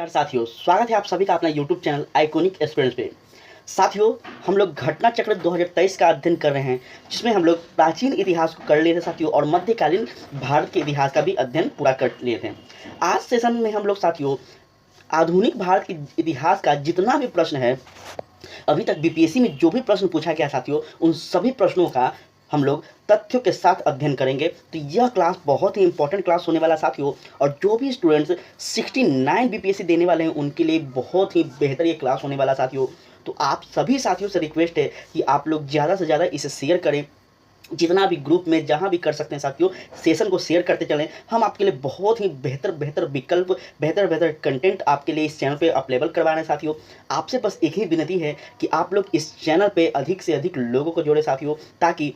नमस्कार साथियों, स्वागत है आप सभी का अपना YouTube चैनल आइकॉनिक एक्सपीरियंस पे। साथियों, हम लोग घटना चक्र 2023 का अध्ययन कर रहे हैं, जिसमें हम लोग प्राचीन इतिहास को कर लिए थे साथियों, और मध्यकालीन भारत के इतिहास का भी अध्ययन पूरा कर लिए थे। आज सेशन में हम लोग साथियों आधुनिक भारत के इतिहास का जितना भी प्रश्न है, अभी तक बीपीएससी में जो भी प्रश्न पूछा गया साथियों, उन सभी प्रश्नों का हम लोग तथ्यों के साथ अध्ययन करेंगे। तो यह क्लास बहुत ही इंपॉर्टेंट क्लास होने वाला साथियों, और जो भी स्टूडेंट्स 69 बीपीएससी देने वाले हैं उनके लिए बहुत ही बेहतर ये क्लास होने वाला साथियों। तो आप सभी साथियों से रिक्वेस्ट है कि आप लोग ज़्यादा से ज़्यादा इसे शेयर करें, जितना भी ग्रुप में जहाँ भी कर सकते हैं साथियों, सेशन को शेयर करते चलें। हम आपके लिए बहुत ही बेहतर विकल्प, बेहतर कंटेंट आपके लिए इस चैनल पे अवेलेबल करवा रहे हैं साथियों। आपसे बस एक ही विनती है कि आप लोग इस चैनल पे अधिक से अधिक लोगों को जोड़े साथियों, ताकि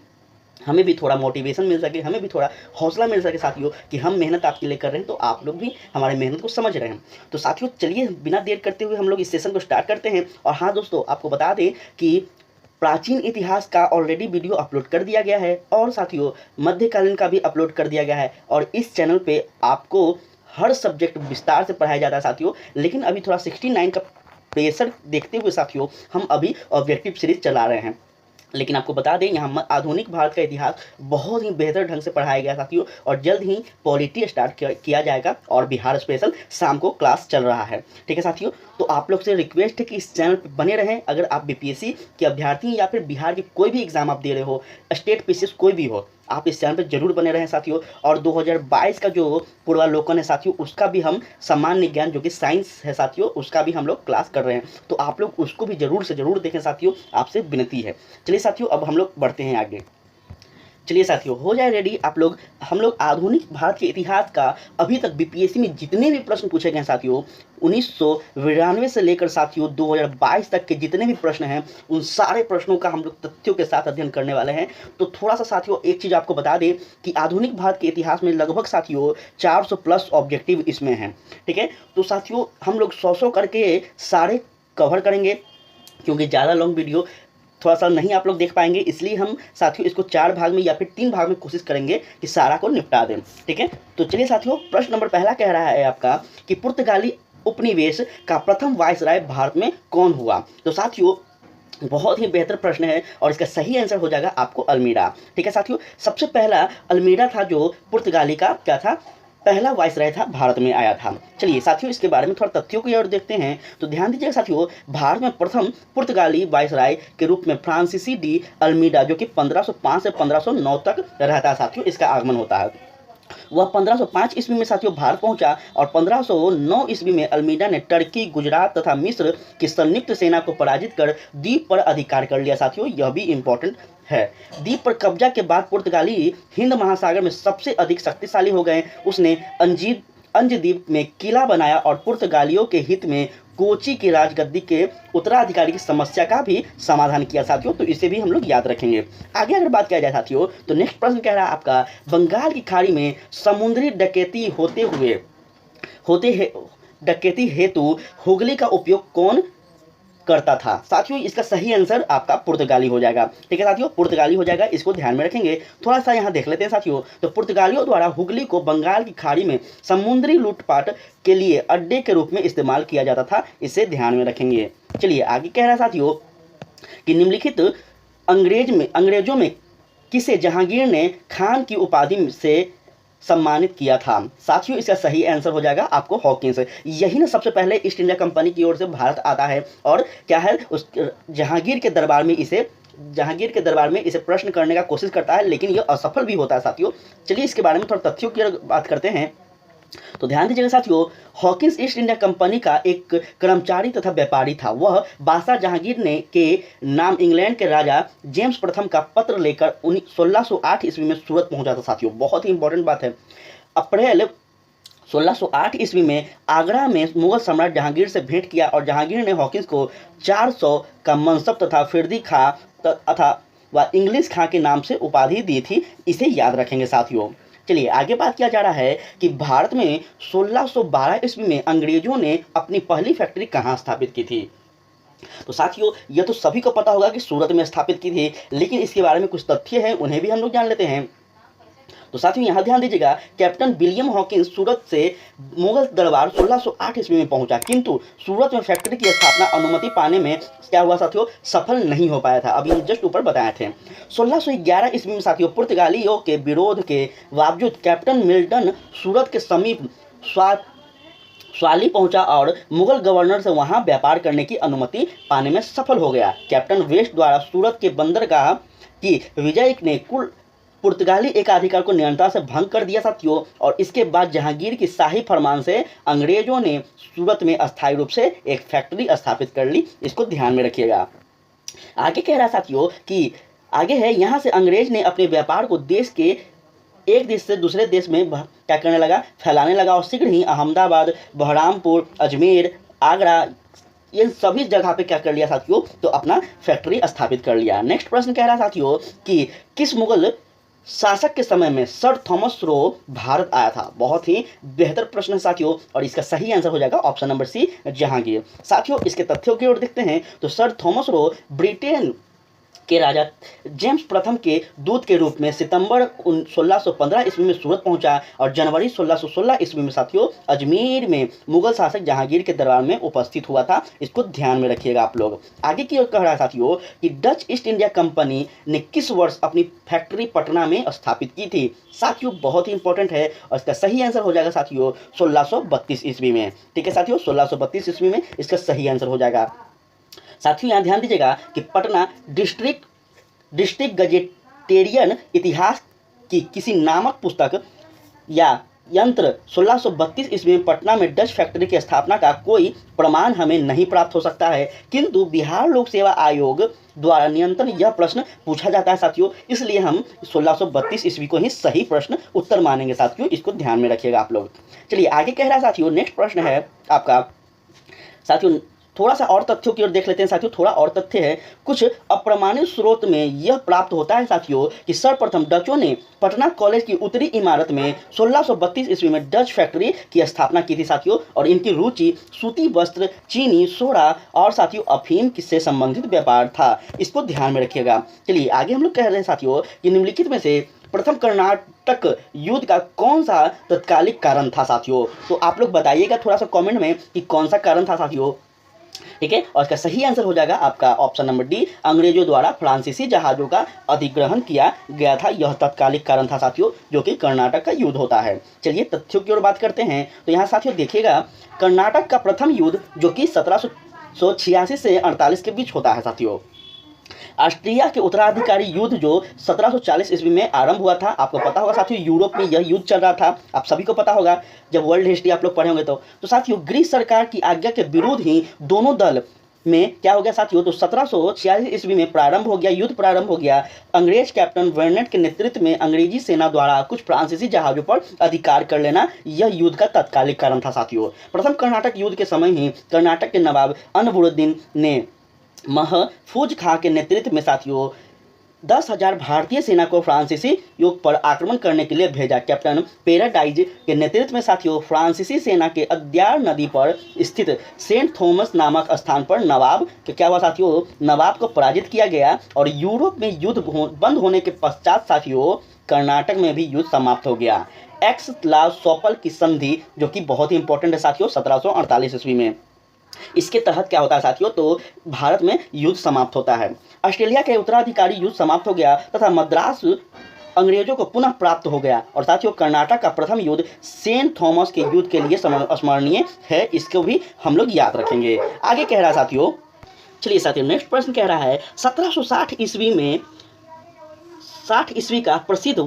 हमें भी थोड़ा मोटिवेशन मिल सके, हमें भी थोड़ा हौसला मिल सके साथियों कि हम मेहनत आपके लिए कर रहे हैं, तो आप लोग भी हमारी मेहनत को समझ रहे हैं। तो साथियों चलिए बिना देर करते हुए हम लोग इस सेशन को स्टार्ट करते हैं। और हाँ दोस्तों, आपको बता दें कि प्राचीन इतिहास का ऑलरेडी वीडियो अपलोड कर दिया गया है, और साथियों मध्यकालीन का भी अपलोड कर दिया गया है। और इस चैनल पे आपको हर सब्जेक्ट विस्तार से पढ़ाया जाता है साथियों। लेकिन अभी थोड़ा 69 का प्रेशर देखते हुए साथियों हम अभी ऑब्जेक्टिव सीरीज चला रहे हैं। लेकिन आपको बता दें, यहाँ आधुनिक भारत का इतिहास बहुत ही बेहतर ढंग से पढ़ाया गया साथियों, और जल्द ही पॉलिटी स्टार्ट किया जाएगा, और बिहार स्पेशल शाम को क्लास चल रहा है। ठीक है साथियों, तो आप लोग से रिक्वेस्ट है कि इस चैनल पर बने रहें। अगर आप बीपीएससी के अभ्यर्थी या फिर बिहार के कोई भी एग्जाम आप दे रहे हो, स्टेट पीसीएस कोई भी हो, आप इस चैनल पर जरूर बने रहें साथियों। और 2022 का जो पूर्वालोकन है साथियों, उसका भी हम सामान्य ज्ञान जो कि साइंस है साथियों, उसका भी हम लोग क्लास कर रहे हैं, तो आप लोग उसको भी जरूर से जरूर देखें साथियों, आपसे विनती है। चलिए साथियों, अब हम लोग बढ़ते हैं आगे। चलिए साथियों, हो जाए रेडी आप लोग। हम लोग आधुनिक भारत के इतिहास का अभी तक बीपीएससी में जितने भी प्रश्न पूछे गए साथियों, 1992 से लेकर साथियों 2022 तक के जितने भी प्रश्न हैं, उन सारे प्रश्नों का हम लोग तथ्यों के साथ अध्ययन करने वाले हैं। तो थोड़ा सा साथियों एक चीज़ आपको बता दें कि आधुनिक भारत के इतिहास में लगभग साथियों 400 प्लस ऑब्जेक्टिव इसमें हैं। ठीक है, तो साथियों हम लोग 100 करके सारे कवर करेंगे, क्योंकि ज़्यादा लॉन्ग वीडियो थोड़ा सा नहीं आप लोग देख पाएंगे, इसलिए हम साथियों इसको 4 भाग में या फिर 3 भाग में कोशिश करेंगे कि सारा को निपटा दें। ठीक है, तो चलिए साथियों, प्रश्न नंबर पहला कह रहा है आपका कि पुर्तगाली उपनिवेश का प्रथम वायसराय भारत में कौन हुआ। तो साथियों बहुत ही बेहतर प्रश्न है, और इसका सही आंसर हो जाएगा आपको अल्मीड़ा। ठीक है साथियों, सबसे पहला अल्मीड़ा था जो पुर्तगाली का क्या था, पहला वायसराय था, भारत में आया था। चलिए साथियों इसके बारे में थोड़ा तथ्यों की ओर देखते हैं। तो ध्यान दीजिएगा साथियों, भारत में प्रथम पुर्तगाली वायसराय के रूप में फ्रांसीसी डी अल्मीडा, जो कि 1505 से 1509 तक रहता है साथियों, इसका आगमन होता है। वह 1505 ईस्वी में साथियों भारत पहुंचा, और 1509 ईस्वी में अल्मीडा ने टर्की, गुजरात तथा मिस्र की संयुक्त सेना को पराजित कर द्वीप पर अधिकार कर लिया साथियों, यह भी इंपॉर्टेंट है। द्वीप पर कब्जा के बाद पुर्तगाली हिंद महासागर में सबसे अधिक शक्तिशाली हो गए। उसने अंज द्वीप में किला बनाया, और पुर्तगालियों के हित में कोची की राजगद्दी के उत्तराधिकारी की समस्या का भी समाधान किया साथियों। तो इसे भी हम लोग याद रखेंगे। आगे अगर बात किया जाए साथियों, तो नेक्स्ट प्रश्न कह रहा है आपका, बंगाल की खाड़ी में समुद्री डकैती हेतु हुगली का उपयोग कौन करता था। साथियों इसका सही आंसर आपका पुर्तगाली हो जाएगा। ठीक है साथियों, पुर्तगाली हो जाएगा, इसको ध्यान में रखेंगे। थोड़ा सा यहाँ देख लेते हैं साथियों। तो पुर्तगालियों द्वारा हुगली को बंगाल की खाड़ी में समुद्री लूटपाट के लिए अड्डे के रूप में इस्तेमाल किया जाता था, इसे ध्यान में रखेंगे। चलिए आगे कह रहा है साथियों कि निम्नलिखित अंग्रेजों में किसे जहांगीर ने खान की उपाधि से सम्मानित किया था। साथियों इसका सही आंसर हो जाएगा आपको हॉकिंस। यही ना सबसे पहले ईस्ट इंडिया कंपनी की ओर से भारत आता है, और क्या है उस जहांगीर के दरबार में इसे प्रश्न करने का कोशिश करता है, लेकिन यह असफल भी होता है साथियों। चलिए इसके बारे में थोड़ा तथ्यों की बात करते हैं। तो ध्यान दीजिएगा साथियों, हॉकिंस ईस्ट इंडिया कंपनी का एक कर्मचारी तथा व्यापारी था। वह बादशाह जहांगीर ने के नाम इंग्लैंड के राजा जेम्स प्रथम का पत्र लेकर 1608 ईस्वी में सूरत पहुंचा था साथियों। बहुत ही इंपॉर्टेंट बात है। अप्रैल 1608 ईस्वी में आगरा में मुगल सम्राट जहांगीर से भेंट किया, और जहांगीर ने हॉकिंस को 400 का मनसब तथा फिरदी खां तथा व इंग्लिश खां के नाम से उपाधि दी थी, इसे याद रखेंगे साथियों। चलिए आगे बात किया जा रहा है कि भारत में 1612 ईस्वी में अंग्रेजों ने अपनी पहली फैक्ट्री कहाँ स्थापित की थी। तो साथियों यह तो सभी को पता होगा कि सूरत में स्थापित की थी, लेकिन इसके बारे में कुछ तथ्य हैं, उन्हें भी हम लोग जान लेते हैं। तो साथियों यहाँ ध्यान दीजिएगा, कैप्टन विलियम हॉकिंस सूरत से मुगल दरबार 1608 ईस्वी में पहुंचा, किंतु सूरत में फैक्ट्री की स्थापना अनुमति पाने में क्या हुआ साथियों, सफल नहीं हो पाया था। अभी हम जस्ट ऊपर बताए थे। 1611 ईस्वी में साथियों पुर्तगालियों के विरोध के बावजूद कैप्टन मिल्टन सूरत के समीप स्वाली पहुंचा और मुगल गवर्नर से वहां व्यापार करने की अनुमति पाने में सफल हो गया। कैप्टन वेस्ट द्वारा सूरत के बंदरगाह की विजय ने कुल पुर्तगाली एकाधिकार को निरंतरता से भंग कर दिया साथियों, और इसके बाद जहांगीर की शाही फरमान से अंग्रेजों ने सूरत में अस्थायी रूप से एक फैक्ट्री स्थापित कर ली। इसको ध्यान में रखिएगा। आगे कह रहा साथियों कि आगे है, यहाँ से अंग्रेज ने अपने व्यापार को देश के एक देश से दूसरे देश में क्या करने लगा, फैलाने लगा, और शीघ्र ही अहमदाबाद, बहरामपुर, अजमेर, आगरा, इन सभी जगह पे क्या कर लिया साथियों, तो अपना फैक्ट्री स्थापित कर लिया। नेक्स्ट प्रश्न कह रहा साथियों कि किस मुगल शासक के समय में सर थॉमस रो भारत आया था। बहुत ही बेहतर प्रश्न है साथियों, और इसका सही आंसर हो जाएगा ऑप्शन नंबर सी, जहांगीर। साथियों इसके तथ्यों की ओर देखते हैं तो सर थॉमस रो ब्रिटेन के राजा जेम्स प्रथम के दूत के रूप में सितंबर 1615 ईस्वी में सूरत पहुंचा, और जनवरी 1616 ईस्वी में साथियों अजमेर में मुगल शासक जहांगीर के दरबार में उपस्थित हुआ था। इसको ध्यान में रखिएगा आप लोग। आगे की ओर कह रहा है साथियों कि डच ईस्ट इंडिया कंपनी ने किस वर्ष अपनी फैक्ट्री पटना में स्थापित की थी। साथियों बहुत ही इंपॉर्टेंट है, और इसका सही आंसर हो जाएगा साथियों 1632 ईस्वी में। ठीक है साथियों, 1632 ईस्वी में इसका सही आंसर हो जाएगा। साथियों यहाँ ध्यान दीजिएगा कि पटना डिस्ट्रिक्ट गजेटेरियन इतिहास की किसी नामक पुस्तक या यंत्र 1632 ईस्वी में पटना में डच फैक्ट्री की स्थापना का कोई प्रमाण हमें नहीं प्राप्त हो सकता है, किंतु बिहार लोक सेवा आयोग द्वारा निरंतर यह प्रश्न पूछा जाता है साथियों, इसलिए हम 1632 ईस्वी को ही सही प्रश्न उत्तर मानेंगे साथियों। इसको ध्यान में रखिएगा आप लोग। चलिए आगे कह रहा है साथियों, नेक्स्ट प्रश्न है आपका साथियों, थोड़ा सा और तथ्यों की ओर देख लेते हैं साथियों। थोड़ा और तथ्य है, कुछ अप्रमाणित स्रोत में यह प्राप्त होता है साथियों कि सर्वप्रथम डचों ने पटना कॉलेज की उत्तरी इमारत में 1632 ईस्वी में डच फैक्ट्री की स्थापना की थी साथियों, और इनकी रुचि सूती वस्त्र, चीनी, सोडा और साथियों अफीम से संबंधित व्यापार था। इसको ध्यान में रखिएगा। चलिए आगे हम लोग कह रहे हैं साथियों कि निम्नलिखित में से प्रथम कर्नाटक युद्ध का कौन सा तत्कालिक कारण था साथियों। तो आप लोग बताइएगा थोड़ा सा कमेंट में कि कौन सा कारण था साथियों। ठीक है, और इसका सही आंसर हो जाएगा आपका ऑप्शन नंबर डी, अंग्रेजों द्वारा फ्रांसीसी जहाजों का अधिग्रहण किया गया था। यह तत्कालिक कारण था साथियों, जो कि कर्नाटक का युद्ध होता है। चलिए तथ्यों की ओर बात करते हैं तो यहाँ साथियों देखिएगा, कर्नाटक का प्रथम युद्ध जो कि 1786 से 48 के बीच होता है साथियों। ऑस्ट्रिया के उत्तराधिकारी युद्ध जो 1740 ईस्वी में आरंभ हुआ था। आपको पता होगा साथियों यूरोप में यह युद्ध चल रहा था, आप सभी को पता होगा जब वर्ल्ड हिस्ट्री आप लोग पढ़े होंगे तो साथियों ग्रीस सरकार की आज्ञा के विरुद्ध ही दोनों दल में क्या हो गया साथियों, तो 1746 ईस्वी में प्रारंभ हो गया, युद्ध प्रारंभ हो गया। अंग्रेज कैप्टन वर्नेट के नेतृत्व में अंग्रेजी सेना द्वारा कुछ फ्रांसीसी जहाजों पर अधिकार कर लेना यह युद्ध का तत्कालिक कारण था साथियों। प्रथम कर्नाटक युद्ध के समय ही कर्नाटक के नवाब अनबुरुद्दीन ने महफूज खां के नेतृत्व में साथियों 10,000 भारतीय सेना को फ्रांसीसी युग पर आक्रमण करने के लिए भेजा। कैप्टन पेराडाइज के नेतृत्व में साथियों फ्रांसीसी सेना के अद्यार नदी पर स्थित सेंट थॉमस नामक स्थान पर नवाब के क्या हुआ साथियों, नवाब को पराजित किया गया, और यूरोप में युद्ध बंद होने के पश्चात साथियों कर्नाटक में भी युद्ध समाप्त हो गया। एक्स-ला-चैपल की संधि जो कि बहुत ही इंपॉर्टेंट है साथियों 1748 ईस्वी में, इसके तहत क्या होता है साथियों, तो भारत में युद्ध समाप्त होता है। ऑस्ट्रेलिया के उत्तराधिकारी युद्ध समाप्त हो गया तथा मद्रास अंग्रेजों को पुनः प्राप्त हो गया, और साथियों कर्नाटक का प्रथम युद्ध सेंट थॉमस के युद्ध के लिए स्मरणीय है। इसको भी हम लोग याद रखेंगे। आगे कह रहा है साथियों, चलिए साथियों नेक्स्ट प्रश्न कह रहा है 1760 ईस्वी में 60 ईस्वी का प्रसिद्ध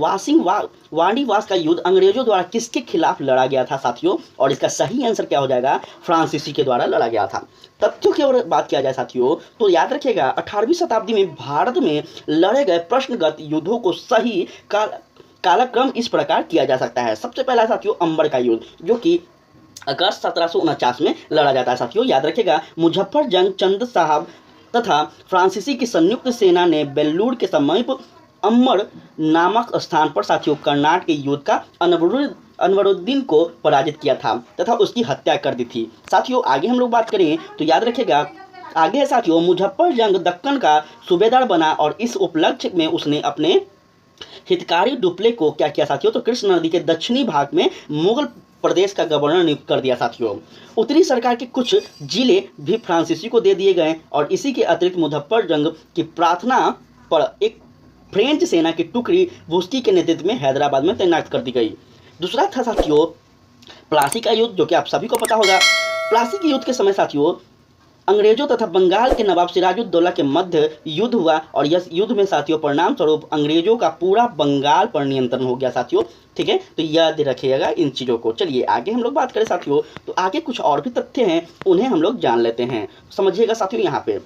वाणीवास का युद्ध अंग्रेजों द्वारा किसके खिलाफ लड़ा गया था साथियों, और इसका सही आंसर क्या हो जाएगा, फ्रांसीसी के द्वारा लड़ा गया था। तथ्यों की ओर बात किया जाए साथियों तो याद रखिएगा 18वीं शताब्दी में भारत में लड़े गए प्रश्नगत युद्धों को सही कालक्रम इस प्रकार किया जा सकता है। सबसे पहला साथियों अंबर का युद्ध जो कि अगस्त 1749 में लड़ा जाता है साथियों। याद रखिएगा मुजफ्फर जंग चंद साहब तथा फ्रांसीसी की संयुक्त सेना ने बेल्लूर के समीप अम्बर नामक स्थान पर साथियों कर्नाटक के युद्ध का अनवरुद्दीन को पराजित किया था तथा उसकी हत्या कर दी थी। साथियों आगे हम लोग बात करें तो याद रखिएगा आगे है साथियों मुजफ्फर जंग दक्कन का सूबेदार बना और इस उपलक्ष्य में उसने अपने हितकारी डुप्ले को क्या किया साथियों, तो कृष्ण नदी के दक्षिणी भाग में मुगल प्रदेश का गवर्नर नियुक्त कर दिया साथियों। उत्तरी सरकार के कुछ जिले भी फ्रांसीसी को दे दिए गए और इसी के अतिरिक्त मुजफ्फरजंग की प्रार्थना पर एक फ्रेंच सेना की टुकड़ी वुस्की के नेतृत्व में हैदराबाद में तैनात कर दी गई। दूसरा था साथियों प्लासी का युद्ध, जो कि आप सभी को पता होगा। प्लासी के युद्ध के समय साथियों अंग्रेजों तथा बंगाल के नवाब सिराजुद्दौला के मध्य युद्ध हुआ और इस युद्ध में साथियों परिणाम स्वरूप अंग्रेजों का पूरा बंगाल पर नियंत्रण हो गया साथियों। ठीक है, तो याद रखिएगा इन चीज़ों को। चलिए आगे हम लोग बात करें साथियों, तो आगे कुछ और भी तथ्य हैं, उन्हें हम लोग जान लेते हैं। समझिएगा साथियों, यहाँ पे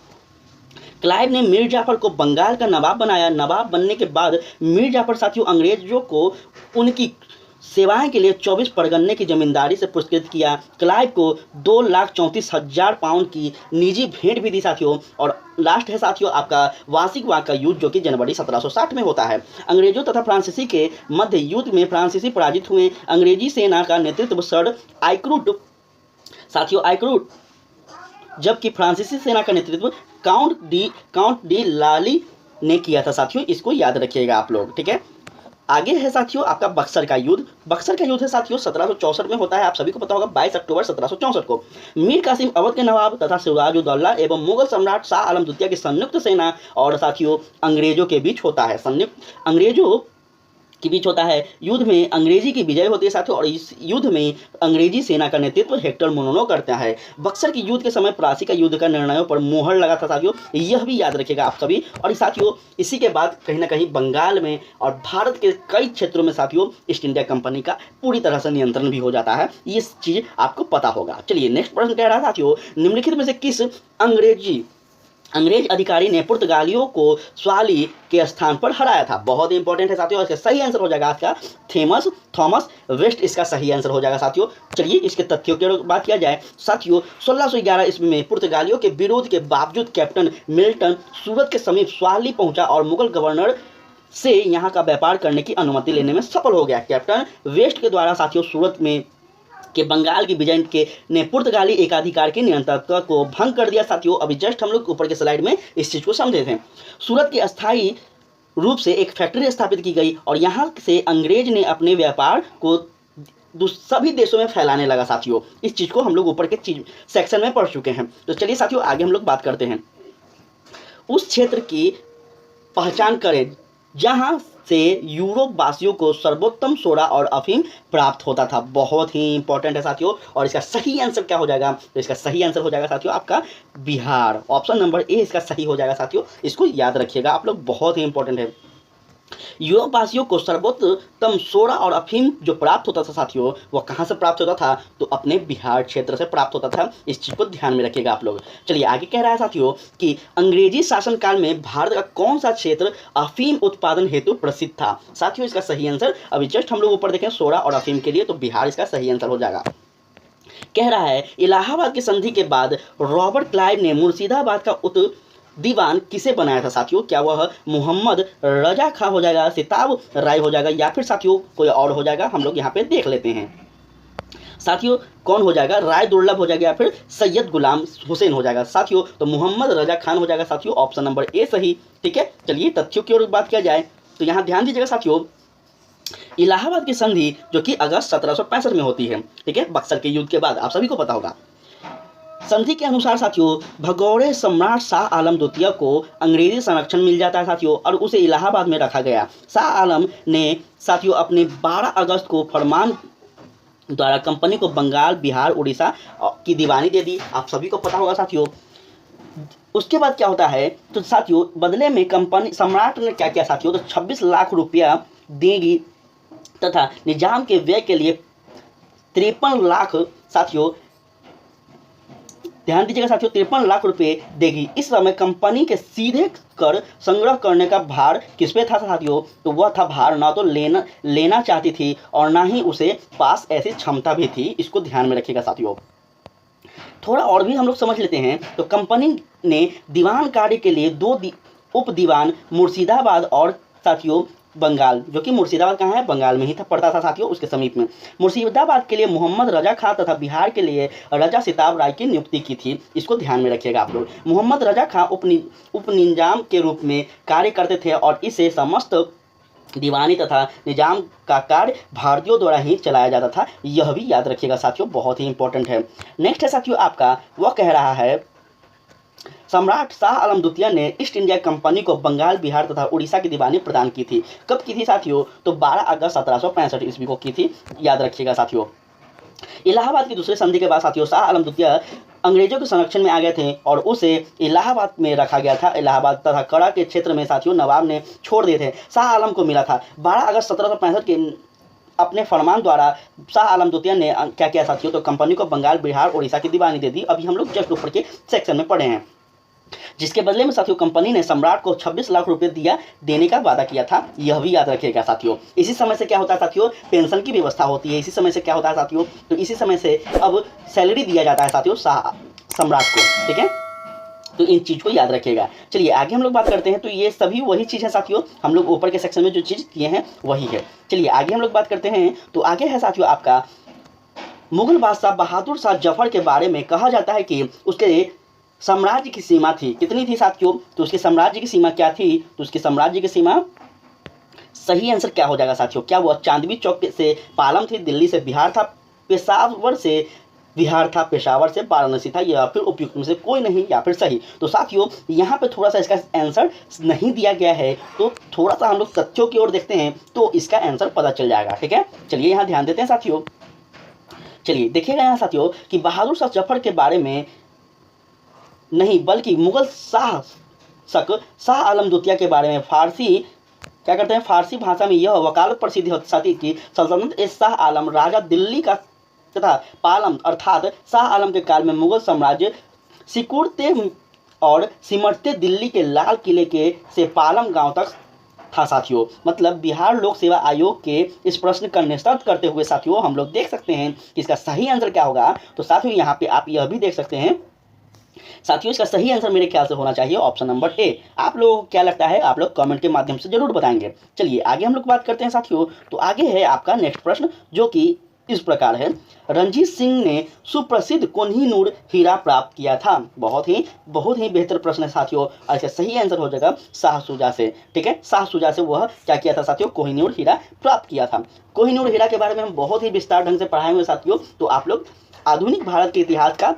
क्लाइव ने मीर जाफर को बंगाल का नवाब बनाया। नवाब बनने के बाद मीर जाफर साथियों अंग्रेजों को उनकी सेवाएं के लिए 24 परगन्ने की जमींदारी से पुरस्कृत किया। क्लाइव को 2,34,000 पाउंड की निजी भेंट भी दी साथियों। और लास्ट है साथियों आपका वार्षिक वाक का युद्ध, जो कि जनवरी 1760 में होता है। अंग्रेजों तथा फ्रांसीसी के मध्य युद्ध में फ्रांसीसी पराजित हुए। अंग्रेजी सेना का नेतृत्व सर आइक्रूट साथियों आइक्रूट, जबकि फ्रांसीसी सेना का नेतृत्व काउंट डी लाली ने किया था साथियों। इसको याद रखिएगा आप लोग। ठीक है, आगे है साथियों आपका बक्सर का युद्ध। बक्सर का युद्ध है साथियों 1764 में होता है। आप सभी को पता होगा 22 अक्टूबर 1764 को मीर कासिम अवध के नवाब तथा सिराजुद्दौला एवं मुगल सम्राट शाह आलम द्वितीय की संयुक्त सेना और साथियों अंग्रेजों के बीच होता है। अंग्रेजों के बीच होता है। युद्ध में अंग्रेजी की विजय होती है साथियों और इस युद्ध में अंग्रेजी सेना का नेतृत्व हेक्टर मोनोनो करता है। बक्सर के युद्ध के समय प्लासी का युद्ध का निर्णयों पर मोहर लगा था साथियों, यह भी याद रखिएगा आप सभी। और साथियों इसी के बाद कहीं ना कहीं बंगाल में और भारत के कई क्षेत्रों में साथियों ईस्ट इंडिया कंपनी का पूरी तरह से नियंत्रण भी हो जाता है। ये चीज़ आपको पता होगा। चलिए नेक्स्ट प्रश्न कह रहा था साथियों, निम्नलिखित में से किस अंग्रेज अधिकारी ने पुर्तगालियों को स्वाली के स्थान पर हराया था। बहुत ही इंपॉर्टेंट है साथियों। इसका सही आंसर हो जाएगा आपका थॉमस वेस्ट, इसका सही आंसर हो जाएगा साथियों। चलिए इसके तथ्यों की बात किया जाए साथियों, 1611 ईस्वी में पुर्तगालियों के विरोध के बावजूद कैप्टन मिल्टन सूरत के समीप स्वाली पहुंचा और मुगल गवर्नर से यहाँ का व्यापार करने की अनुमति लेने में सफल हो गया। कैप्टन वेस्ट के द्वारा साथियों सूरत में कि बंगाल की विजय के ने पुर्तगाली एकाधिकार के नियंत्रण को भंग कर दिया साथियों। अभी जस्ट हम लोग ऊपर के स्लाइड में इस चीज़ को समझे थे। सूरत के अस्थायी रूप से एक फैक्ट्री स्थापित की गई और यहाँ से अंग्रेज ने अपने व्यापार को सभी देशों में फैलाने लगा साथियों। इस चीज़ को हम लोग ऊपर के सेक्शन में पढ़ चुके हैं। तो चलिए साथियों आगे हम लोग बात करते हैं। उस क्षेत्र की पहचान करें जहाँ से यूरोप वासियों को सर्वोत्तम सोडा और अफीम प्राप्त होता था। बहुत ही इंपॉर्टेंट है साथियों। और इसका सही आंसर क्या हो जाएगा, तो इसका सही आंसर हो जाएगा साथियों आपका बिहार। ऑप्शन नंबर ए इसका सही हो जाएगा साथियों। इसको याद रखिएगा आप लोग, बहुत ही इंपॉर्टेंट है। यूरोप वासियों को सर्वोत्तम सोडा और अफीम जो प्राप्त होता था साथियों, वह कहाँ से प्राप्त होता था, तो अपने बिहार क्षेत्र से प्राप्त होता था। इस चीज़ को ध्यान में रखिएगा आप लोग। चलिए आगे कह रहा है साथियों कि अंग्रेजी शासनकाल में भारत का कौन सा क्षेत्र अफीम उत्पादन हेतु प्रसिद्ध था। साथियों इसका सही आंसर अभी जस्ट हम लोग ऊपर देखें सोडा और अफीम के लिए, तो बिहार इसका सही आंसर हो जाएगा। कह रहा है इलाहाबाद की संधि के बाद रॉबर्ट क्लाइव ने मुर्शिदाबाद का दीवान किसे बनाया था साथियों। क्या वह मोहम्मद रजा खां हो जाएगा, सिताब राय हो जाएगा, या फिर साथियों कोई और हो जाएगा। हम लोग यहाँ पे देख लेते हैं साथियों कौन हो जाएगा, राय दुर्लभ हो जाएगा या फिर सैयद गुलाम हुसैन हो जाएगा साथियों। तो मोहम्मद रजा खान हो जाएगा साथियों, ऑप्शन नंबर ए सही। ठीक है, चलिए तथ्यों की ओर बात किया जाए तो यहाँ ध्यान दीजिएगा साथियों, इलाहाबाद की संधि जो कि अगस्त 1765 में होती है। ठीक है, बक्सर के युद्ध के बाद, आप सभी को पता होगा। संधि के अनुसार साथियों भगौड़े सम्राट शाह आलम द्वितीय को अंग्रेजी संरक्षण मिल जाता है साथियों और उसे इलाहाबाद में रखा गया। शाह आलम ने साथियों अपने 12 अगस्त को फरमान द्वारा कंपनी को बंगाल, बिहार, उड़ीसा की दीवानी दे दी। आप सभी को पता होगा साथियों। उसके बाद क्या होता है, तो साथियों बदले में कंपनी सम्राट ने क्या किया साथियों, तो 26 लाख रुपया देगी तथा निजाम के व्यय के लिए 53 लाख साथियों, ध्यान दीजिएगा साथियों, 53 लाख रुपए देगी। इस समय कंपनी के सीधे कर संग्रह करने का भार किस पे था साथियों, तो वह था भार ना तो लेना चाहती थी और ना ही उसे पास ऐसी क्षमता भी थी। इसको ध्यान में रखिएगा साथियों। थोड़ा और भी हम लोग समझ लेते हैं। तो कंपनी ने दीवान कार्य के लिए 2 उप दीवान मुर्शिदाबाद और साथियों बंगाल, जो कि मुर्शिदाबाद कहाँ है, बंगाल में ही था, पड़ता था साथियों, उसके समीप में। मुर्शिदाबाद के लिए मोहम्मद रजा खां तथा बिहार के लिए रजा सिताब राय की नियुक्ति की थी। इसको ध्यान में रखिएगा आप लोग। मोहम्मद रजा खां उप निजाम के रूप में कार्य करते थे और इसे समस्त दीवानी तथा निजाम का कार्य भारतीयों द्वारा ही चलाया जाता था, यह भी याद रखिएगा साथियों, बहुत ही इंपॉर्टेंट है। नेक्स्ट है साथियों आपका, वह कह रहा है सम्राट शाह आलम द्वितीय ने ईस्ट इंडिया कंपनी को बंगाल, बिहार तथा उड़ीसा की दीवानी प्रदान की थी। कब की थी साथियों? तो 12 अगस्त 1765 ईस्वी को की थी, याद रखिएगा साथियों। इलाहाबाद की दूसरे संधि के बाद साथियों शाह आलम द्वितीय अंग्रेजों के संरक्षण में आ गए थे और उसे इलाहाबाद में रखा गया था। इलाहाबाद तथा कड़ा के क्षेत्र में साथियों नवाब ने छोड़ दिए थे, शाह आलम को मिला था। 12 अगस्त 1765 के अपने फरमान द्वारा शाह आलम द्वितीय ने क्या किया साथियों? तो कंपनी को बंगाल, बिहार, उड़ीसा की दीवानी दे दी। अभी हम लोग जस्ट ऊपर के सेक्शन में पढ़े हैं, जिसके बदले में साथियों कंपनी ने सम्राट को 26 लाख रुपए देने का वादा किया था, यह भी याद रखिएगा साथियों। इसी समय से क्या होता है साथियों? पेंशन की व्यवस्था होती है। इसी समय से क्या होता है साथियों? तो इसी समय से अब सैलरी दिया जाता है साथियों सम्राट को, ठीक है। तो इन चीज़ को याद रखिएगा। चलिए आगे हम लोग बात करते हैं। तो ये सभी वही चीज़ है साथियों, हम लोग ऊपर के सेक्शन में जो चीज़ किए हैं वही है। चलिए आगे हम लोग बात करते हैं। तो आगे है साथियों आपका, मुगल बादशाह बहादुर शाह जफर के बारे में कहा जाता है कि उसके साम्राज्य की सीमा थी, कितनी थी साथियों? तो उसके साम्राज्य की सीमा क्या थी? तो उसके साम्राज्य की सीमा, सही आंसर क्या हो जाएगा साथियों? क्या वह चांदनी चौक से पालम थी, दिल्ली से बिहार था, पेशावर से बिहार था, पेशावर से वाराणसी था, या फिर उपयुक्त में से कोई नहीं, या फिर सही? तो साथियों यहाँ पे थोड़ा सा इसका आंसर नहीं दिया गया है, तो थोड़ा सा हम लोग तथ्यों की ओर देखते हैं तो इसका आंसर पता चल जाएगा, ठीक है। चलिए यहाँ ध्यान देते हैं साथियों। चलिए देखिएगा यहाँ साथियों कि बहादुर शाह जफर के बारे में नहीं बल्कि मुगल शाह आलम द्वितीय के बारे में फारसी क्या करते हैं, फारसी भाषा में यह वकालत प्रसिद्ध होती कि सल्तनत ए शाह आलम राजा दिल्ली का तथा पालम अर्थात शाह आलम के काल में मुगल साम्राज्य सिकुड़ते और सिमटते दिल्ली के लाल किले के से पालम गांव तक था साथियों। मतलब बिहार लोक सेवा आयोग के इस प्रश्न का निष्कर्ष करते हुए साथियों हम लोग देख सकते हैं कि इसका सही आंसर क्या होगा। तो साथियों यहाँ पे आप यह भी देख सकते हैं साथियों, इसका सही आंसर मेरे ख्याल से होना चाहिए ऑप्शन नंबर ए। आप लोगों को क्या लगता है आप लोग कमेंट के माध्यम से जरूर बताएंगे। चलिए आगे हम लोग बात करते हैं साथियों। तो आगे है आपका नेक्स्ट प्रश्न जो कि इस प्रकार है, रणजीत सिंह ने सुप्रसिद्ध कोहिनूर हीरा प्राप्त किया था। बहुत ही बेहतर प्रश्न है साथियों, और इसका सही आंसर हो जाएगा शाह शुजा से, ठीक है। शाह शुजा से वह क्या किया था साथियों? कोहिनूर हीरा प्राप्त किया था। कोहिनूर हीरा के बारे में हम बहुत ही विस्तार ढंग से पढ़ाए हुए साथियों, तो आप लोग आधुनिक भारत के इतिहास का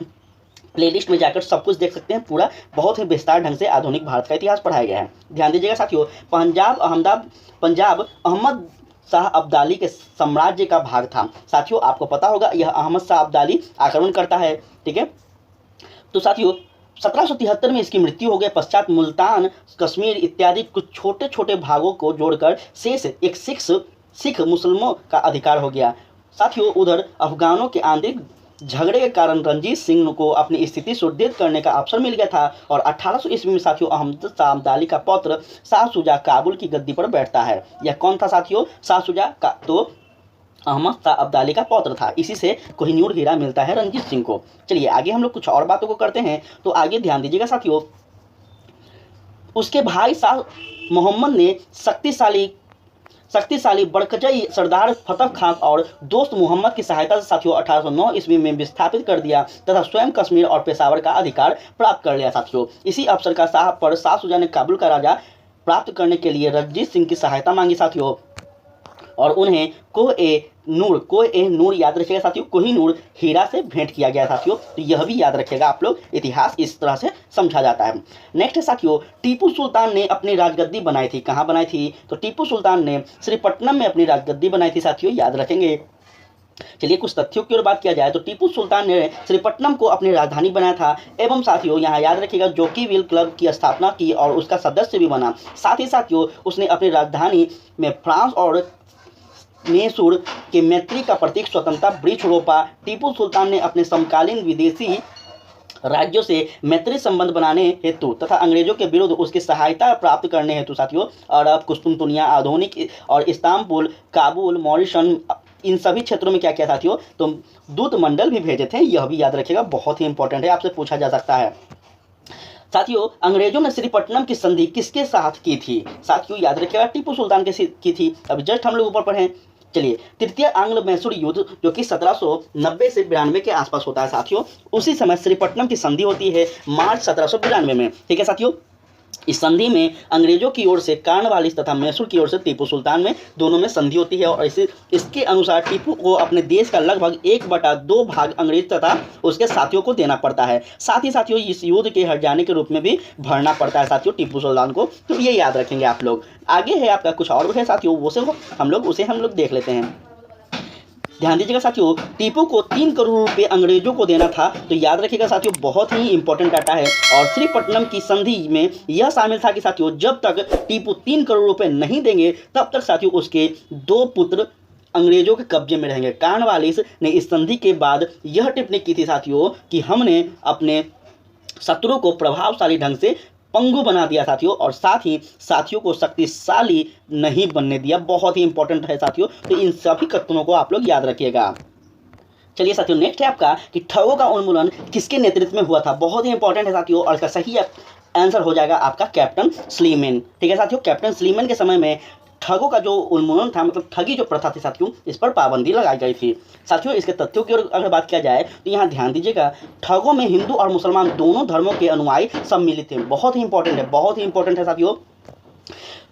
प्लेलिस्ट में जाकर सब कुछ देख सकते हैं। पूरा बहुत ही विस्तार ढंग से आधुनिक भारत का इतिहास पढ़ाया गया है। ध्यान दीजिएगा साथियों, पंजाब अहमद शाह अब्दाली के साम्राज्य का भाग था। साथियों आपको पता होगा यह अहमद शाह अब्दाली आक्रमण करता है, ठीक है। तो साथियों 1773 में इसकी मृत्यु हो गई। पश्चात मुल्तान, कश्मीर इत्यादि कुछ छोटे छोटे भागों को जोड़कर शेष एक सिख मुसलमानों का अधिकार हो गया। साथियों उधर अफगानों के आंतरिक झगड़े के कारण रणजीत सिंह को अपनी स्थिति सुदृढ़ करने का अवसर मिल गया था और 1800 ईस्वी में साथियों अहमद शाह अब्दाली का पौत्र शाह शुजा काबुल की गद्दी पर बैठता है। यह कौन था साथियों? शाह शुजा का तो अहमद शाह अब्दाली का पौत्र था। इसी से कोहिनूर हीरा मिलता है रणजीत सिंह को। चलिए आगे हम लोग कुछ और बातों को करते हैं। तो आगे ध्यान दीजिएगा साथियों, उसके भाई शाह मोहम्मद ने शक्तिशाली बड़कजई सरदार फतेह खान और दोस्त मोहम्मद की सहायता से साथियों 1809 ईस्वी में विस्थापित कर दिया तथा स्वयं कश्मीर और पेशावर का अधिकार प्राप्त कर लिया साथियों। इसी अवसर का शाह शुजा ने काबुल का राजा प्राप्त करने के लिए रणजीत सिंह की सहायता मांगी साथियों, और उन्हें कोह-ए-नूर याद रखिएगा साथियों, कोहिनूर हीरा से भेंट किया गया साथियों। तो यह भी याद रखिएगा आप लोग, इतिहास इस तरह से समझा जाता है। नेक्स्ट है साथियों, टीपू सुल्तान ने अपनी राजगद्दी बनाई थी। कहाँ बनाई थी? तो टीपू सुल्तान ने श्रीपट्टनम में अपनी राजगद्दी बनाई थी साथियों, याद रखेंगे। चलिए कुछ तथ्यों की ओर बात किया जाए तो टीपू सुल्तान ने श्रीपट्टनम को अपनी राजधानी बनाया था एवं साथियों यहाँ याद रखिएगा जोकीविल क्लब की स्थापना की और उसका सदस्य भी बना। साथ ही साथियों उसने अपनी राजधानी में फ्रांस और मैसूर के मैत्री का प्रतीक स्वतंत्रता वृक्ष रोपा। टीपू सुल्तान ने अपने समकालीन विदेशी राज्यों से मैत्री संबंध बनाने हेतु तथा अंग्रेजों के विरुद्ध उसकी सहायता प्राप्त करने हेतु साथियों अरब, कुस्तुनतुनिया, आधुनिक और इस्तांबुल, काबुल, मॉरिशन इन सभी क्षेत्रों में क्या किया साथियों? तो दूत मंडल भी भेजे थे। यह भी याद रखिएगा, बहुत ही इंपॉर्टेंट है, आपसे पूछा जा सकता है। साथियों अंग्रेजों ने श्रीपट्टनम की संधि किसके साथ की थी? साथियों याद रखिएगा टीपू सुल्तान के की थी। अब जस्ट हम लोग ऊपर पढ़ें। चलिए तृतीय आंग्ल मैसूर युद्ध जो कि 1790 से 92 के आसपास होता है साथियों, उसी समय श्रीपट्टनम की संधि होती है मार्च 1792 में, ठीक है साथियों। इस संधि में अंग्रेजों की ओर से कार्नवालिस तथा मैसूर की ओर से टीपू सुल्तान में दोनों में संधि होती है और इसके अनुसार टीपू को अपने देश का लगभग 1/2 भाग अंग्रेज तथा उसके साथियों को देना पड़ता है। साथ ही साथियों इस युद्ध के हट जाने के रूप में भी भरना पड़ता है साथियों टीपू सुल्तान को, तो ये याद रखेंगे आप लोग। आगे है आपका कुछ और है साथियों, उसे हम लोग देख लेते हैं। ध्यान दीजिएगा साथियों, टीपू को 3 करोड़ रुपए अंग्रेजों को देना था, तो याद रखिएगा साथियों बहुत ही इंपॉर्टेंट डाटा है। और श्रीपट्टनम की संधि में यह शामिल था कि साथियों जब तक टीपू 3 करोड़ रुपए नहीं देंगे तब तक साथियों उसके 2 पुत्र अंग्रेजों के कब्जे में रहेंगे। कार्नवालिस ने इस संधि के बाद यह टिप्पणी की थी साथियों कि हमने अपने शत्रु को प्रभावशाली ढंग से पंगु बना दिया साथियों, और साथ ही साथियों को शक्तिशाली नहीं बनने दिया। बहुत ही इंपॉर्टेंट है साथियों, तो इन सभी कथनों को आप लोग याद रखिएगा। चलिए साथियों नेक्स्ट है आपका कि ठगों का उन्मूलन किसके नेतृत्व में हुआ था। बहुत ही इंपॉर्टेंट है साथियों, और इसका सही आंसर हो जाएगा आपका कैप्टन स्लीमैन। ठीक है साथियों, कैप्टन स्लीमैन के समय में ठगों का जो उन्मूलन था, मतलब ठगी जो प्रथा थी साथियों, इस पर पाबंदी लगाई गई थी। साथियों इसके तथ्यों की ओर अगर बात किया जाए तो यहाँ ध्यान दीजिएगा, ठगों में हिंदू और मुसलमान दोनों धर्मों के अनुयायी सम्मिलित थे। बहुत ही इंपॉर्टेंट है साथियों।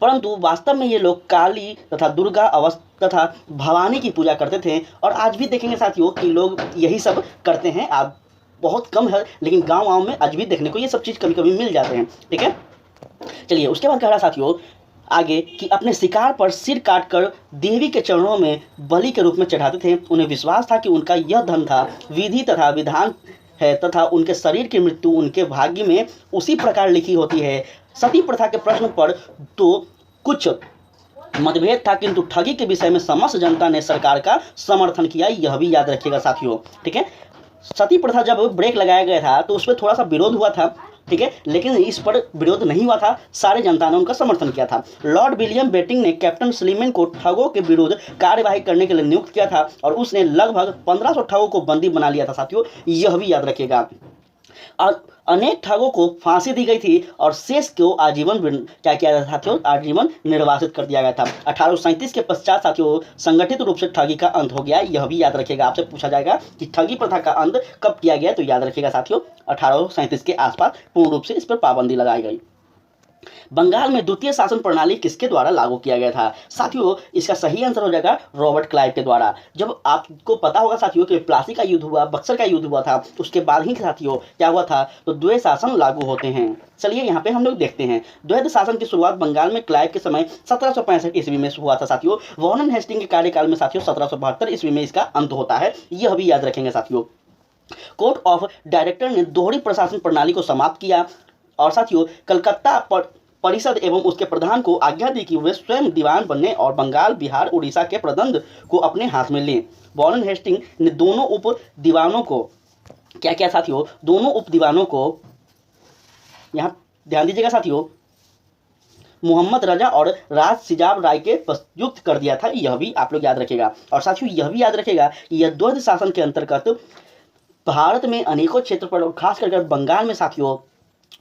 परंतु वास्तव में ये लोग काली तथा दुर्गा अवस्था तथा भवानी की पूजा करते थे, और आज भी देखेंगे साथियों कि लोग यही सब करते हैं। आप बहुत कम है, लेकिन गाँव में आज भी देखने को ये सब चीज़ कभी कभी मिल जाते हैं। ठीक है, चलिए उसके बाद कह रहा साथियों आगे कि अपने शिकार पर सिर काटकर देवी के चरणों में बलि के रूप में चढ़ाते थे। उन्हें विश्वास था कि उनका यह धन था विधि तथा विधान है तथा उनके शरीर की मृत्यु उनके भाग्य में उसी प्रकार लिखी होती है। सती प्रथा के प्रश्न पर तो कुछ मतभेद था, किंतु ठगी के विषय में समस्त जनता ने सरकार का समर्थन किया, यह भी याद रखिएगा साथियों। ठीक है, सती प्रथा जब ब्रेक लगाया गया था तो उस पर थोड़ा सा विरोध हुआ था। ठीक है, लेकिन इस पर विरोध नहीं हुआ था, सारे जनता ने उनका समर्थन किया था। लॉर्ड विलियम बेटिंग ने कैप्टन स्लीमैन को ठगों के विरुद्ध कार्यवाही करने के लिए नियुक्त किया था, और उसने लगभग 1500 ठगों को बंदी बना लिया था साथियों, यह भी याद रखिएगा। और अनेक ठगों को फांसी दी गई थी, और शेष को आजीवन क्या किया गया साथियों, आजीवन निर्वासित कर दिया गया था। 1837 के पश्चात साथियों संगठित रूप से ठगी का अंत हो गया, यह भी याद रखिएगा। आपसे पूछा जाएगा कि ठगी प्रथा का अंत कब किया गया, तो याद रखिएगा साथियों 1837 के आसपास पूर्ण रूप से इस पर पाबंदी लगाई गई। बंगाल में द्वितीय शासन प्रणाली किसके द्वारा लागू किया गया था साथियों, इसका सही आंसर हो जाएगा रॉबर्ट क्लाइव के द्वारा। जब आपको पता होगा साथियों कि प्लासी का युद्ध हुआ, बक्सर का युद्ध हुआ था, उसके बाद ही साथियों क्या हुआ था, तो द्वैध शासन लागू होते हैं। चलिए यहाँ पे हम लोग देखते हैं, द्वैध शासन की शुरुआत बंगाल में क्लाइव के समय 1765 ईस्वी में हुआ था साथियों। वॉरेन हेस्टिंग के कार्यकाल में साथियों 1772 ईस्वी में इसका अंत होता है, यह भी याद रखेंगे साथियों। कोर्ट ऑफ डायरेक्टर ने दोहरी प्रशासन प्रणाली को समाप्त किया, और साथियों कलकत्ता परिषद एवं उसके प्रधान को आज्ञा दी कि वे स्वयं दीवान बनने और बंगाल, बिहार, उड़ीसा के प्रबंध को अपने हाथ में लें। वॉरेन हेस्टिंग ने दोनों उप दीवानों को क्या किया साथियों, दोनों उप दीवानों को यहाँ ध्यान दीजिएगा साथियों, मोहम्मद रजा और राज सिजाब राय के युक्त कर दिया था, यह भी आप लोग याद रखेगा। और साथियों यह भी याद रखेगा कि यह द्वैध शासन के अंतर्गत भारत में अनेकों क्षेत्र पर, खास करके बंगाल में साथियों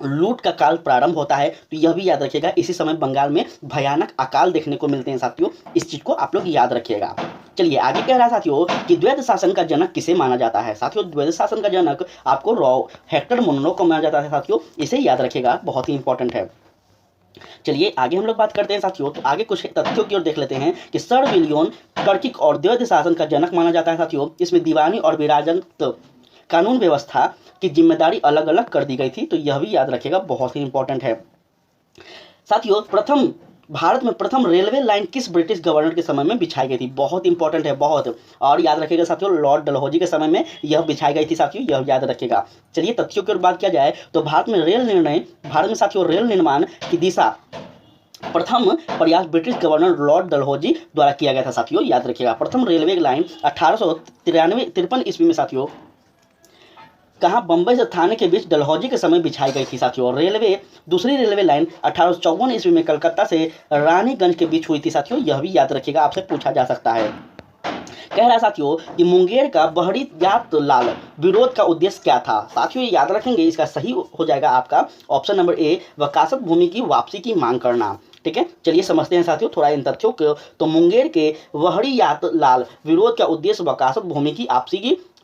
लूट का काल प्रारंभ होता है, तो यह भी याद रखिएगा। इसी समय बंगाल में भयानक अकाल देखने को मिलते हैं साथियों, इस चीज को आप लोग याद रखिएगा। चलिए आगे कह रहा है साथियों कि द्वैध शासन का जनक किसे माना जाता है साथियों, द्वैध शासन का जनक आपको हेक्टर मुनरो को माना जाता है साथियों, इसे याद रखिएगा, बहुत ही इंपॉर्टेंट है। चलिए आगे हम लोग बात करते हैं साथियों, तो आगे कुछ तथ्यों की ओर देख लेते हैं कि सर विलियम टर्किक और द्वैध शासन का जनक माना जाता है साथियों। इसमें दीवानी और विराजत कानून व्यवस्था की जिम्मेदारी अलग अलग कर दी गई थी, तो यह भी याद रखिएगा, बहुत ही इंपॉर्टेंट है साथियों। भारत में प्रथम रेलवे लाइन किस ब्रिटिश गवर्नर के समय में बिछाई गई थी, बहुत इंपॉर्टेंट है बहुत, और याद रखिएगा साथियों लॉर्ड डलहौजी के समय में यह बिछाई गई थी साथियों, यह याद रखिएगा। चलिए तथ्यों की ओर बात किया जाए तो भारत में साथियों रेल निर्माण की दिशा प्रथम प्रयास ब्रिटिश गवर्नर लॉर्ड डलहौजी द्वारा किया गया था साथियों, याद रखिएगा। प्रथम रेलवे लाइन 1853 ईस्वी में साथियों कहाँ, बंबई से थाने के बीच डलहौजी के समय बिछाई गई थी साथियों। दूसरी रेलवे लाइन 1854 ईस्वी में कलकत्ता से रानीगंज के बीच हुई थी साथियों, यह भी याद रखिएगा, आपसे पूछा जा सकता है। कह रहा साथियों कि मुंगेर का बहरी जात लाल विरोध का उद्देश्य क्या था साथियों, याद रखेंगे, इसका सही हो जाएगा आपका ऑप्शन नंबर ए, वकासत भूमि की वापसी की मांग करना। ठीक है, चलिए समझते हैं साथियों थोड़ा इन तथ्यों को। तो मुंगेर के वहड़ियात लाल विरोध का उद्देश्य वकासत भूमि की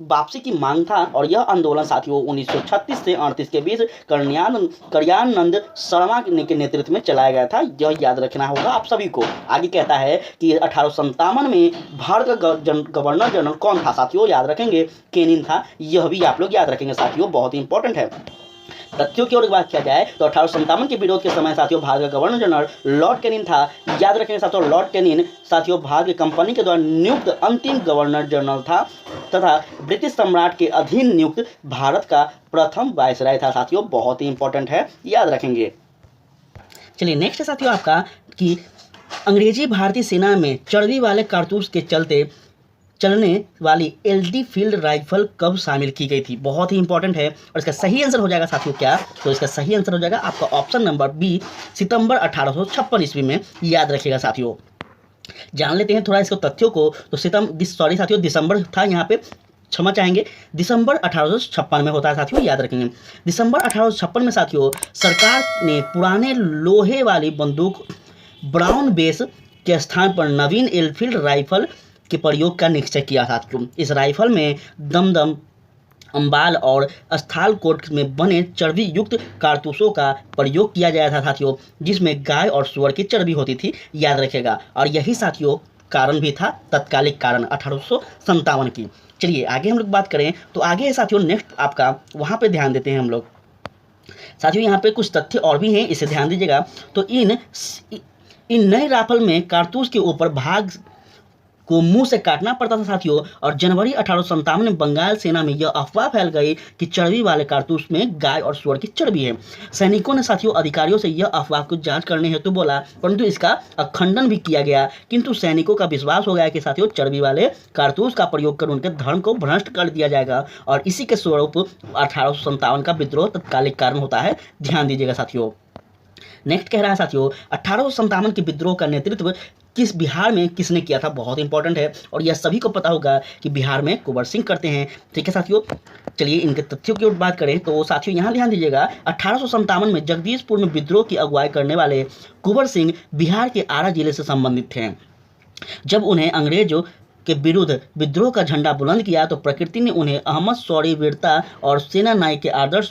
वापसी की मांग था और यह आंदोलन साथियों 1936 से 38 के बीच कल्याणानंद शर्मा के नेतृत्व में चलाया गया था। यह याद रखना होगा आप सभी को। आगे कहता है कि 1857 में भारत का गवर्नर जनरल कौन था साथियों, याद रखेंगे केनिन था। यह भी आप लोग याद रखेंगे साथियों, बहुत ही इंपॉर्टेंट है। तथ्यों की ओर बात किया जाए तो 1857 के विरोध के समय साथियों भारत का गवर्नर जनरल लॉर्ड कैनिन था। याद रखेंगे साथियों, लॉर्ड कैनिन साथियों भारत की कंपनी के द्वारा नियुक्त अंतिम गवर्नर जनरल था तथा ब्रिटिश सम्राट के अधीन नियुक्त भारत का प्रथम वायसराय था साथियों, बहुत ही इंपॉर्टेंट है, याद रखेंगे। चलिए नेक्स्ट है साथियों आपका कि अंग्रेजी भारतीय सेना में चर्बी वाले कारतूस के चलने वाली एलडी फील्ड राइफल कब शामिल की गई थी, बहुत ही इंपॉर्टेंट है। और इसका सही आंसर हो जाएगा साथियों क्या, तो इसका सही आंसर हो जाएगा आपका ऑप्शन नंबर बी, सितंबर 1856 ईस्वी में, याद रखिएगा साथियों। जान लेते हैं थोड़ा इसको तथ्यों को। तो दिसंबर था यहाँ पे, क्षमा चाहेंगे, दिसंबर 1856 में होता है साथियों, याद रखेंगे। दिसंबर 1856 में साथियों सरकार ने पुराने लोहे वाली बंदूक ब्राउन बेस के स्थान पर नवीन एनफील्ड राइफल के प्रयोग का निश्चय किया साथियों। इस राइफल में दमदम, अंबाल और स्थालकोट में बने चर्बी युक्त कारतूसों का प्रयोग किया गया था साथियों, जिसमें गाय और सूअर की चर्बी होती थी, याद रखेगा। और यही साथियों कारण भी था, तत्कालिक कारण 1857 की। चलिए आगे हम लोग बात करें तो आगे है साथियों नेक्स्ट आपका, वहाँ पे ध्यान देते हैं हम लोग साथियों। यहाँ पे कुछ तथ्य और भी हैं, इसे ध्यान दीजिएगा। तो इन नए राइफल में कारतूस के ऊपर भाग को मुंह से काटना पड़ता था साथियों। और जनवरी 1857 में बंगाल सेना में यह अफवाह फैल गई कि चर्बी वाले कारतूस में गाय और सूअर की चर्बी है। सैनिकों ने साथियों अधिकारियों से यह अफवाह को जांच करने हेतु बोला, परंतु इसका खंडन भी किया गया। किंतु सैनिकों का विश्वास हो गया कि साथियों चर्बी वाले कारतूस का प्रयोग कर उनके धर्म को भ्रष्ट कर दिया जाएगा और इसी के स्वरूप 1857 का विद्रोह तत्कालिक कारण होता है, ध्यान दीजिएगा साथियों। नेक्स्ट कह रहा है साथियों 1857 के विद्रोह का नेतृत्व बिहार में किसने किया था, बहुत इंपॉर्टेंट है और यह सभी को पता होगा कि बिहार में कुंवर सिंह करते हैं, ठीक है साथियों। चलिए इनके तथ्यों की ओर बात करें तो साथियों यहाँ ध्यान दीजिएगा, 1857 में जगदीशपुर में विद्रोह की अगुवाई करने वाले कुंवर सिंह बिहार के आरा जिले से संबंधित थे। जब उन्हें अंग्रेजों के विरुद्ध विद्रोह का झंडा बुलंद किया तो प्रकृति ने उन्हें अहमद, शौर्य, वीरता और सेना नायक के आदर्श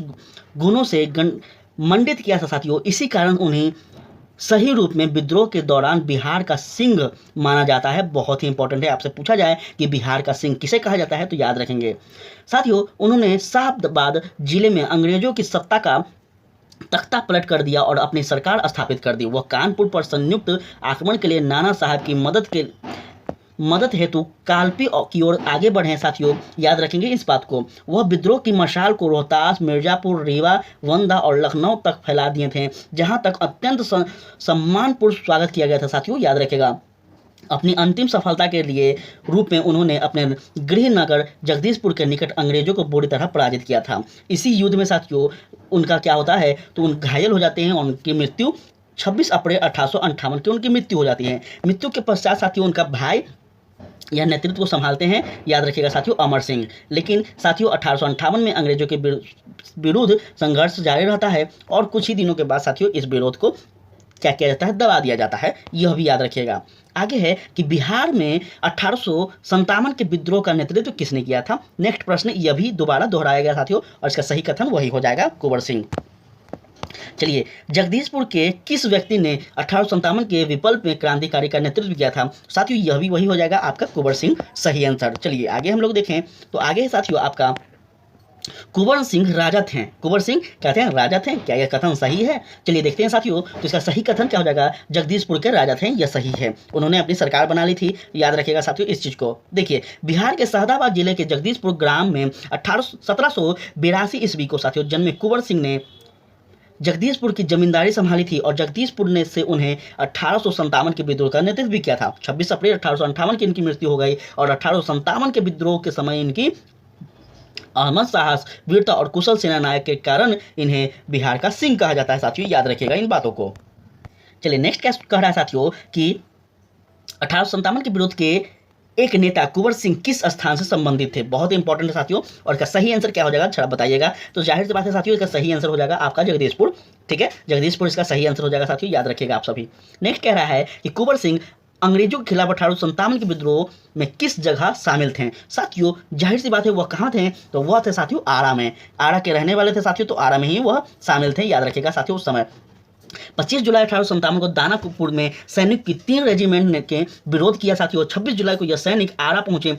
गुणों से मंडित किया था साथियों। इसी कारण उन्हें सही रूप में विद्रोह के दौरान बिहार का सिंह माना जाता है, बहुत ही इंपॉर्टेंट है। आपसे पूछा जाए कि बिहार का सिंह किसे कहा जाता है तो याद रखेंगे साथियों। उन्होंने शाहाबाद जिले में अंग्रेजों की सत्ता का तख्ता पलट कर दिया और अपनी सरकार स्थापित कर दी। वह कानपुर पर संयुक्त आक्रमण के लिए नाना साहब की मदद हेतु कालपी की ओर आगे बढ़े साथियों, याद रखेंगे इस बात को। वह विद्रोह की मशाल को रोहतास, मिर्जापुर, रीवा, वंदा और लखनऊ तक फैला दिए थे, जहां तक अत्यंत सम्मानपूर्ण स्वागत किया गया था साथियों, याद रखेगा। अपनी अंतिम सफलता के लिए रूप में उन्होंने अपने गृह नगर जगदीशपुर के निकट अंग्रेजों को बुरी तरह पराजित किया था। इसी युद्ध में साथियों उनका क्या होता है तो उन घायल हो जाते हैं और उनकी मृत्यु 26 अप्रैल 1858 की उनकी मृत्यु हो जाती है। मृत्यु के पश्चात साथियों उनका भाई यह नेतृत्व को संभालते हैं, याद रखिएगा साथियों, अमर सिंह। लेकिन साथियों 1858 में अंग्रेजों के विरुद्ध संघर्ष जारी रहता है और कुछ ही दिनों के बाद साथियों इस विरोध को क्या किया जाता है, दबा दिया जाता है, यह भी याद रखिएगा। आगे है कि बिहार में 1857 के विद्रोह का नेतृत्व किसने किया था। नेक्स्ट प्रश्न यह भी दोबारा दोहराया गया साथियों और इसका सही कथन वही हो जाएगा, कुंवर सिंह। चलिए जगदीशपुर के किस व्यक्ति ने 1857 के विप्लव में क्रांतिकारी का नेतृत्व किया था साथियों, यह भी वही हो जाएगा आपका कुंवर सिंह, सही आंसर। चलिए आगे हम लोग देखें तो आगे साथियों आपका कुंवर सिंह राजा थे। कुंवर सिंह कहते हैं राजा थे, क्या यह कथन सही है? चलिए देखते हैं साथियों। तो इसका सही कथन क्या हो जाएगा, जगदीशपुर के राजा थे, यह सही है। उन्होंने अपनी सरकार बना ली थी, याद रखिएगा साथियों इस चीज को। देखिए बिहार के शहदाबाद जिले के जगदीशपुर ग्राम में 1782 ईस्वी को साथियों जन्मे कुंवर सिंह ने जगदीशपुर की जमींदारी संभाली थी और जगदीशपुर ने से उन्हें 1857 के विद्रोह का नेतृत्व भी किया था। 26 अप्रैल 1858 की इनकी मृत्यु हो गई और 1857 के विद्रोह के समय इनकी अहमद, साहस, वीरता और कुशल सेना नायक के कारण इन्हें बिहार का सिंह कहा जाता है साथियों, याद रखिएगा इन बातों को। चलिए नेक्स्ट क्या कह रहा है साथियों कि 1857 के विरोध के एक नेता कुंवर सिंह किस स्थान से संबंधित थे? बहुत इंपॉर्टेंट है साथियों, और इसका सही आंसर क्या हो जाएगा जरा बताइएगा। तो जाहिर सी बात है साथियों, इसका सही आंसर हो जाएगा आपका जगदीशपुर। ठीक है, जगदीशपुर इसका सही आंसर हो जाएगा साथियों, याद रखिएगा आप सभी। नेक्स्ट कह रहा है कि कुंवर सिंह अंग्रेजों के खिलाफ 1857 के विद्रोह में किस जगह शामिल थे? साथियों जाहिर सी बात है, वह कहाँ थे? तो वह थे साथियों आरा में। आरा के रहने वाले थे साथियों, तो आरा में ही वह शामिल थे, याद रखिएगा साथियों। उस समय 25 जुलाई 1857 को दानापुर में सैनिक की 3 रेजिमेंट ने के विरोध किया साथियों। 26 जुलाई को यह सैनिक आरा पहुंचे,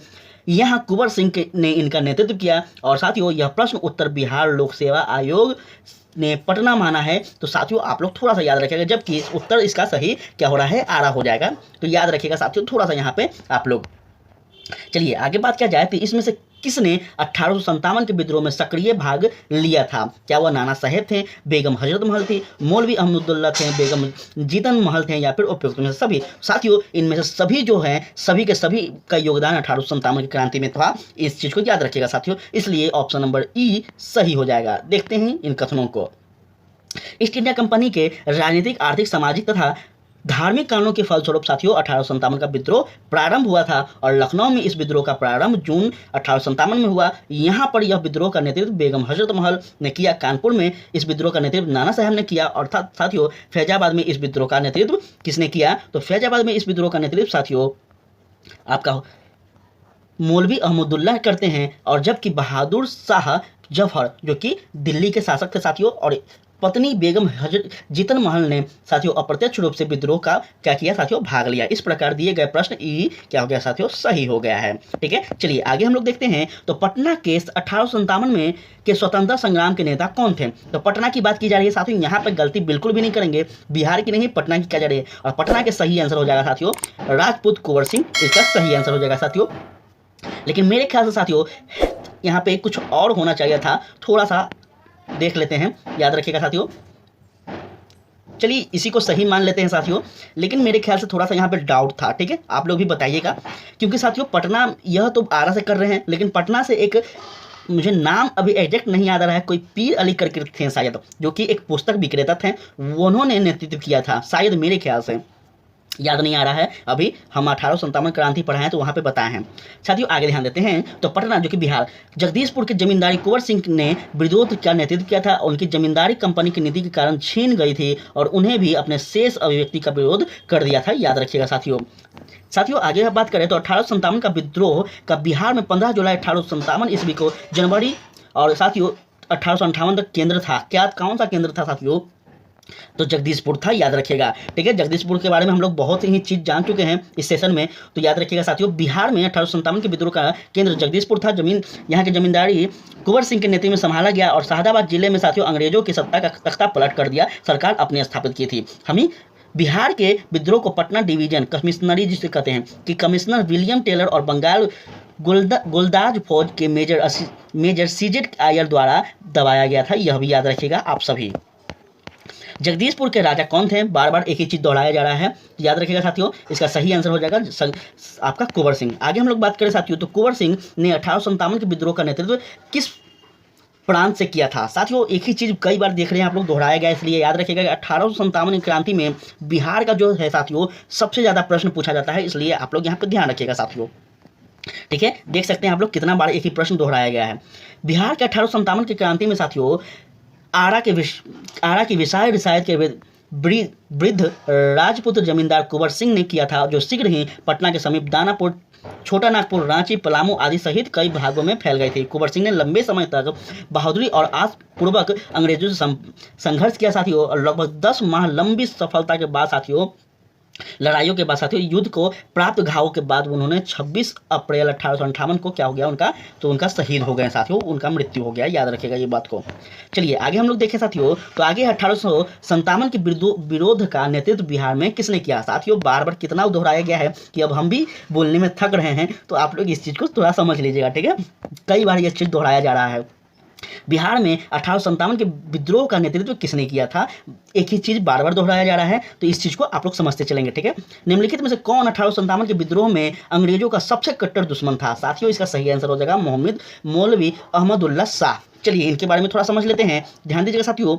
यहाँ कुंवर सिंह ने इनका नेतृत्व किया। और साथियों यह प्रश्न उत्तर बिहार लोक सेवा आयोग ने पटना माना है। तो साथियों आप लोग थोड़ा सा याद रखिएगा, जबकि उत्तर इसका सही क्या हो रहा है? आरा हो जाएगा। तो याद रखिएगा साथियों थोड़ा सा यहाँ पे आप लोग। चलिए आगे बात किया जाए तो इसमें से किसने 1857 के विद्रोह में सक्रिय भाग लिया था? क्या वह नाना साहेब थे, बेगम हजरत महल थी, मौलवी अहमदुल्ला थे, बेगम जीतन महल थे, या फिर उपयुक्त में से सभी? साथियों इनमें से सभी जो हैं, सभी के सभी का योगदान 1857 की क्रांति में था। इस चीज को याद रखिएगा साथियों, इसलिए ऑप्शन नंबर ई सही हो जाएगा। देखते हैं इन कथनों को। ईस्ट इंडिया कंपनी के राजनीतिक, आर्थिक, सामाजिक तथा धार्मिक कारणों के फलस्वरूप साथियों 1857 का विद्रोह प्रारंभ हुआ था, और लखनऊ में इस विद्रोह का प्रारंभ जून 1857 में हुआ। यहां पर यह विद्रोह का नेतृत्व बेगम हजरत महल ने किया। कानपुर में इस विद्रोह का नेतृत्व नाना साहब ने किया। और साथियों फैजाबाद में इस विद्रोह का नेतृत्व किसने किया? तो फैजाबाद में इस विद्रोह का नेतृत्व साथियों आपका मौलवी अहमदुल्ला करते हैं। और जबकि बहादुर शाह जफर जो कि दिल्ली के शासक थे साथियों, और पत्नी बेगम हजरत जीतन महल ने साथियों अप्रत्यक्ष रूप से विद्रोह का क्या किया साथियों? भाग लिया। इस प्रकार दिए गए प्रश्न ई क्या हो गया साथियों? सही हो गया है। ठीक है, चलिए आगे हम लोग देखते हैं। तो पटना केस 1857 में के स्वतंत्रता संग्राम के नेता कौन थे? तो पटना की बात की जा रही है साथियों, यहाँ पर गलती बिल्कुल भी नहीं करेंगे, बिहार की नहीं पटना की क्या जा रही है। और पटना के सही आंसर हो जाएगा साथियों राजपूत कुंवर सिंह, इसका सही आंसर हो जाएगा साथियों। लेकिन मेरे ख्याल से साथियों यहाँ पे कुछ और होना चाहिए था, थोड़ा सा देख लेते हैं, याद रखिएगा साथियों। चलिए इसी को सही मान लेते हैं साथियों, लेकिन मेरे ख्याल से थोड़ा सा यहाँ पे डाउट था। ठीक है, आप लोग भी बताइएगा, क्योंकि साथियों पटना यह तो आरा से कर रहे हैं, लेकिन पटना से एक मुझे नाम अभी एग्जैक्ट नहीं याद आ रहा है, कोई पीर अली करके थे शायद, जो कि एक पुस्तक विक्रेता थे, उन्होंने नेतृत्व किया था शायद, मेरे ख्याल से याद नहीं आ रहा है अभी। हम 1857 क्रांति पढ़ाए हैं तो वहाँ पे बताए हैं साथियों। आगे ध्यान देते हैं। तो पटना जो कि बिहार, जगदीशपुर के जमींदारी कुंवर सिंह ने विरोध का नेतृत्व किया था। उनकी जमींदारी कंपनी की नीति के कारण छीन गई थी, और उन्हें भी अपने शेष अभिव्यक्ति का विरोध कर दिया था, याद रखिएगा साथियों। साथियों आगे हम बात करें तो 1857 का विद्रोह का बिहार में 15 जुलाई 1857 ईस्वी को जनवरी, और साथियों 1858 तक केंद्र था। क्या कौन सा केंद्र था साथियों? तो जगदीशपुर था, याद रखिएगा। ठीक है, जगदीशपुर के बारे में हम लोग बहुत ही चीज जान चुके हैं इस सेशन में, तो याद रखिएगा साथियों। बिहार में 1857 के विद्रोह का केंद्र जगदीशपुर था। यहाँ की जमींदारी कुंवर सिंह के नेतृत्व में संभाला गया, और शाहदाबाद जिले में साथियों अंग्रेजों की सत्ता का तख्ता पलट कर दिया, सरकार अपने स्थापित की थी। हमें बिहार के विद्रोह को पटना डिवीजन कमिश्नरी जिसे कहते हैं कि कमिश्नर विलियम टेलर और बंगाल गुलदाज फौज के मेजर सीजेट आयर द्वारा दबाया गया था, यह भी याद रखिएगा आप सभी। जगदीशपुर के राजा कौन थे? बार बार एक ही चीज दोहराया जा रहा है, याद रखिएगा साथियों। इसका सही आंसर हो जाएगा आपका कुंवर सिंह। आगे हम लोग बात करें साथियों, तो कुंवर सिंह ने 1857 के विद्रोह का नेतृत्व किस प्रांत से किया था? साथियों एक ही चीज कई बार देख रहे हैं आप लोग, दोहराया गया, इसलिए याद रखिएगा कि 1857 क्रांति में बिहार का जो है साथियों सबसे ज्यादा प्रश्न पूछा जाता है, इसलिए आप लोग यहाँ पे ध्यान रखिएगा साथियों। ठीक है, देख सकते हैं आप लोग कितना बार एक ही प्रश्न दोहराया गया है। बिहार के 1857 की क्रांति में साथियों आरा की विशाल रियासत के वृद्ध राजपुत्र जमींदार कुंवर सिंह ने किया था, जो शीघ्र ही पटना के समीप दानापुर, छोटा नागपुर, रांची, पलामू आदि सहित कई भागों में फैल गई थी। कुंवर सिंह ने लंबे समय तक बहादुरी और आसपूर्वक अंग्रेजों से संघर्ष किया साथियों, और लगभग 10 माह लंबी सफलता के बाद साथियों, लड़ाइयों के बाद साथियों, युद्ध को प्राप्त घावों के बाद उन्होंने 26 अप्रैल 1858 को क्या हो गया उनका? तो उनका शहीद हो गए साथियों, उनका मृत्यु हो गया, याद रखिएगा ये बात को। चलिए आगे हम लोग देखें साथियों, तो आगे 1857 के विरोध का नेतृत्व बिहार में किसने किया? साथियों बार बार कितना दोहराया गया है कि अब हम भी बोलने में थक रहे हैं, तो आप लोग इस चीज को थोड़ा समझ लीजिएगा। ठीक है, कई बार ये चीज दोहराया जा रहा है। बिहार में 1857 के विद्रोह का नेतृत्व किसने किया था? एक ही चीज बार बार दोहराया जा रहा है, तो इस चीज को आप लोग समझते चलेंगे। ठीक है, निम्नलिखित में से कौन 1857 के विद्रोह में अंग्रेजों का सबसे कट्टर दुश्मन था? साथियों इसका सही आंसर हो जाएगा मोहम्मद मौलवी अहमदुल्ला शाह। चलिए इनके बारे में थोड़ा समझ लेते हैं, ध्यान दीजिएगा साथियों।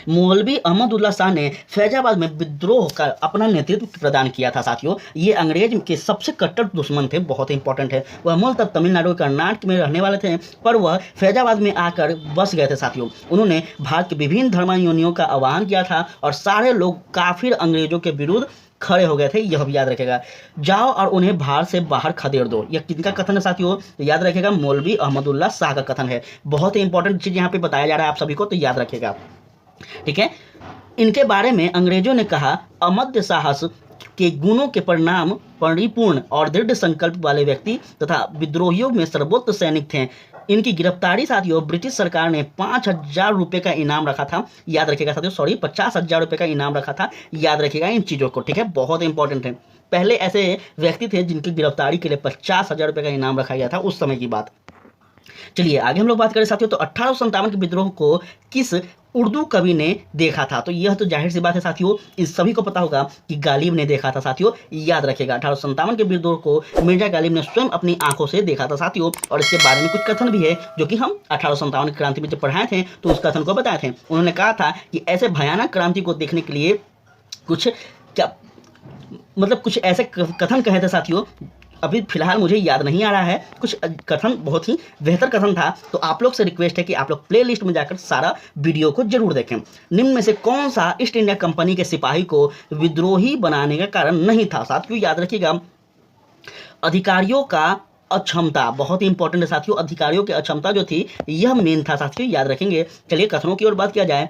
मौलवी अहमदुल्ला शाह ने फैजाबाद में विद्रोह का अपना नेतृत्व प्रदान किया था साथियों। ये अंग्रेज के सबसे कट्टर दुश्मन थे, बहुत इंपॉर्टेंट है। वह मूलतः तमिलनाडु कर्नाटक में रहने वाले थे, पर वह फैजाबाद में आकर बस गए थे साथियों। उन्होंने भारत के विभिन्न धर्मावलंबियों का आह्वान किया था और सारे लोग काफिर अंग्रेजों के विरुद्ध खड़े हो गए थे। यह भी याद रखेगा। जाओ और उन्हें भारत से बाहर खदेड़ दो, यह किनका कथन है साथियों? तो याद रखेगा, मौलवी अहमदुल्ला शाह का कथन है। बहुत ही इंपॉर्टेंट चीज यहाँ पे बताया जा रहा है आप सभी को, तो याद रखेगा। ठीक है, इनके बारे में अंग्रेजों ने कहा, अमध्य साहस के गुणों के परिणाम परिपूर्ण और दृढ़ संकल्प वाले व्यक्ति तथा विद्रोहियों में सर्वोत्तम सैनिक थे। इनकी गिरफ्तारी साथियों ब्रिटिश सरकार ने 5,000 रुपए का इनाम रखा था। याद रखिएगा साथियों, सॉरी 50,000 रुपए का इनाम रखा था। याद रखिएगा इन चीजों को, ठीक है, बहुत इंपॉर्टेंट है। पहले ऐसे व्यक्ति थे जिनकी गिरफ्तारी के लिए 50,000 रुपए का इनाम रखा गया था, उस समय की बात। चलिए आगे हम लोग बात करें साथियों, तो 1857 के विद्रोह को किस उर्दू कवि ने देखा था? तो यह तो जाहिर सी बात है साथियों, इस सभी को पता होगा कि गालिब ने देखा था साथियों। याद रखेगा, 1857 के विद्रोह को मिर्जा गालिब ने स्वयं अपनी आंखों से देखा था साथियों। और इसके बारे में कुछ कथन भी है जो कि हम 1857 की क्रांति में जब पढ़ाए थे तो उस कथन को बताए थे। उन्होंने कहा था कि ऐसे भयानक क्रांति को देखने के लिए कुछ क्या मतलब कुछ ऐसे कथन कहे थे साथियों, अभी फिलहाल मुझे याद नहीं आ रहा है। कुछ कथन बहुत ही बेहतर कथन था, तो आप लोग से रिक्वेस्ट है कि आप लोग प्लेलिस्ट में जाकर सारा वीडियो को जरूर देखें। निम्न में से कौन सा ईस्ट इंडिया कंपनी के सिपाही को विद्रोही बनाने का कारण नहीं था? साथियों याद रखिएगा, अधिकारियों का अक्षमता, बहुत ही इंपॉर्टेंट है साथियों। अधिकारियों की अक्षमता जो थी यह मेन था साथियों, याद रखेंगे। चलिए कथनों की ओर बात किया जाए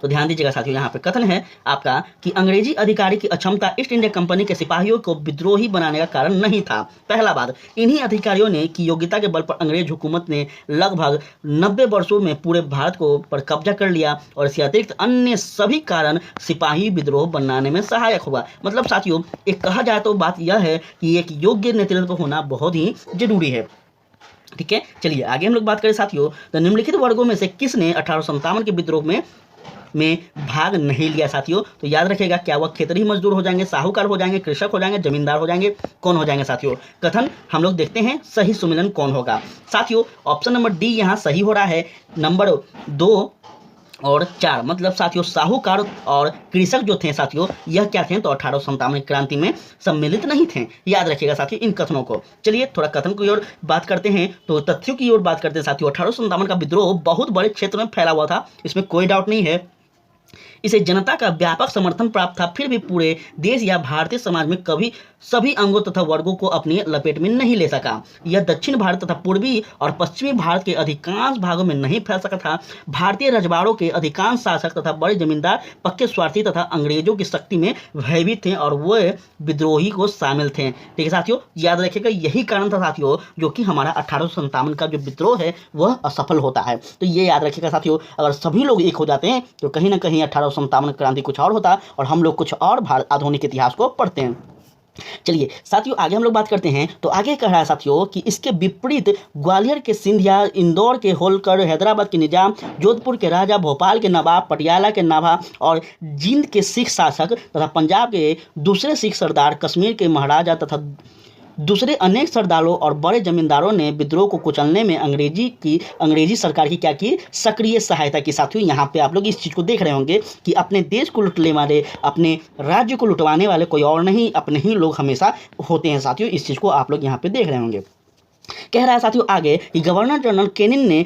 तो ध्यान दीजिएगा साथियों, यहाँ पे कथन है आपका कि अंग्रेजी अधिकारी की अक्षमता ईस्ट इंडिया कंपनी के सिपाहियों को विद्रोही बनाने का कारण नहीं था। पहला बात, इन्हीं अधिकारियों ने की योग्यता के बल पर अंग्रेज हुकूमत ने लगभग 90 वर्षों में पूरे भारत को पर कब्जा कर लिया और इसके अतिरिक्त अन्य सभी कारण सिपाही विद्रोह बनाने में सहायक हुआ। मतलब साथियों एक कहा जाए तो बात यह है कि एक योग्य नेतृत्व होना बहुत ही जरूरी है। ठीक है, चलिए आगे हम लोग बात करें साथियों, तो निम्नलिखित वर्गों में से किसने 1857 के विद्रोह में भाग नहीं लिया साथियों? तो याद रखिएगा, क्या वह खेतरी मजदूर हो जाएंगे, साहूकार हो जाएंगे, कृषक हो जाएंगे, जमींदार हो जाएंगे, कौन हो जाएंगे साथियों? कथन हम लोग देखते हैं, सही सुमेलन कौन होगा साथियों? ऑप्शन नंबर डी यहाँ सही हो रहा है। नंबर 2 और 4 मतलब साथियों साहूकार और कृषक जो थे साथियों यह क्या थे? तो 1857 की क्रांति में सम्मिलित नहीं थे। याद रखिएगा साथियों इन कथनों को। चलिए थोड़ा कथन की ओर बात करते हैं, तो तथ्यों की ओर बात करते हैं साथियों। 1857 का विद्रोह बहुत बड़े क्षेत्र में फैला हुआ था, इसमें कोई डाउट नहीं है। इसे जनता का व्यापक समर्थन प्राप्त था, फिर भी पूरे देश या भारतीय समाज में कभी सभी अंगों तथा वर्गों को अपनी लपेट में नहीं ले सका। यह दक्षिण भारत तथा पूर्वी और पश्चिमी भारत के अधिकांश भागों में नहीं फैल सका था। भारतीय रजवाड़ों के अधिकांश शासक तथा बड़े जमींदार पक्के स्वार्थी तथा अंग्रेजों की शक्ति में भयभीत थे और वह विद्रोही को शामिल थे। ठीक है साथियों, याद रखिएगा यही कारण था साथियों जो कि हमारा 1857 का जो विद्रोह है वह असफल होता है। तो ये याद रखिएगा साथियों, अगर सभी लोग एक हो जाते हैं तो कहीं ना कहीं 1857 क्रांति कुछ और होता और हम लोग कुछ और भारत आधुनिक इतिहास को पढ़ते हैं। चलिए साथियों आगे हम लोग बात करते हैं, तो आगे कह रहा है साथियों कि इसके विपरीत ग्वालियर के सिंधिया, इंदौर के होलकर, हैदराबाद के निजाम, जोधपुर के राजा, भोपाल के नवाब, पटियाला के नाभा और जींद के सिख शासक तथा पंजाब के दूसरे सिख सरदार, कश्मीर के महाराजा तथा दूसरे अनेक सरदारों और बड़े जमींदारों ने विद्रोह को कुचलने में अंग्रेजी सरकार की क्या की? सक्रिय सहायता की। साथियों यहाँ पे आप लोग इस चीज़ को देख रहे होंगे कि अपने देश को लुटने वाले, अपने राज्य को लुटवाने वाले कोई और नहीं, अपने ही लोग हमेशा होते हैं साथियों। इस चीज़ को आप लोग यहाँ पे देख रहे होंगे। कह रहा है साथियों आगे कि गवर्नर जनरल केनिन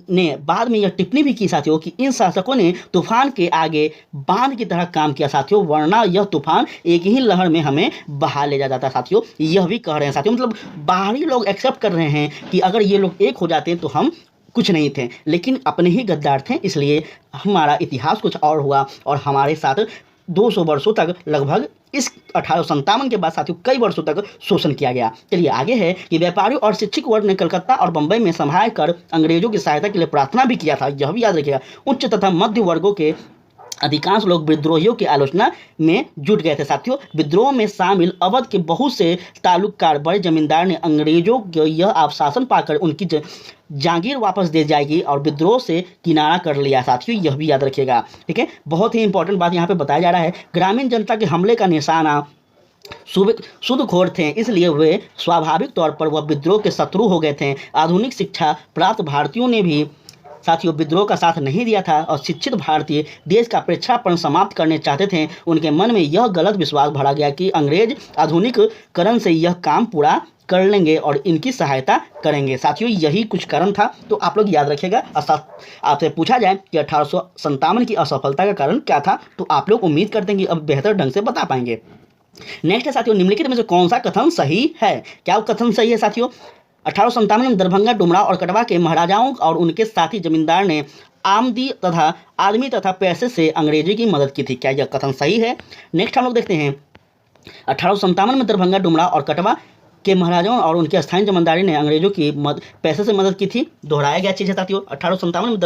ने बाद में यह टिप्पणी भी की साथियों कि इन शासकों ने तूफान के आगे बांध की तरह काम किया साथियों, वरना यह तूफान एक ही लहर में हमें बहा ले जाता साथियों। यह भी कह रहे हैं साथियों, मतलब बाहरी लोग एक्सेप्ट कर रहे हैं कि अगर ये लोग एक हो जाते हैं तो हम कुछ नहीं थे, लेकिन अपने ही गद्दार थे, इसलिए हमारा इतिहास कुछ और हुआ और हमारे साथ 200 वर्षों तक लगभग इस 1857 के बाद साथियों कई वर्षों तक शोषण किया गया। चलिए आगे है कि व्यापारियों और शिक्षित वर्ग ने कलकत्ता और बंबई में संभाल कर अंग्रेजों की सहायता के लिए प्रार्थना भी किया था। यह भी याद रखिएगा, उच्च तथा मध्य वर्गों के अधिकांश लोग विद्रोहियों की आलोचना में जुट गए थे साथियों। विद्रोह में शामिल अवध के बहुत से तालुकदार, बड़े जमींदार ने अंग्रेजों को यह आश्वासन पाकर उनकी जागीर वापस दे जाएगी और विद्रोह से किनारा कर लिया साथियों। यह भी याद रखिएगा। ठीक है, बहुत ही इंपॉर्टेंट बात यहाँ पे बताया जा रहा है। ग्रामीण जनता के हमले का निशाना सूदखोर थे, इसलिए वे स्वाभाविक तौर पर वह विद्रोह के शत्रु हो गए थे। आधुनिक शिक्षा प्राप्त भारतीयों ने भी साथियों विद्रोह का साथ नहीं दिया था और शिक्षित भारतीय देश का प्रेक्षापण समाप्त करने चाहते थे, उनके मन में यह गलत विश्वास भरा गया कि अंग्रेज आधुनिकीकरण से यह काम पूरा कर लेंगे और इनकी सहायता करेंगे। साथियों यही कुछ कारण था, तो आप लोग याद रखिएगा। आपसे पूछा जाए कि 1857 की असफलता का कारण क्या था, तो आप लोग उम्मीद करते हैं कि अब बेहतर ढंग से बता पाएंगे। नेक्स्ट है साथियों, निम्नलिखित में से कौन सा कथन सही है? क्या वो कथन सही है साथियों? 1857 में दरभंगा, डुमराव और कटवा के महाराजाओं और उनके साथी जमींदार ने आदमी तथा पैसे से अंग्रेजी की मदद की थी। क्या यह कथन सही है? नेक्स्ट हम लोग देखते हैं, 1857 में दरभंगा, डुमराव और कटवा के महाराजाओं और उनके स्थानीय जमींदारी ने अंग्रेजों की पैसे से मदद की थी। दोहराया गया चीज़ है साथियों। 1857 में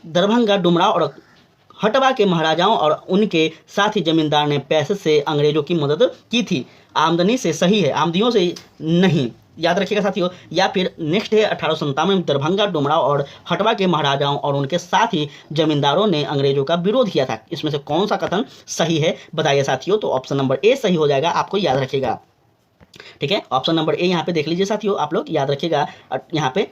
दरभंगा, डुमराव और हटवा के महाराजाओं और उनके साथी जमींदार ने पैसे से अंग्रेजों की मदद की थी। आमदनी से सही है, आमदनियों से नहीं, याद रखिएगा साथियों। या फिर नेक्स्ट है 1857 में दरभंगा, डुमराव और हटवा के महाराजाओं और उनके साथी जमींदारों ने अंग्रेजों का विरोध किया था। इसमें से कौन सा कथन सही है बताइए साथियों। तो ऑप्शन नंबर ए सही हो जाएगा, आपको याद रखिएगा। ठीक है, ऑप्शन नंबर ए यहाँ पे देख लीजिए साथियों, आप लोग याद रखिएगा। यहाँ पे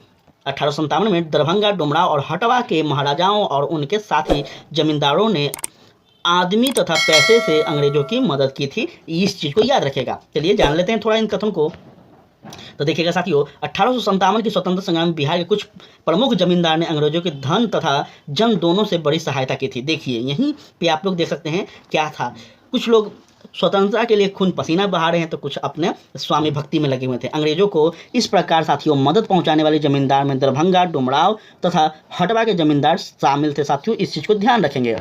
1857 में दरभंगा, डुमराव और हटवा के महाराजाओं और उनके साथी जमींदारों ने आदमी तथा पैसे से अंग्रेजों की मदद की थी। इस चीज़ को याद रखिएगा। चलिए जान लेते हैं थोड़ा इन कथन को। तो देखिएगा साथियों, 1857 की स्वतंत्रता संग्राम में बिहार के कुछ प्रमुख जमींदार ने अंग्रेजों के धन तथा जन दोनों से बड़ी सहायता की थी। देखिए यहीं पे आप लोग देख सकते हैं क्या था। कुछ लोग स्वतंत्रता के लिए खून पसीना बहा रहे हैं, तो कुछ अपने स्वामी भक्ति में लगे हुए थे। अंग्रेजों को इस प्रकार साथियों मदद पहुंचाने वाले जमींदार में दरभंगा, डुमराव तथा हटवा के जमींदार शामिल थे। साथियों इस चीज़ को ध्यान रखेंगे।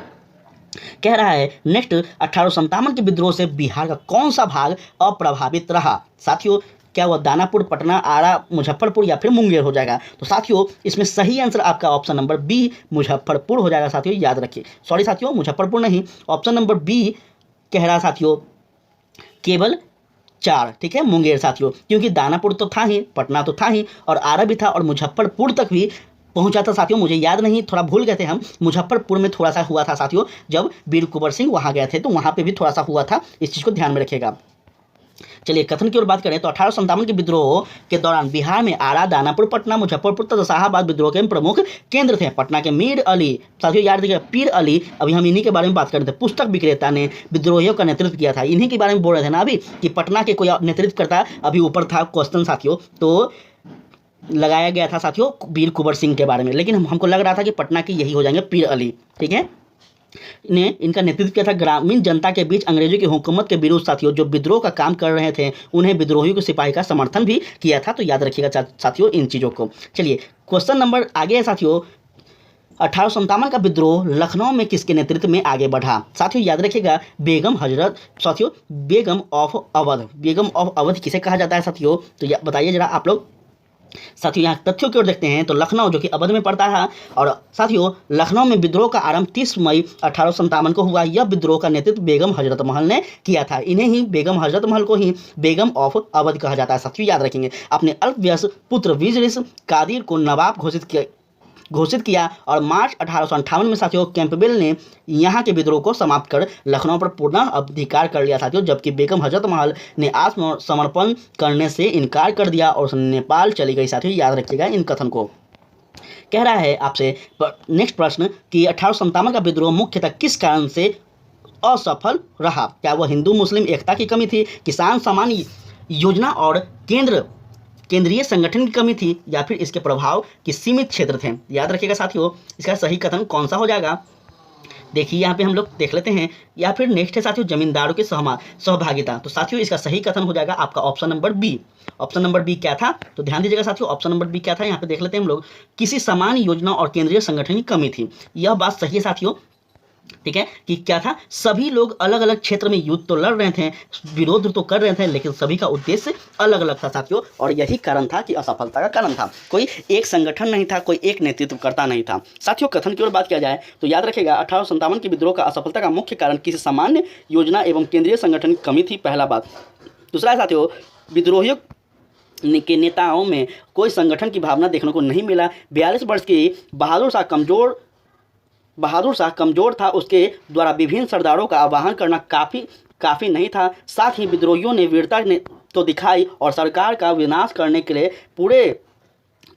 कह रहा है नेक्स्ट, 1857 के विद्रोह से बिहार का कौन सा भाग अप्रभावित रहा? साथियों क्या वह दानापुर, पटना, आरा, मुजफ्फरपुर या फिर मुंगेर हो जाएगा? तो साथियों इसमें सही आंसर आपका ऑप्शन नंबर बी मुजफ्फरपुर हो जाएगा। साथियों याद रखिए, सॉरी साथियों मुजफ्फरपुर नहीं, ऑप्शन नंबर बी कह रहा साथियों केवल 4। ठीक है, मुंगेर साथियों, क्योंकि दानापुर तो था ही, पटना तो था ही और आरा भी था और मुजफ्फरपुर तक भी पहुंचा था साथियों। मुझे याद नहीं, थोड़ा भूल गए थे हम। मुजफ्फरपुर में थोड़ा सा हुआ था साथियों, जब वीर कुंवर सिंह वहां गए थे तो वहां पे भी थोड़ा सा हुआ था। इस चीज़ को ध्यान में रखिएगा। चलिए कथन की ओर बात करें तो 1857 के विद्रोह के दौरान बिहार में आरा, दानापुर, पटना, मुजफ्फरपुर तथा शाहाबाद विद्रोह के प्रमुख केंद्र थे। पटना के मीर अली, साथियों याद रखिएगा पीर अली, अभी हम इन्हीं के बारे में बात कर रहे थे, पुस्तक विक्रेता ने विद्रोहियों का नेतृत्व किया था। इन्हीं के बारे में बोल रहे थे ना अभी कि पटना के कोई नेतृत्व करता, अभी ऊपर था क्वेश्चन साथियों, तो लगाया गया था साथियों वीर कुंवर सिंह के बारे में, लेकिन हमको लग रहा था कि पटना के यही हो जाएंगे पीर अली। ठीक है, ने इनका नेतृत्व किया था। ग्रामीण जनता के बीच अंग्रेजों की हुकूमत के विरुद्ध साथियों जो विद्रोह का काम कर रहे थे, उन्हें विद्रोहियों के सिपाही का समर्थन भी किया था। तो याद रखिएगा साथियों इन चीज़ों को। चलिए क्वेश्चन नंबर आगे है साथियों, 1857 का विद्रोह लखनऊ में किसके नेतृत्व में आगे बढ़ा? साथियों याद रखिएगा बेगम हजरत, साथियों बेगम ऑफ अवध। बेगम ऑफ अवध किसे कहा जाता है साथियों? तो बताइए जरा आप लोग। साथियों यहाँ तथ्यों की ओर देखते हैं तो लखनऊ जो कि अवध में पड़ता है, और साथियों लखनऊ में विद्रोह का आरंभ 30 मई 1857 को हुआ। यह विद्रोह का नेतृत्व बेगम हजरत महल ने किया था। इन्हें ही बेगम हजरत महल को ही बेगम ऑफ अवध कहा जाता है। साथियों याद रखेंगे। अपने अल्पवयस्क पुत्र विजरिस कादिर को नवाब घोषित किया और मार्च 1858 में साथियों कैंपबेल ने यहाँ के विद्रोह को समाप्त कर लखनऊ पर पूर्ण अधिकार कर लिया साथियों, जबकि बेगम हजरत महल ने आत्मसमर्पण करने से इनकार कर दिया और नेपाल चली गई। साथियों याद रखिएगा इन कथन को। कह रहा है आपसे नेक्स्ट प्रश्न कि 1857 का विद्रोह मुख्यतः किस कारण से असफल रहा? क्या वह हिंदू मुस्लिम एकता की कमी थी, किसान सम्मान योजना और केंद्रीय संगठन की कमी थी, या फिर इसके प्रभाव की सीमित क्षेत्र थे? याद रखिएगा साथियों इसका सही कथन कौन सा हो जाएगा। देखिए यहाँ पे हम लोग देख लेते हैं। या फिर नेक्स्ट है साथियों जमींदारों की सहभागिता। तो साथियों इसका सही कथन हो जाएगा आपका option number B. Option number B क्या था? तो ध्यान दीजिएगा साथियों, ऑप्शन नंबर बी क्या था यहाँ पे देख लेते हैं हम लोग। किसी समान योजना और केंद्रीय संगठन की कमी थी। यह बात सही है साथियों। ठीक है कि क्या था, सभी लोग अलग अलग क्षेत्र में युद्ध तो लड़ रहे थे, विरोध तो कर रहे थे, लेकिन सभी का उद्देश्य अलग अलग था साथियों, और यही कारण था कि असफलता का कारण था। कोई एक संगठन नहीं था, कोई एक नेतृत्वकर्ता नहीं था। साथियों कथन की ओर बात किया जाए तो याद रखेगा 1857 के विद्रोह का असफलता का मुख्य कारण किसी सामान्य योजना एवं केंद्रीय संगठन की कमी थी, पहला बात। दूसरा है साथियों विद्रोहियों के नेताओं में कोई संगठन की भावना देखने को नहीं मिला। 42 वर्ष की बहादुर शाह कमजोर था, उसके द्वारा विभिन्न सरदारों का आह्वान करना काफ़ी नहीं था। साथ ही विद्रोहियों ने वीरता ने तो दिखाई और सरकार का विनाश करने के लिए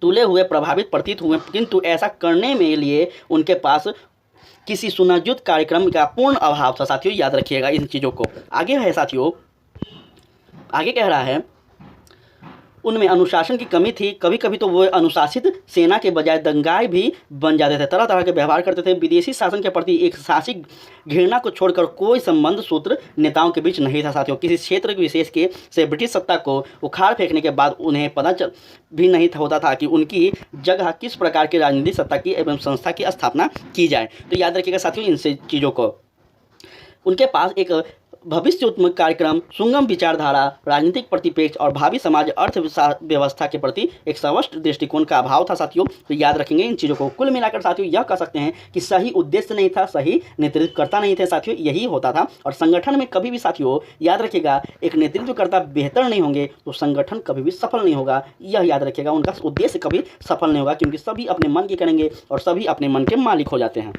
तुले हुए, प्रभावित प्रतीत हुए, किंतु ऐसा करने में लिए उनके पास किसी सुनियोजित कार्यक्रम का पूर्ण अभाव था। साथियों याद रखिएगा इन चीज़ों को। आगे है साथियों, आगे कह रहा है उनमें अनुशासन की कमी थी। कभी कभी तो वो अनुशासित सेना के बजाय दंगाई भी बन जाते थे, तरह तरह के व्यवहार करते थे। विदेशी शासन के प्रति एक साहसिक घृणा को छोड़कर कोई संबंध सूत्र नेताओं के बीच नहीं था। साथियों किसी क्षेत्र विशेष के से ब्रिटिश सत्ता को उखाड़ फेंकने के बाद उन्हें पता भी नहीं होता था कि उनकी जगह किस प्रकार की राजनीतिक सत्ता की एवं संस्था की स्थापना की जाए। तो याद रखिएगा साथियों इन चीज़ों को। उनके पास एक भविष्योत्मुख कार्यक्रम, सुगम विचारधारा, राजनीतिक प्रतिपेक्ष और भावी समाज अर्थव्यवस्था के प्रति एक स्पष्ट दृष्टिकोण का अभाव था। साथियों तो याद रखेंगे इन चीज़ों को। कुल मिलाकर साथियों यह कह सकते हैं कि सही उद्देश्य नहीं था, सही नेतृत्वकर्ता नहीं थे। साथियों यही होता था। और संगठन में कभी भी साथियों याद रखिएगा, एक नेतृत्वकर्ता बेहतर नहीं होंगे तो संगठन कभी भी सफल नहीं होगा। यह याद रखिएगा, उनका उद्देश्य कभी सफल नहीं होगा, क्योंकि सभी अपने मन की करेंगे और सभी अपने मन के मालिक हो जाते हैं।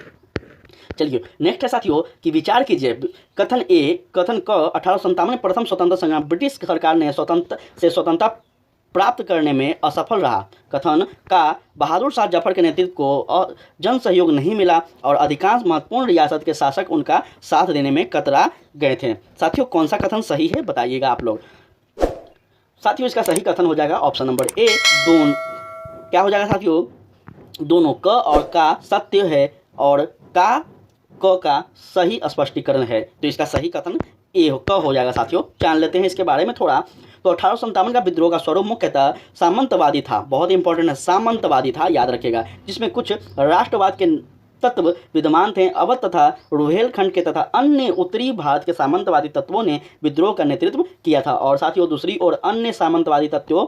चलिए नेक्स्ट है साथियों कि विचार कीजिए। कथन ए, कथन क 1857 में प्रथम स्वतंत्रता संग्राम, ब्रिटिश सरकार ने स्वतंत्रता प्राप्त करने में असफल रहा। कथन का, बहादुर शाह जफर के नेतृत्व को जन सहयोग नहीं मिला और अधिकांश महत्वपूर्ण रियासत के शासक उनका साथ देने में कतरा गए थे। साथियों कौन सा कथन सही है बताइएगा आप लोग। साथियों इसका सही कथन हो जाएगा ऑप्शन नंबर ए, दोनों। क्या हो जाएगा साथियों, दोनों। क और का सत्य है और का सही स्पष्टीकरण है। तो इसका सही कथन ए क हो जाएगा। साथियों जान लेते हैं इसके बारे में थोड़ा। तो 1857 का विद्रोह का स्वरूप मुख्यतः सामंतवादी था। बहुत इंपॉर्टेंट है, सामंतवादी था, याद रखिएगा, जिसमें कुछ राष्ट्रवाद के तत्व विद्यमान थे। अवध तथा रुहेलखंड के तथा अन्य उत्तरी भारत के सामंतवादी तत्वों ने विद्रोह का नेतृत्व किया था। और साथियों दूसरी ओर अन्य सामंतवादी तत्वों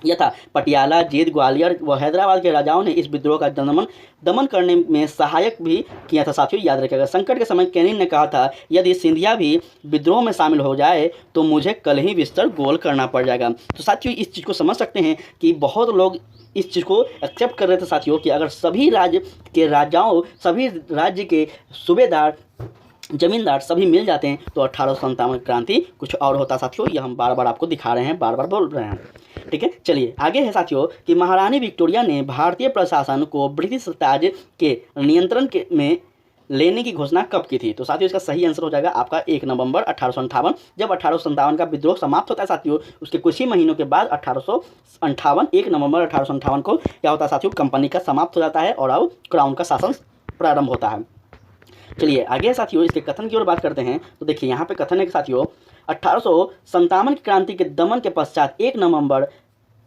यथा पटियाला, जींद, ग्वालियर व हैदराबाद के राजाओं ने इस विद्रोह का दमन करने में सहायक भी किया था। साथियों याद रखिएगा, संकट के समय कैनिंग ने कहा था, यदि सिंधिया भी विद्रोह में शामिल हो जाए तो मुझे कल ही बिस्तर गोल करना पड़ जाएगा। तो साथियों इस चीज़ को समझ सकते हैं कि बहुत लोग इस चीज़ को एक्सेप्ट कर रहे थे साथियों कि अगर सभी राज्य के राजाओं, सभी राज्य के सूबेदार, जमींदार सभी मिल जाते हैं तो 1857 क्रांति कुछ और होता। साथियों यह हम बार बार आपको दिखा रहे हैं, बार बार बोल रहे हैं। ठीक है, चलिए आगे है साथियों कि महारानी विक्टोरिया ने भारतीय प्रशासन को ब्रिटिश राज के नियंत्रण में लेने की घोषणा कब की थी। तो साथियों इसका सही आंसर हो जाएगा आपका 1 नवंबर 1858। जब 1857 का विद्रोह समाप्त होता है साथियों, उसके कुछ ही महीनों के बाद 1858 1 नवंबर 1858 को क्या होता है साथियों, कंपनी का समाप्त हो जाता है और अब क्राउन का शासन प्रारंभ होता है। चलिए आगे साथियों इसके कथन की ओर बात करते हैं। तो देखिए यहाँ पे कथन है कि साथियों 1857 की क्रांति के दमन के पश्चात 1 नवंबर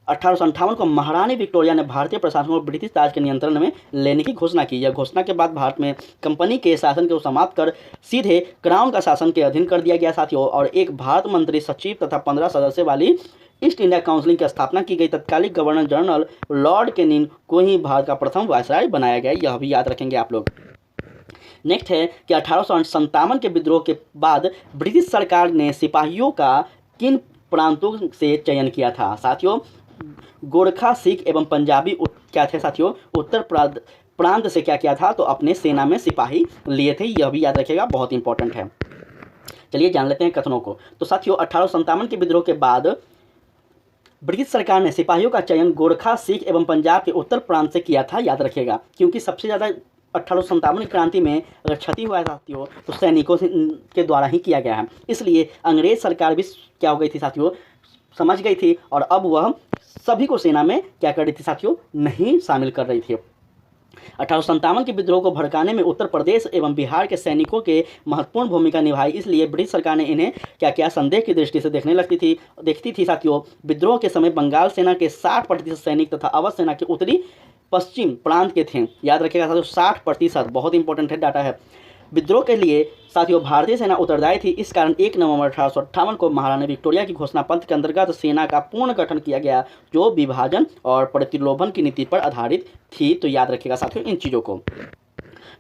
1858 को महारानी विक्टोरिया ने भारतीय प्रशासन को ब्रिटिश राज के नियंत्रण में लेने की घोषणा की। यह घोषणा के बाद भारत में कंपनी के शासन को समाप्त कर सीधे क्राउन का शासन के अधीन कर दिया गया साथियों, और एक भारत मंत्री सचिव तथा 15 सदस्य वाली ईस्ट इंडिया काउंसिल की स्थापना की गई। तत्कालीन गवर्नर जनरल लॉर्ड कैनिंग को ही भारत का प्रथम वायसराय बनाया गया। यह भी याद रखेंगे आप लोग। नेक्स्ट है कि 1857 के विद्रोह के बाद ब्रिटिश सरकार ने सिपाहियों का किन प्रांतों से चयन किया था। साथियों गोरखा, सिख एवं पंजाबी क्या थे साथियों, उत्तर प्रांत से क्या किया था, तो अपने सेना में सिपाही लिए थे। यह भी याद रखिएगा, बहुत इंपॉर्टेंट है। चलिए जान लेते हैं कथनों को। तो साथियों 1857 के विद्रोह के बाद ब्रिटिश सरकार ने सिपाहियों का चयन गोरखा, सिख एवं पंजाब के उत्तर प्रांत से किया था। याद रखिएगा, क्योंकि सबसे ज़्यादा 1857 की क्रांति में अगर क्षति हुआ है साथियों तो सैनिकों के द्वारा ही किया गया है। इसलिए अंग्रेज सरकार भी क्या हो गई थी साथियों, समझ गई थी, और अब वह सभी को सेना में क्या कर रही थी साथियों, नहीं शामिल कर रही थी। 1857 के विद्रोह को भड़काने में उत्तर प्रदेश एवं बिहार के सैनिकों के महत्वपूर्ण भूमिका निभाई। इसलिए ब्रिटिश सरकार ने इन्हें क्या किया, संदेह की दृष्टि से देखती थी साथियों। विद्रोह के समय बंगाल सेना के 60% सैनिक तथा अवध सेना के उत्तरी पश्चिम प्रांत के थे। याद रखिएगा साथियों 60%, बहुत इंपॉर्टेंट है डाटा है। विद्रोह के लिए साथियों भारतीय सेना उत्तरदायी थी। इस कारण 1 नवंबर 1858 को महारानी विक्टोरिया की घोषणा पत्र के अंतर्गत सेना का पूर्ण गठन किया गया, जो विभाजन और प्रतिलोभन की नीति पर आधारित थी। तो याद रखिएगा साथियों इन चीज़ों को।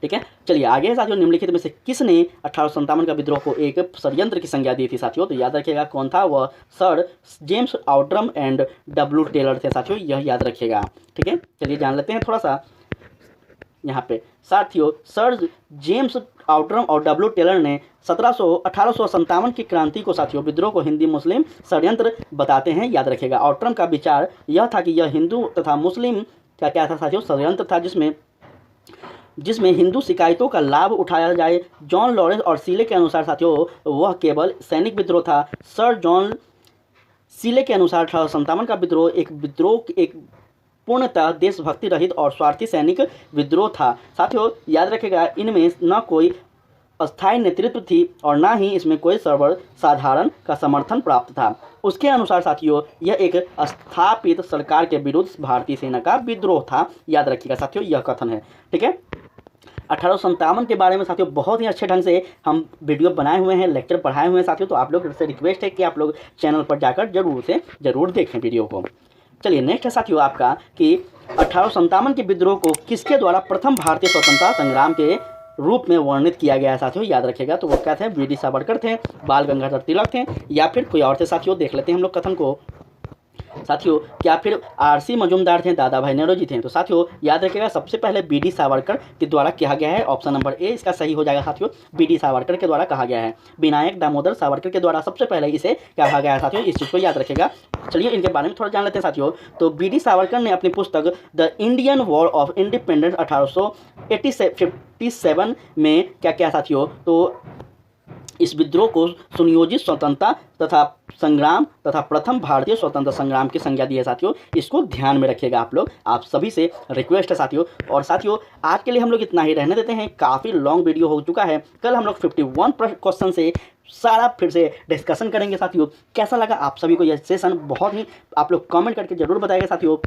ठीक है, चलिए आगे साथियों निम्नलिखित में से किसने 1857 का विद्रोह को एक षड्यंत्र की संज्ञा दी थी साथियों। तो याद रखिएगा कौन था, वह sir James Outram and W Taylor थे साथियों, यह याद रखिएगा। ठीक है, चलिए जान लेते हैं थोड़ा सा। यहाँ पे साथियों सर जेम्स आउटरम और डब्ल्यू टेलर ने 1857 की क्रांति को साथियों विद्रोह को हिंदी मुस्लिम षड्यंत्र बताते हैं, याद रखिएगा। आउटरम का विचार यह था कि यह हिंदू तथा मुस्लिम क्या था साथियों, षड्यंत्र था जिसमें हिंदू शिकायतों का लाभ उठाया जाए। जॉन लॉरेंस और सीले के अनुसार साथियों वह केवल सैनिक विद्रोह था। सर जॉन सीले के अनुसार 1857 का विद्रोह एक पूर्णतः देशभक्ति रहित और स्वार्थी सैनिक विद्रोह था। साथियों याद रखिएगा, इनमें न कोई अस्थायी नेतृत्व थी और न ही इसमें कोई सर्वसाधारण का समर्थन प्राप्त था। उसके अनुसार साथियों यह एक स्थापित सरकार के विरुद्ध भारतीय सेना का विद्रोह था, याद रखिएगा साथियों, यह कथन है। ठीक है, 1857 के बारे में साथियों बहुत ही अच्छे ढंग से हम वीडियो बनाए हुए हैं, लेक्चर पढ़ाए हुए हैं साथियों। तो आप लोग से रिक्वेस्ट है कि आप लोग चैनल पर जाकर जरूर देखें वीडियो को। चलिए नेक्स्ट है साथियों आपका कि 1857 के विद्रोह को किसके द्वारा प्रथम भारतीय स्वतंत्रता संग्राम के रूप में वर्णित किया गया है साथियों, याद रखिएगा। तो वो क्या थे, वीडी सावरकर थे, बाल गंगाधर तिलक थे, या फिर कोई और थे साथियों। देख लेते हैं हम लोग कथन को साथियों। क्या फिर आरसी मजूमदार थे, दादा भाई नेहरू थे। तो साथियों याद रखिएगा सबसे पहले बीडी सावरकर के द्वारा कहा गया है। ऑप्शन नंबर ए इसका सही हो जाएगा साथियों, बीडी सावरकर के द्वारा कहा गया है। विनायक दामोदर सावरकर के द्वारा सबसे पहले इसे कहा गया है साथियों, इस चीज़ को याद रखिएगा। चलिए इनके बारे में थोड़ा जान लेते हैं साथियों। तो बीडी सावरकर ने अपनी पुस्तक the Indian war of independence 1857 में क्या किया साथियों, तो इस विद्रोह को सुनियोजित स्वतंत्रता तथा संग्राम तथा प्रथम भारतीय स्वतंत्रता संग्राम की संज्ञा दी है साथियों। इसको ध्यान में रखिएगा आप लोग, आप सभी से रिक्वेस्ट है साथियों। और साथियों आज के लिए हम लोग इतना ही रहने देते हैं, काफ़ी लॉन्ग वीडियो हो चुका है। कल हम लोग 51 क्वेश्चन से सारा फिर से डिस्कशन करेंगे साथियों। कैसा लगा आप सभी को यह सेशन, बहुत ही आप लोग कमेंट करके जरूर बताइएगा साथियों।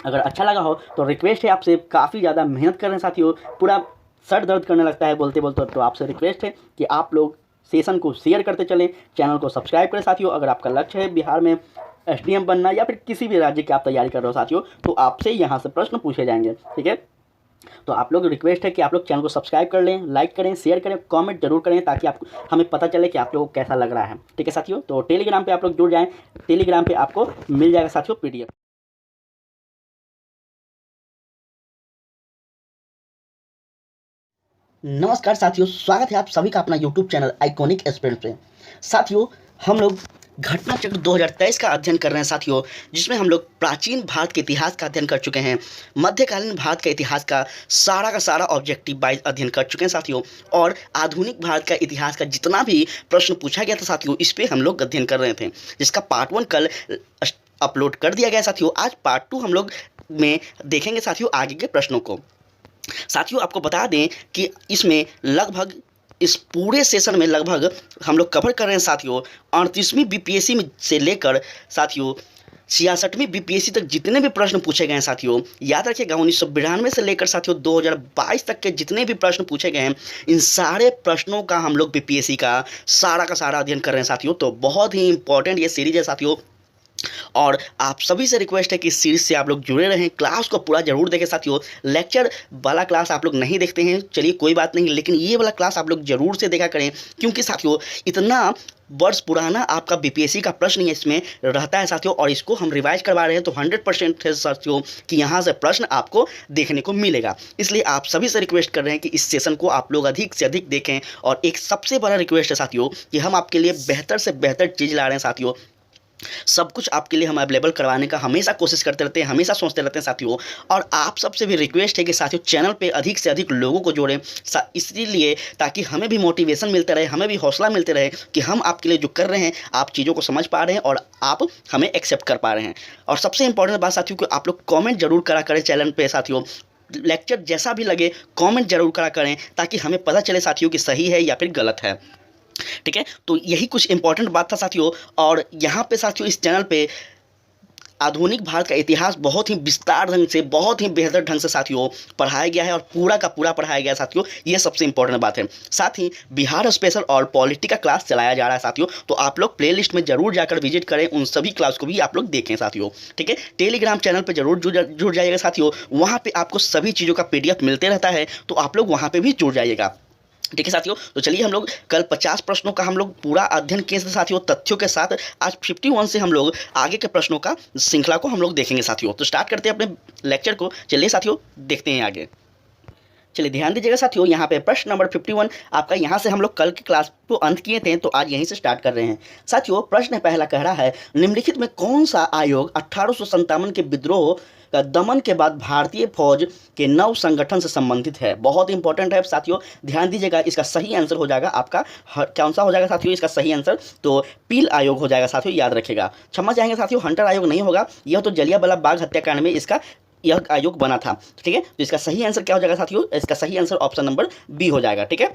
अगर अच्छा लगा हो तो रिक्वेस्ट है आपसे, काफ़ी ज़्यादा मेहनत कर रहे हैं साथियों, पूरा सर दर्द करने लगता है बोलते बोलते। तो आपसे रिक्वेस्ट है कि आप लोग सेशन को शेयर करते चलें, चैनल को सब्सक्राइब करें साथियों। अगर आपका लक्ष्य है बिहार में एसडीएम बनना या फिर किसी भी राज्य की आप तैयारी कर रहे हो साथियों, तो आपसे यहाँ से प्रश्न पूछे जाएंगे। ठीक है, तो आप लोग रिक्वेस्ट है कि आप लोग चैनल को सब्सक्राइब कर लें, लाइक करें, शेयर करें, कमेंट जरूर करें, ताकि आपको हमें पता चले कि आप लोगों को कैसा लग रहा है। ठीक है साथियों, तो टेलीग्राम पर आप लोग जुड़ जाएँ, टेलीग्राम पर आपको मिल जाएगा साथियों PDF। नमस्कार साथियों, स्वागत है आप सभी का अपना YouTube चैनल आइकॉनिक एस्पिरेंट्स पे। साथियों हम लोग घटना चक्र 2023 का अध्ययन कर रहे हैं साथियों, जिसमें हम लोग प्राचीन भारत के इतिहास का अध्ययन कर चुके हैं, मध्यकालीन भारत के इतिहास का सारा ऑब्जेक्टिव वाइज अध्ययन कर चुके हैं साथियों, और आधुनिक भारत का इतिहास का जितना भी प्रश्न पूछा गया था साथियों, इस पर हम लोग अध्ययन कर रहे थे, जिसका पार्ट 1 कल अपलोड कर दिया गया साथियों। आज पार्ट 2 हम लोग में देखेंगे साथियों आगे के प्रश्नों को। साथियों आपको बता दें कि इसमें लगभग इस पूरे सेशन में लगभग हम लोग कवर कर रहे हैं साथियों 38वीं बीपीएससी में से लेकर साथियों 66वीं बीपीएससी तक जितने भी प्रश्न पूछे गए हैं साथियों। याद रखिएगा 1992 से लेकर साथियों 2022 तक के जितने भी प्रश्न पूछे गए हैं, इन सारे प्रश्नों का हम लोग बीपीएससी का सारा अध्ययन कर रहे हैं साथियों। तो बहुत ही इंपॉर्टेंट ये सीरीज है साथियों, और आप सभी से रिक्वेस्ट है कि इस सीरीज से आप लोग जुड़े रहें, क्लास को पूरा जरूर देखें साथियों। लेक्चर वाला क्लास आप लोग नहीं देखते हैं, चलिए कोई बात नहीं, लेकिन ये वाला क्लास आप लोग जरूर से देखा करें, क्योंकि साथियों इतना वर्ष पुराना आपका बीपीएससी का प्रश्न इसमें रहता है साथियों, और इसको हम रिवाइज करवा रहे हैं। तो 100% है साथियों कि यहाँ से प्रश्न आपको देखने को मिलेगा। इसलिए आप सभी से रिक्वेस्ट कर रहे हैं कि इस सेशन को आप लोग अधिक से अधिक देखें। और एक सबसे बड़ा रिक्वेस्ट है साथियों कि हम आपके लिए बेहतर से बेहतर चीज़ ला रहे हैं साथियों, सब कुछ आपके लिए हम अवेलेबल करवाने का हमेशा कोशिश करते रहते हैं, हमेशा सोचते रहते हैं साथियों। और आप सबसे भी रिक्वेस्ट है कि साथियों चैनल पे अधिक से अधिक लोगों को जोड़ें, इसलिए ताकि हमें भी मोटिवेशन मिलते रहे, हमें भी हौसला मिलते रहे कि हम आपके लिए जो कर रहे हैं आप चीज़ों को समझ पा रहे हैं और आप हमें एक्सेप्ट कर पा रहे हैं। और सबसे इंपॉर्टेंट बात साथियों कि आप लोग कॉमेंट जरूर करा करें चैनल पर साथियों, लेक्चर जैसा भी लगे कॉमेंट जरूर करा करें, ताकि हमें पता चले साथियों कि सही है या फिर गलत है। ठीक है, तो यही कुछ इंपॉर्टेंट बात था साथियों। और यहाँ पे साथियों इस चैनल पे आधुनिक भारत का इतिहास बहुत ही विस्तार ढंग से, बहुत ही बेहतर ढंग से साथियों पढ़ाया गया है, और पूरा का पूरा पढ़ाया गया है साथियों, ये सबसे इंपॉर्टेंट बात है। साथ ही बिहार स्पेशल और पॉलिटी का क्लास चलाया जा रहा है साथियों, तो आप लोग प्लेलिस्ट में जरूर जाकर विजिट करें, उन सभी क्लास को भी आप लोग देखें साथियों। ठीक है, टेलीग्राम चैनल पर जरूर जुड़ जाइएगा साथियों, वहाँ पर आपको सभी चीज़ों का PDF मिलते रहता है, तो आप लोग वहाँ पर भी जुड़ जाइएगा। ठीक है साथियों, तो चलिए हम लोग कल 50 प्रश्नों का हम लोग पूरा अध्ययन किए थे साथियों, तथ्यों के साथ। आज 51 से हम लोग आगे के प्रश्नों का श्रृंखला को हम लोग देखेंगे साथियों। तो स्टार्ट करते हैं अपने लेक्चर को, चलिए साथियों देखते हैं आगे। चलिए ध्यान दीजिएगा साथियों, यहाँ पे प्रश्न नंबर 51 आपका, यहाँ से हम लोग कल की क्लास को अंत किए थे, तो आज यहीं से स्टार्ट कर रहे हैं। साथियों प्रश्न पहला कह रहा है, निम्नलिखित में कौन सा आयोग 1857 के विद्रोह का दमन के बाद भारतीय फौज के नव संगठन से संबंधित है? बहुत इंपॉर्टेंट है साथियों, ध्यान दीजिएगा। इसका सही आंसर हो जाएगा आपका कौन सा हो जाएगा साथियों? इसका सही आंसर तो पील आयोग हो जाएगा साथियों, याद रखिएगा। क्षमा चाहेंगे साथियों, हंटर आयोग नहीं होगा, यह तो जलियांवाला बाग हत्याकांड में इसका यह आयोग बना था। ठीक है, तो इसका सही आंसर क्या हो जाएगा साथियों? इसका सही आंसर ऑप्शन नंबर बी हो जाएगा। ठीक है,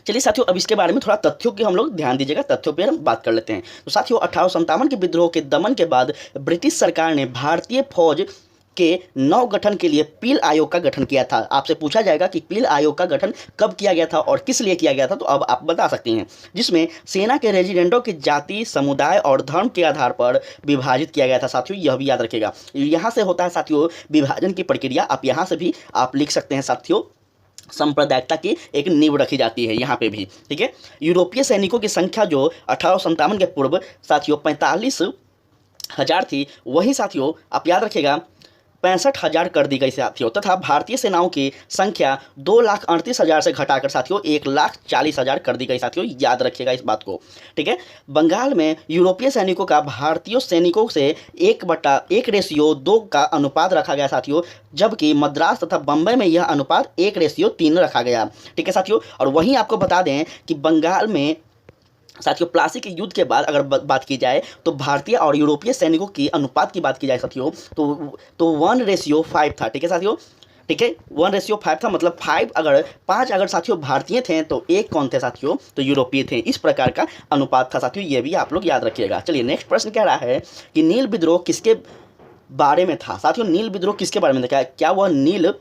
चलिए साथियों अब इसके बारे में थोड़ा तथ्यों की हम लोग ध्यान दीजिएगा, तथ्यों पर हम बात कर लेते हैं। तो साथियों 1857 के विद्रोह के दमन के बाद ब्रिटिश सरकार ने भारतीय फौज के नव गठन के लिए पील आयोग का गठन किया था। आपसे पूछा जाएगा कि पील आयोग का गठन कब किया गया था और किस लिए किया गया था, तो अब आप बता सकती हैं। जिसमें सेना के रेजिडेंटों की जाति, समुदाय और धर्म के आधार पर विभाजित किया गया था साथियों, यह भी याद रखिएगा। यहाँ से होता है साथियों विभाजन की प्रक्रिया, आप यहाँ से भी आप लिख सकते हैं साथियों, सांप्रदायिकता की एक नींव रखी जाती है यहाँ पे भी। ठीक है, यूरोपीय सैनिकों की संख्या जो 1857 के पूर्व साथियों 45,000 थी, वही साथियों आप याद रखिएगा 65,000 कर दी गई साथियों, तथा भारतीय सेनाओं की संख्या 2,38,000 से घटाकर साथियों 1,40,000 कर दी गई साथियों, याद रखिएगा इस बात को। ठीक है, बंगाल में यूरोपीय सैनिकों का भारतीय सैनिकों से 1:1:2 का अनुपात रखा गया साथियों, जबकि मद्रास तथा बंबई में यह अनुपात 1:3 रखा गया। ठीक है साथियों, और वहीं आपको बता दें कि बंगाल में साथियों प्लासी के युद्ध के बाद अगर बात की जाए तो भारतीय और यूरोपीय सैनिकों की अनुपात की बात की जाए साथियों तो 1:5 था। ठीक है साथियों, ठीक है 1:5 था, मतलब 5 अगर साथियों भारतीय थे तो 1 कौन थे साथियों? तो यूरोपीय थे। इस प्रकार का अनुपात था साथियों, ये भी आप लोग याद रखिएगा। चलिए नेक्स्ट प्रश्न कह रहा है कि नील विद्रोह किसके बारे में था? साथियों नील विद्रोह किसके बारे में था? क्या वह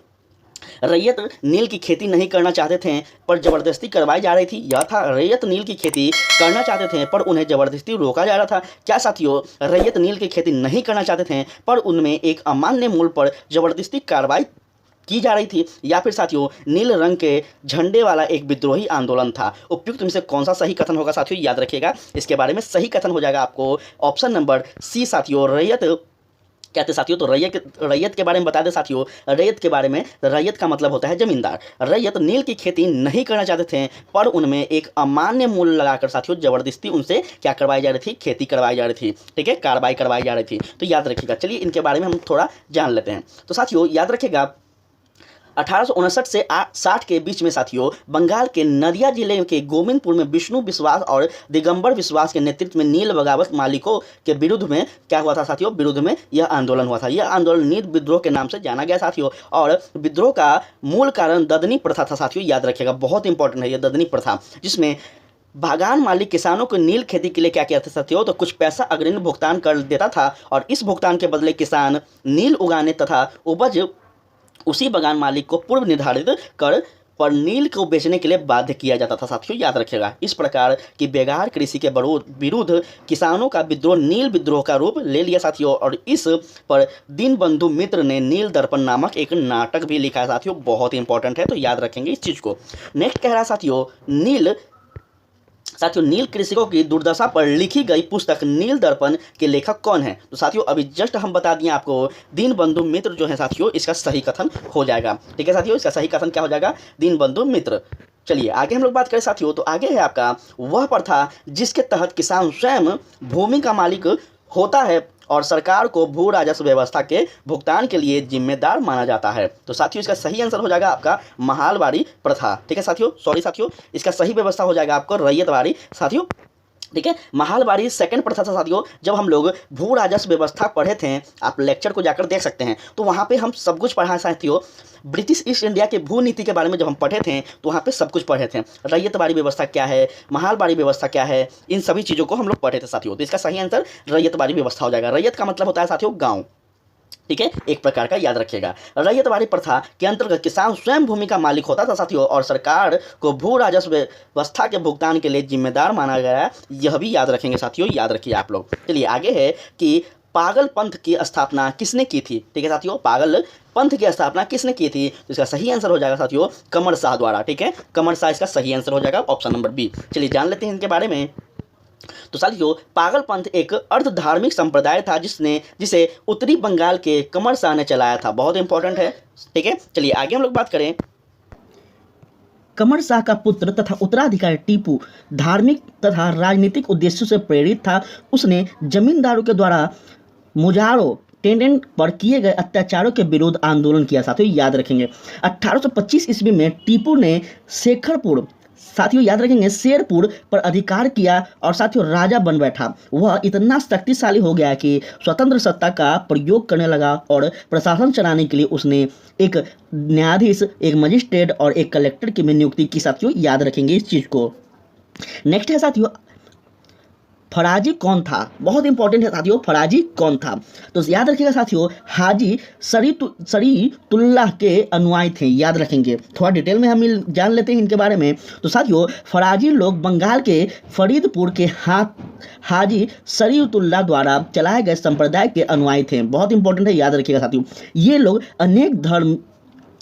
रैयत नील की खेती नहीं करना चाहते थे पर जबरदस्ती करवाई जा रही थी? यह था रैयत नील की खेती करना चाहते थे पर उन्हें जबरदस्ती रोका जा रहा था। क्या साथियों रैयत नील की खेती नहीं करना चाहते थे पर उनमें एक अमान्य मूल्य पर जबरदस्ती कार्रवाई की जा रही थी? या फिर साथियों नील रंग के झंडे वाला एक विद्रोही आंदोलन था? उपयुक्त में से कौन सा सही कथन होगा साथियों? याद रखिएगा, इसके बारे में सही कथन हो जाएगा आपको ऑप्शन नंबर सी साथियों, रैयत कहते साथियों। तो रैयत के बारे में बता दें साथियों, रैयत के बारे में, रैयत का मतलब होता है जमींदार। रैयत नील की खेती नहीं करना चाहते थे पर उनमें एक अमान्य मूल्य लगाकर साथियों जबरदस्ती उनसे क्या करवाई जा रही थी? खेती करवाई जा रही थी। ठीक है, कार्रवाई करवाई जा रही थी, तो याद रखिएगा। चलिए इनके बारे में हम थोड़ा जान लेते हैं। तो साथियों याद रखिएगा 1859 से 60 के बीच में साथियों बंगाल के नदिया जिले के गोविंदपुर में विष्णु विश्वास और दिगंबर विश्वास के नेतृत्व में नील बगावत मालिकों के विरुद्ध में क्या हुआ था साथियों? विरुद्ध में यह आंदोलन हुआ था। यह आंदोलन नील विद्रोह के नाम से जाना गया साथियों, और विद्रोह का मूल कारण ददनी प्रथा था साथियों, याद रखिएगा बहुत इंपॉर्टेंट है यह ददनी प्रथा, जिसमें बागान मालिक किसानों को नील खेती के लिए क्या किया था साथियों? तो कुछ पैसा अग्रिम भुगतान कर देता था और इस भुगतान के बदले किसान नील उगाने तथा उपज उसी बागान मालिक को पूर्व निर्धारित कर पर नील को बेचने के लिए बाध्य किया जाता था साथियों, याद रखिएगा। इस प्रकार की बेकार कृषि के विरुद्ध किसानों का विद्रोह नील विद्रोह का रूप ले लिया साथियों, और इस पर दीनबंधु मित्र ने नील दर्पण नामक एक नाटक भी लिखा है साथियों, बहुत इंपॉर्टेंट है, तो याद रखेंगे इस चीज़ को। नेक्स्ट कह रहा साथियों नील कृषकों की दुर्दशा पर लिखी गई पुस्तक नील दर्पण के लेखक कौन है? तो साथियों अभी जस्ट हम बता दिए आपको, दीनबंधु मित्र जो है साथियों, इसका सही कथन हो जाएगा। ठीक है साथियों, इसका सही कथन क्या हो जाएगा? दीनबंधु मित्र। चलिए आगे हम लोग बात करें साथियों, तो आगे है आपका वह प्रथा जिसके तहत किसान स्वयं भूमि का मालिक होता है और सरकार को भू राजस्व व्यवस्था के भुगतान के लिए जिम्मेदार माना जाता है। तो साथियों इसका सही आंसर हो जाएगा आपका महालवाड़ी प्रथा। ठीक है साथियों, सॉरी साथियों, इसका सही व्यवस्था हो जाएगा आपको रैयतवाड़ी साथियों। ठीक है, महालवाड़ी सेकंड प्रथा था साथियों। जब हम लोग भू राजस्व व्यवस्था पढ़े थे, आप लेक्चर को जाकर देख सकते हैं, तो वहाँ पे हम सब कुछ पढ़ा साथियों। ब्रिटिश ईस्ट इंडिया के भू नीति के बारे में जब हम पढ़े थे तो वहाँ पे सब कुछ पढ़े थे, रैयतवाड़ी व्यवस्था क्या है, महालवाड़ी व्यवस्था क्या है, इन सभी चीज़ों को हम लोग पढ़े थे साथियों। तो इसका सही आंसर रैयतवाड़ी व्यवस्था हो जाएगा। रैयत का मतलब होता है साथियों गाँव। ठीक है, एक प्रकार का, याद रखिएगा। रैयतवाड़ी प्रथा के अंतर्गत किसान स्वयं भूमि का मालिक होता था साथियों और सरकार को भू राजस्व व्यवस्था के भुगतान के लिए जिम्मेदार माना गया, यह भी याद रखेंगे साथियों, याद रखिए आप लोग। चलिए आगे है कि पागल पंथ की स्थापना किसने की थी? ठीक है साथियों, पागल पंथ की स्थापना किसने की थी? तो इसका सही आंसर हो जाएगा साथियों कमर शाह द्वारा। ठीक है, कमर शाह इसका सही आंसर हो जाएगा, ऑप्शन नंबर बी। चलिए जान लेते हैं इनके बारे में। तो साथियों पागल पंथ एक अर्ध धार्मिक संप्रदाय था जिसे उत्तरी बंगाल के कमर शाह ने चलाया था, बहुत इंपॉर्टेंट है। ठीक है, चलिए आगे हम लोग बात करें कमर शाह का पुत्र तथा उत्तराधिकारी टीपू धार्मिक तथा राजनीतिक उद्देश्यों से प्रेरित था। उसने जमींदारों के द्वारा मुजारो टेंडेंट पर किए गए अत्याचारों के विरुद्ध आंदोलन किया। साथियों याद रखेंगे 1825 ईस्वी में टीपू ने शेखरपुर, साथियों याद रखेंगे शेरपुर पर अधिकार किया और साथियों राजा बन बैठा। वह इतना शक्तिशाली हो गया कि स्वतंत्र सत्ता का प्रयोग करने लगा और प्रशासन चलाने के लिए उसने एक न्यायाधीश, एक मजिस्ट्रेट और एक कलेक्टर की में नियुक्ति की। साथियों याद रखेंगे इस चीज को। नेक्स्ट है साथियों फराजी कौन था, बहुत इंपॉर्टेंट है साथियों, फराजी कौन था। तो याद रखिएगा साथियों हाजी शरीतुल्लाह के अनुयायी थे। याद रखेंगे, थोड़ा डिटेल में हम जान लेते हैं इनके बारे में। तो साथियों फराजी लोग बंगाल के फरीदपुर के हाजी शरीतुल्लाह द्वारा चलाए गए संप्रदाय के अनुयायी थे। बहुत इंपॉर्टेंट है, याद रखिएगा साथियों। ये लोग अनेक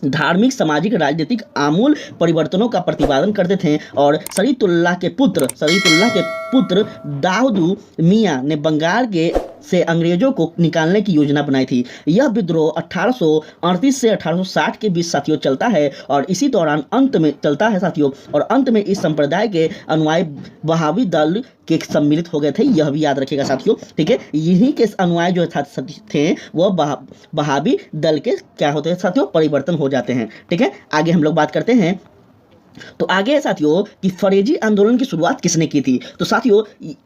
धार्मिक, सामाजिक, राजनीतिक आमूल परिवर्तनों का प्रतिपादन करते थे और शरीतुल्लाह के पुत्र दाऊद मियाँ ने बंगाल से अंग्रेजों को निकालने की योजना बनाई थी। यह विद्रोह 1838 से 1860 के बीच साथियों चलता है और इसी दौरान अंत में चलता है साथियों, और अंत में इस संप्रदाय के अनुयायी बहावी दल के सम्मिलित हो गए थे। यह भी याद रखिएगा साथियों, ठीक है। यहीं के अनुयायी जो थे वह बहावी दल के क्या होते हैं साथियों, परिवर्तन हो जाते हैं, ठीक है। आगे हम लोग बात करते हैं। तो आगे है साथियों कि फरेजी आंदोलन की शुरुआत किसने की थी। तो साथियों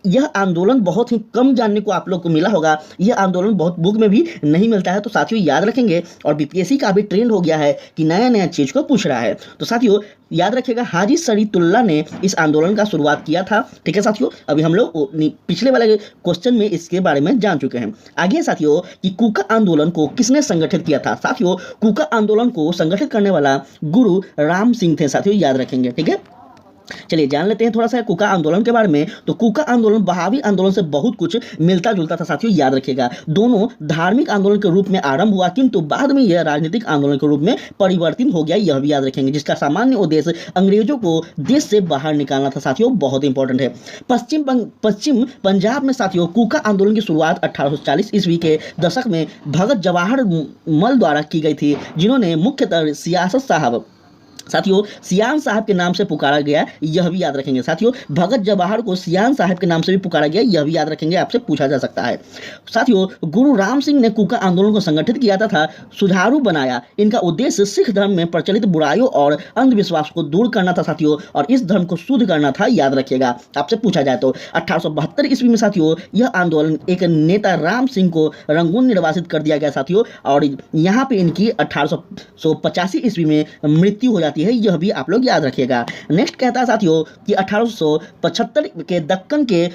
यह आंदोलन बहुत ही कम जानने को आप लोग को मिला होगा, यह आंदोलन बहुत बुक में भी नहीं मिलता है। तो साथियों याद रखेंगे, और बीपीएससी का भी ट्रेंड हो गया है कि नया नया चीज को पूछ रहा है। तो साथियों याद रखिएगा हाजी शरीतुल्लाह ने इस आंदोलन का शुरुआत किया था, ठीक है साथियों। अभी हम लोग पिछले वाले क्वेश्चन में इसके बारे में जान चुके हैं। आगे साथियों कि कूका आंदोलन को किसने संगठित किया था। साथियों कूका आंदोलन को संगठित करने वाला गुरु राम सिंह थे। साथियों याद रखेंगे, ठीक है। चलिए जान लेते हैं थोड़ा सा कूका आंदोलन के बारे में। तो कूका आंदोलन बहावी आंदोलन से बहुत कुछ मिलता जुलता था साथियों, याद रखिएगा। दोनों धार्मिक आंदोलन के रूप में आरंभ हुआ, किंतु बाद में यह राजनीतिक आंदोलन के रूप में परिवर्तित हो गया, यह भी याद रखेंगे, जिसका सामान्य उद्देश्य अंग्रेजों को देश से बाहर निकालना था। साथियों बहुत इंपॉर्टेंट है। पश्चिम पंजाब में साथियों कूका आंदोलन की शुरुआत 1840 ईस्वी के दशक में भगत जवाहर मल द्वारा की गई थी, जिन्होंने मुख्यतः साथियों सियान साहब के नाम से पुकारा गया, यह भी याद रखेंगे साथियों। भगत जवाहर को सियान साहब के नाम से भी पुकारा गया, यह भी याद रखेंगे, आपसे पूछा जा सकता है। साथियों गुरु राम सिंह ने कूका आंदोलन को संगठित किया तथा सुधारू बनाया। इनका उद्देश्य सिख धर्म में प्रचलित बुराइयों और अंधविश्वास को दूर करना था साथियों, और इस धर्म को शुद्ध करना था, याद रखिएगा, आपसे पूछा जाए तो। 1872 ईस्वी में साथियों यह आंदोलन एक नेता राम सिंह को रंगून निर्वासित कर दिया गया साथियों, और यहाँ पे इनकी 1885 ईस्वी में मृत्यु हो जाती है, यह भी आप लोग याद रखिएगा। नेक्स्ट कहता है साथियों कि 1875 के दक्कन के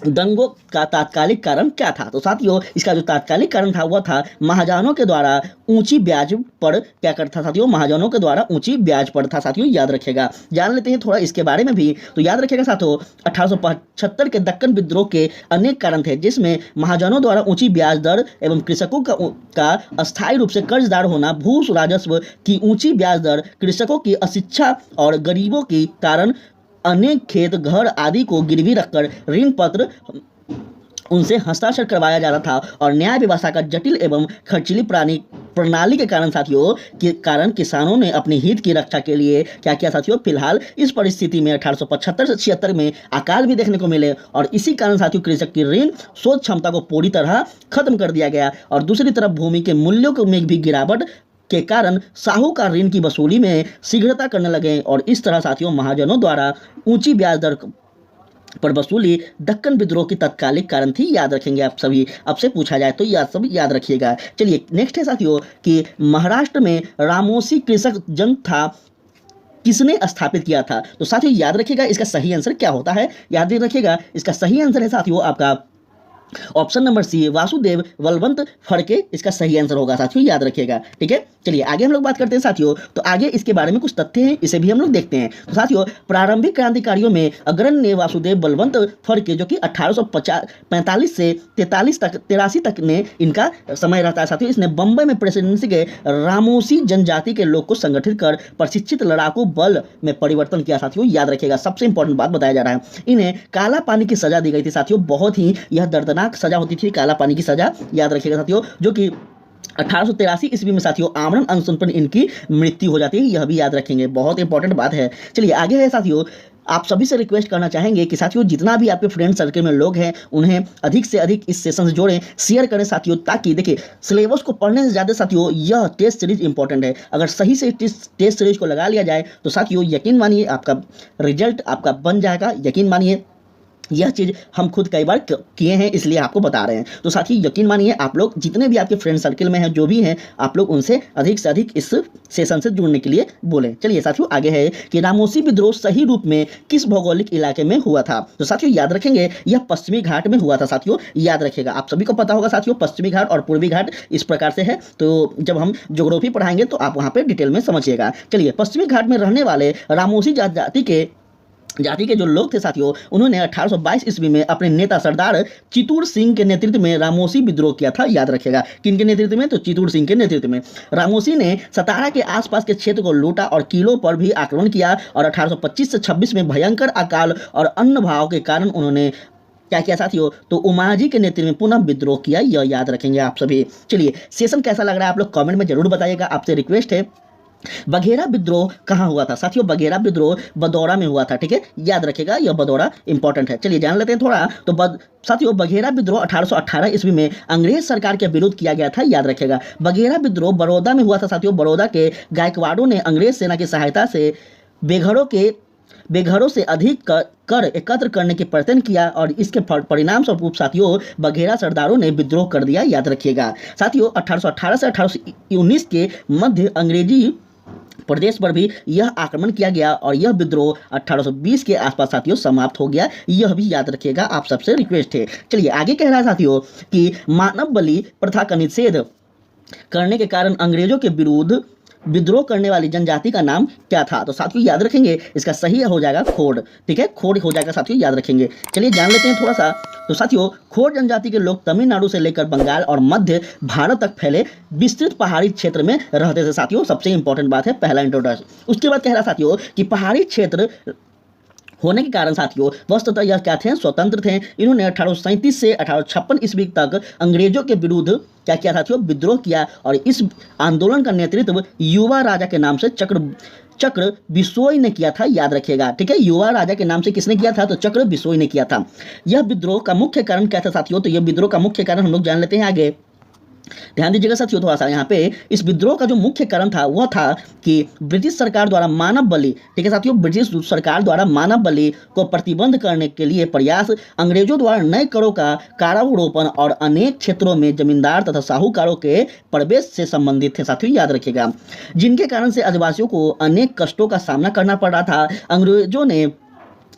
दंगों का तात्कालिक कारण क्या था। तो साथियों इसका जो तात्कालिक कारण था वह था महाजनों के द्वारा ऊंची ब्याज पर क्या करता साथियों, महाजनों के द्वारा ऊंची ब्याज पर था साथियों, याद रखिएगा। जान लेते हैं थोड़ा इसके बारे में भी। तो याद रखिएगा साथियों 1875 के दक्कन विद्रोह के अनेक कारण थे, जिसमें महाजनों द्वारा ऊंची ब्याज दर एवं कृषकों का अस्थायी रूप से कर्जदार होना, भू राजस्व की ऊंची ब्याज दर, कृषकों की अशिक्षा और गरीबों के कारण अनेक खेत, घर आदि को गिरवी रखकर ऋण पत्र उनसे हस्ताक्षर करवाया जाता था, और न्याय व्यवस्था का जटिल एवं खर्चीली प्रणाली के कारण साथियों किसानों ने अपने हित की रक्षा के लिए क्या किया साथियों। फिलहाल इस परिस्थिति में 1875 से 76 में अकाल भी देखने को मिले, और इसी कारण साथियों कृषक की ऋण शोध क्षमता को पूरी तरह खत्म कर दिया गया, और दूसरी तरफ भूमि के मूल्यों में भी गिरावट के कारण साहूकार ऋण की वसूली में शीघ्रता करने लगे, और इस तरह साथियों महाजनों द्वारा ऊंची ब्याज दर पर वसूली दक्कन विद्रोह की तत्कालिक कारण थी, याद रखेंगे आप सभी, आपसे पूछा जाए तो यह सब याद रखिएगा। चलिए नेक्स्ट है साथियों कि महाराष्ट्र में रामोसी कृषक जंग था, किसने स्थापित किया था। तो साथियों याद रखिएगा इसका सही आंसर क्या होता है, याद रखिएगा इसका सही आंसर है साथियों आपका option number C, Vasudev Balwant Phadke इसका सही आंसर होगा साथियों, याद रखिएगा, ठीक है। चलिए आगे हम लोग बात करते हैं साथियों। तो आगे इसके बारे में कुछ तथ्य हैं, इसे भी हम लोग देखते हैं। तो साथियों प्रारंभिक क्रांतिकारियों में अग्रण्य वासुदेव बलवंत फड़के, जो कि 1845 से 83 तक ने इनका समय रहता है साथियों। इसने बंबई में प्रेसिडेंसी के रामोसी जनजाति के लोग को संगठित कर प्रशिक्षित लड़ाकू बल में परिवर्तन किया साथियों, याद रखिएगा। सबसे इंपॉर्टेंट बात बताया जा रहा है, इन्हें काला पानी की सजा दी गई थी साथियों, बहुत ही यह दर्दनाक सजा होती थी, काला पानी की सजा, याद रखिएगा साथियों, जो कि 1883 ईस्वी में साथियों आमरण अनशन पर इनकी मृत्यु हो जाती है, यह भी याद रखेंगे, बहुत इंपॉर्टेंट बात है। चलिए आगे है साथियों, आप सभी से रिक्वेस्ट करना चाहेंगे कि साथियों जितना भी आपके फ्रेंड सर्कल में लोग हैं उन्हें अधिक से अधिक इस सेशन से जोड़ें, शेयर करें साथियों, ताकि देखिए सिलेबस को पढ़ने से ज़्यादा साथियों यह टेस्ट सीरीज इंपॉर्टेंट है। अगर सही से टेस्ट सीरीज को लगा लिया जाए तो साथियों यकीन मानिए आपका रिजल्ट आपका बन जाएगा। यकीन मानिए यह चीज़ हम खुद कई बार किए हैं, इसलिए आपको बता रहे हैं। तो साथ ही यकीन मानिए आप लोग जितने भी आपके फ्रेंड सर्कल में हैं जो भी हैं, आप लोग उनसे अधिक से अधिक इस सेशन से जुड़ने के लिए बोलें। चलिए साथियों आगे है कि रामोसी विद्रोह सही रूप में किस भौगोलिक इलाके में हुआ था। तो साथियों याद रखेंगे यह पश्चिमी घाट में हुआ था। साथियों याद रखिएगा, आप सभी को पता होगा साथियों पश्चिमी घाट और पूर्वी घाट इस प्रकार से है, तो जब हम ज्योग्राफी पढ़ाएंगे तो आप वहाँ पर डिटेल में समझिएगा। चलिए पश्चिमी घाट में रहने वाले रामोसी जाति के जो लोग थे साथियों, उन्होंने 1822 ईस्वी में अपने नेता सरदार चितूर सिंह के नेतृत्व में रामोसी विद्रोह किया था। याद रखिएगा किन के नेतृत्व में, तो चितूर सिंह के नेतृत्व में। रामोसी ने सतारा के आसपास के क्षेत्र को लूटा और किलों पर भी आक्रमण किया और 1825 से 26 में भयंकर अकाल और अन्न भाव के कारण उन्होंने क्या किया साथियों, तो उमाजी के नेतृत्व में पुनः विद्रोह किया। यह याद रखेंगे आप सभी। चलिए सेशन कैसा लग रहा है आप लोग कमेंट में जरूर बताइएगा। आपसे रिक्वेस्ट है, बघेरा विद्रोह कहाँ हुआ था साथियों? बघेरा विद्रोह बदौरा में हुआ था। ठीक है, याद रखिएगा यह बदौरा इंपॉर्टेंट है। चलिए जान लेते हैं थोड़ा। तो साथियों बघेरा विद्रोह 1818 ईस्वी में अंग्रेज सरकार के विरुद्ध किया गया था। याद रखिएगा बघेरा विद्रोह बड़ौदा में हुआ था साथियों। बड़ौदा के गायकवाड़ों ने अंग्रेज सेना की सहायता से बेघरों से अधिक कर एकत्र करने के प्रयत्न किया और इसके परिणाम स्वरूप साथियों बघेरा सरदारों ने विद्रोह कर दिया। याद रखिएगा साथियों 1818 से 1819 के मध्य अंग्रेजी प्रदेश पर भी यह आक्रमण किया गया और यह विद्रोह 1820 के आसपास साथियों समाप्त हो गया। यह भी याद रखिएगा, आप सबसे रिक्वेस्ट है। चलिए आगे कह रहा है साथियों कि मानव बलि प्रथा का निषेध करने के कारण अंग्रेजों के विरुद्ध विद्रोह करने वाली जनजाति का नाम क्या था? तो साथियों याद रखेंगे इसका सही हो जाएगा खोड़। ठीक है, खोड़ हो जाएगा साथियों, याद रखेंगे। चलिए जान लेते हैं थोड़ा सा। तो साथियों खोड़ जनजाति के लोग तमिलनाडु से लेकर बंगाल और मध्य भारत तक फैले विस्तृत पहाड़ी क्षेत्र में रहते थे साथियों। सबसे इंपॉर्टेंट बात है पहला इंट्रोडक्शन। उसके बाद कह रहा साथियों कि पहाड़ी क्षेत्र होने के कारण साथियों वस्तुतः यह क्या थे, स्वतंत्र थे। इन्होंने 1837 से 1856 ईस्वी तक अंग्रेजों के विरुद्ध क्या किया साथियों, विद्रोह किया और इस आंदोलन का नेतृत्व युवा राजा के नाम से चक्र बिसोई ने किया था। याद रखिएगा, ठीक है, युवा राजा के नाम से किसने किया था, तो चक्र बिसोई ने किया था। यह विद्रोह का मुख्य कारण क्या था साथियों, तो यह विद्रोह का मुख्य कारण हम लोग जान लेते हैं आगे। ध्यान दीजिएगा साथियों थोड़ा सा यहाँ पे इस विद्रोह का जो मुख्य कारण था वह था कि ब्रिटिश सरकार द्वारा मानव बलि, ठीक है साथियों, ब्रिटिश सरकार द्वारा मानव बलि को प्रतिबंध करने के लिए प्रयास, अंग्रेजों द्वारा नए करों का कारारोपण और अनेक क्षेत्रों में जमींदार तथा साहूकारों के प्रवेश से संबंधित थे साथियों। याद रखिएगा, जिनके कारण से आदिवासियों को अनेक कष्टों का सामना करना पड़ रहा था। अंग्रेजों ने